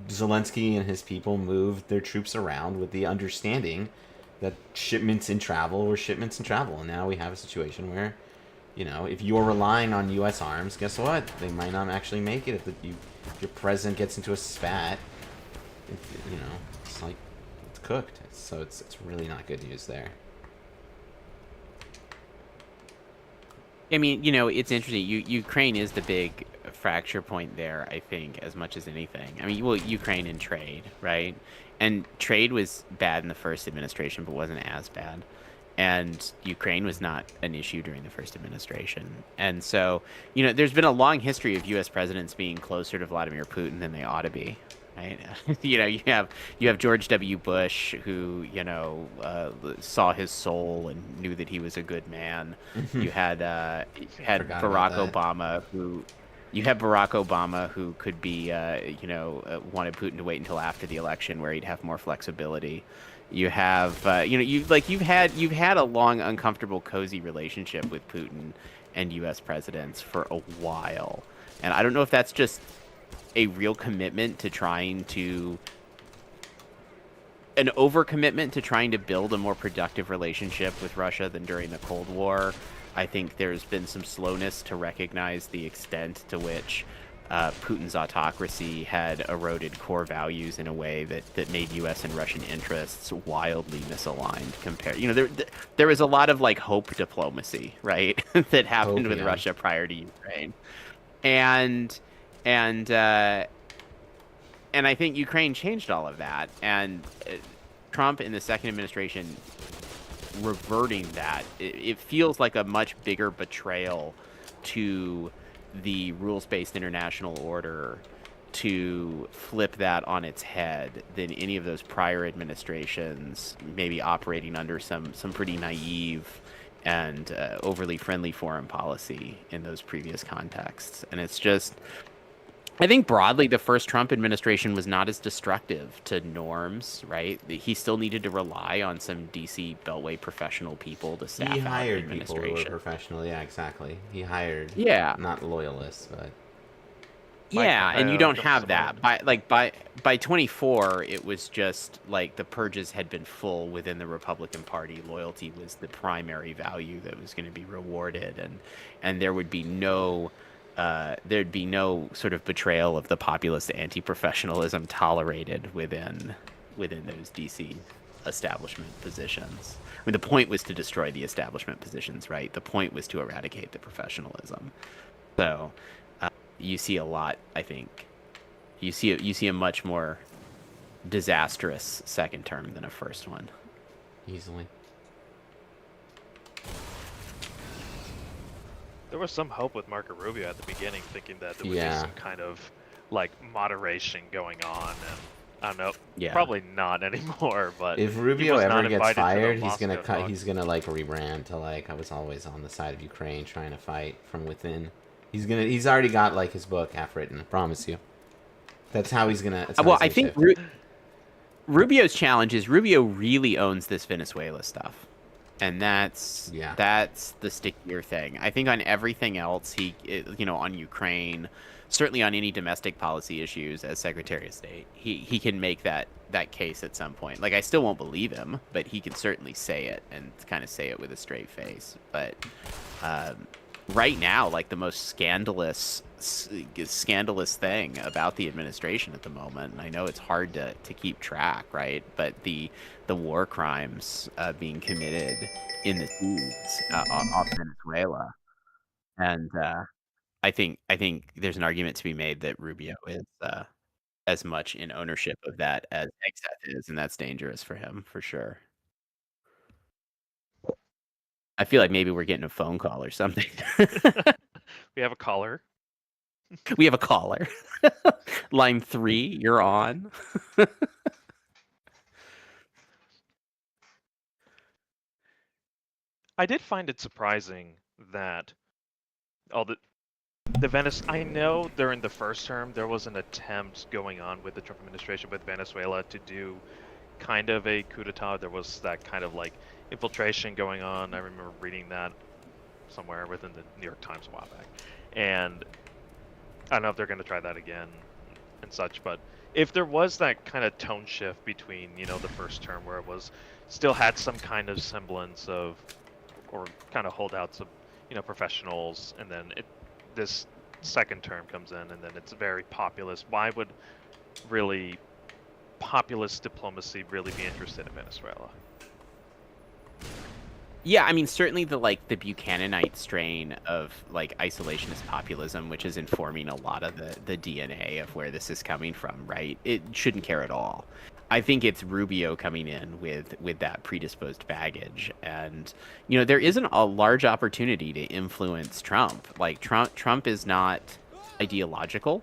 Zelensky and his people moved their troops around with the understanding that shipments in travel were shipments in travel. And now we have a situation where, if you're relying on U.S. arms, guess what? They might not actually make it if your president gets into a spat. It's like, it's cooked. So it's really not good news there. I mean, it's interesting. Ukraine is the big fracture point there, I think, as much as anything. I mean, well, Ukraine and trade, right? And trade was bad in the first administration, but wasn't as bad. And Ukraine was not an issue during the first administration. And so, there's been a long history of U.S. presidents being closer to Vladimir Putin than they ought to be. Right? You have George W. Bush, who saw his soul and knew that he was a good man. You had Barack Obama, who could be wanted Putin to wait until after the election, where he'd have more flexibility. You have you've had a long, uncomfortable, cozy relationship with Putin and U.S. presidents for a while, and I don't know if that's just a real commitment to an overcommitment to trying to build a more productive relationship with Russia than during the Cold War. I think there's been some slowness to recognize the extent to which Putin's autocracy had eroded core values in a way that made U.S. and Russian interests wildly misaligned. There was a lot of hope diplomacy, right, that happened with Russia prior to Ukraine, and I think Ukraine changed all of that, and Trump in the second administration reverting that, it feels like a much bigger betrayal to the rules-based international order to flip that on its head than any of those prior administrations, maybe operating under some pretty naive and overly friendly foreign policy in those previous contexts. And it's just, I think broadly, the first Trump administration was not as destructive to norms, right? He still needed to rely on some DC Beltway professional people to staff out the administration. He hired people who were professional, yeah, exactly. He hired, not loyalists, but... Yeah, and you don't have that. By 24, it was just the purges had been full within the Republican Party. Loyalty was the primary value that was going to be rewarded, and there would be no there'd be no sort of betrayal of the populist anti-professionalism tolerated within those DC establishment positions. I mean, the point was to destroy the establishment positions, right? The point was to eradicate the professionalism. So you see a lot, I think. You see a much more disastrous second term than a first one. Easily. There was some hope with Marco Rubio at the beginning, thinking that there would be some kind of moderation going on, and I don't know, probably not anymore. But if Rubio ever gets fired, he's gonna rebrand to I was always on the side of Ukraine, trying to fight from within. He's already got his book half written. I promise you. That's how he's gonna. I think Rubio's challenge is Rubio really owns this Venezuela stuff. And that's the stickier thing. I think on everything else, on Ukraine, certainly on any domestic policy issues as Secretary of State, he can make that case at some point. I still won't believe him, but he can certainly say it and kind of say it with a straight face. But right now, the most scandalous thing about the administration at the moment, and I know it's hard to keep track, right? But the war crimes being committed in the seas off Venezuela, and I think there's an argument to be made that Rubio is as much in ownership of that as Hegseth is, and that's dangerous for him for sure. I feel like maybe we're getting a phone call or something. We have a caller. We have a caller. Line 3, you're on. I did find it surprising that the Venice. I know during the first term there was an attempt going on with the Trump administration with Venezuela to do kind of a coup d'etat. There was that kind of infiltration going on. I remember reading that somewhere within the New York Times a while back, and I don't know if they're going to try that again and such, but if there was that kind of tone shift between, the first term where it was still had some kind of semblance of, or kind of holdouts of, professionals, and then this second term comes in, and then it's very populist. Why would really populist diplomacy really be interested in Venezuela? Yeah, I mean, certainly the Buchananite strain of isolationist populism, which is informing a lot of the DNA of where this is coming from, right? It shouldn't care at all. I think it's Rubio coming in with that predisposed baggage, and there isn't a large opportunity to influence Trump. Trump is not ideological.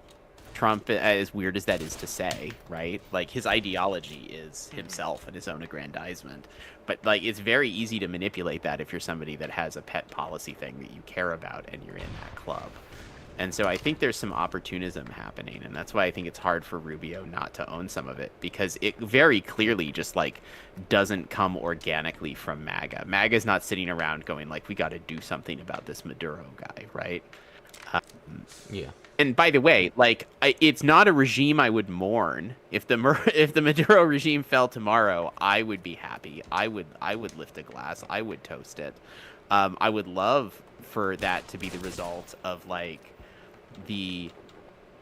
Trump, as weird as that is to say, right? His ideology is himself and his own aggrandizement. But it's very easy to manipulate that if you're somebody that has a pet policy thing that you care about and you're in that club. And so I think there's some opportunism happening, and that's why I think it's hard for Rubio not to own some of it, because it very clearly just doesn't come organically from MAGA. MAGA's not sitting around going we got to do something about this Maduro guy, right? Yeah. And by the way, it's not a regime I would mourn. If the Maduro regime fell tomorrow, I would be happy. I would lift a glass. I would toast it. I would love for that to be the result of the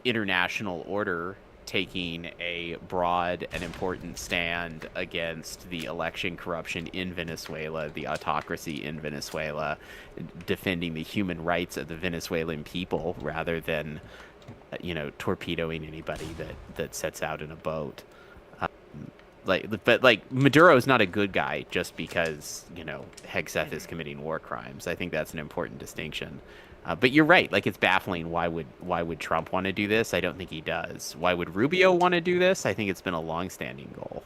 international order taking a broad and important stand against the election corruption in Venezuela, the autocracy in Venezuela, defending the human rights of the Venezuelan people rather than, torpedoing anybody that sets out in a boat. But Maduro is not a good guy just because, Hegseth is committing war crimes. I think that's an important distinction. But you're right. It's baffling. Why would Trump want to do this? I don't think he does. Why would Rubio want to do this? I think it's been a long-standing goal.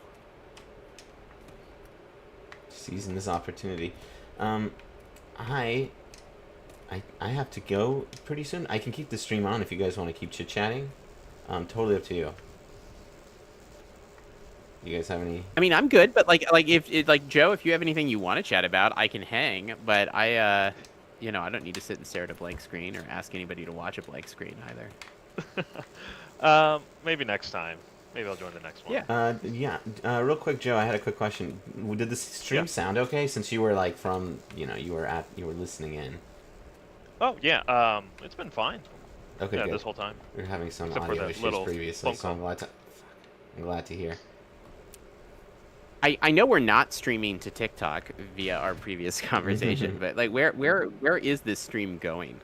Seizing this opportunity. I have to go pretty soon. I can keep the stream on if you guys want to keep chit-chatting. Totally up to you. You guys have any? I mean, I'm good, but if Joe, if you have anything you want to chat about, I can hang. But I don't need to sit and stare at a blank screen or ask anybody to watch a blank screen either. Maybe next time. Maybe I'll join the next one. Yeah. Real quick, Joe, I had a quick question. Did the stream sound okay since you were from, you were listening in? Oh yeah. It's been fine. Okay. Yeah, good. this whole time. We were having some Except for audio the issues little previously, phone so I'm glad to hear. I know we're not streaming to TikTok via our previous conversation, but where is this stream going?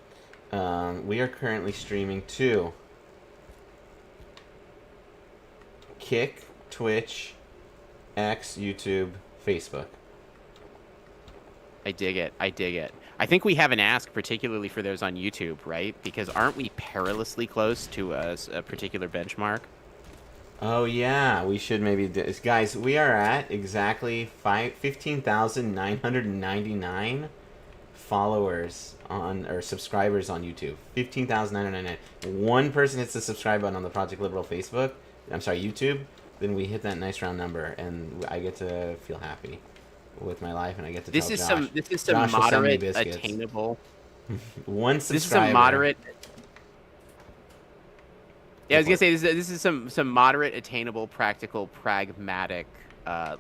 We are currently streaming to Kick, Twitch, X, YouTube, Facebook. I dig it. I think we have an ask, particularly for those on YouTube, right? Because aren't we perilously close to a particular benchmark? Oh yeah, we should maybe do this. Guys, we are at exactly 15,999 followers or subscribers on YouTube. 15,999. One person hits the subscribe button on the Project Liberal YouTube, then we hit that nice round number, and I get to feel happy with my life, and I get to tell Josh. This is some Josh will send me moderate, biscuits. attainable. One subscriber. This is some moderate. Yeah, I was gonna say this is some moderate, attainable, practical, pragmatic,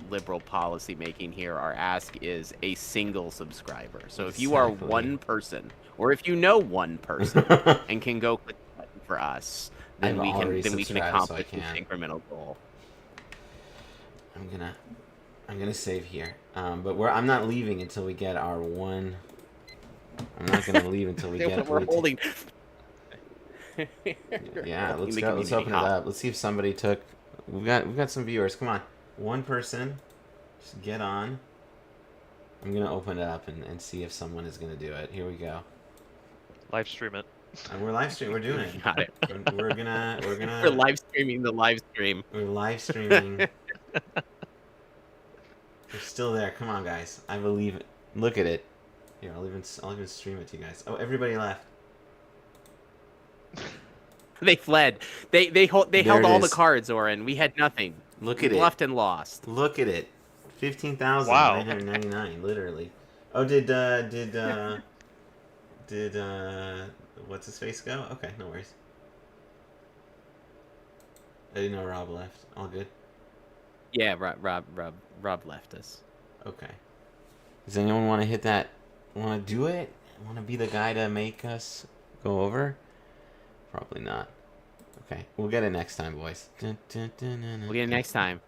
liberal policy making here. Our ask is a single subscriber. So if you are one person, or if you know one person, and can go click the button for us, then we can accomplish this incremental goal. I'm gonna save here, but I'm not leaving until we get our one. I'm not gonna leave until we get. We're holding. Yeah, let's go. Let's open it up. Let's see if somebody took. We've got some viewers. Come on, one person, just get on. I'm gonna open it up and see if someone is gonna do it. Here we go. Live stream it. And we're live streaming. We're doing it. Got it. We're gonna. We're live streaming the live stream. We're live streaming. We're still there. Come on, guys. I believe it. Look at it. Here, I'll even stream it to you guys. Oh, everybody left. They fled. They held all the cards, Oren. We had nothing. Look at it. Bluffed and lost. Look at it. 15,999, literally. Oh, did what's his face go? Okay, no worries. I didn't know Rob left. All good. Yeah, Rob left us. Okay. Does anyone want to hit that? Want to do it? Want to be the guy to make us go over? Probably not. Okay, we'll get it next time, boys. We'll get it next time.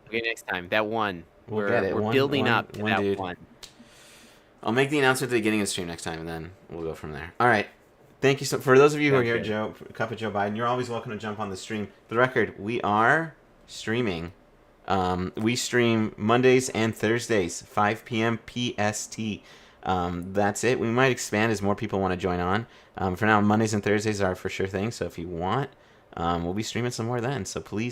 That one. We'll get it. We're One- building one- up to one that dude. one. I'll make the announcement at the beginning of the stream next time, and then we'll go from there. All right. Thank you. So for those of you who are here, Okay. Joe, Cup of Joe Biden, you're always welcome to jump on the stream. For the record, we are streaming. We stream Mondays and Thursdays, 5 p.m. PST. That's it. We might expand as more people want to join on. For now, Mondays and Thursdays are for sure thing. So if you want, we'll be streaming some more then. So please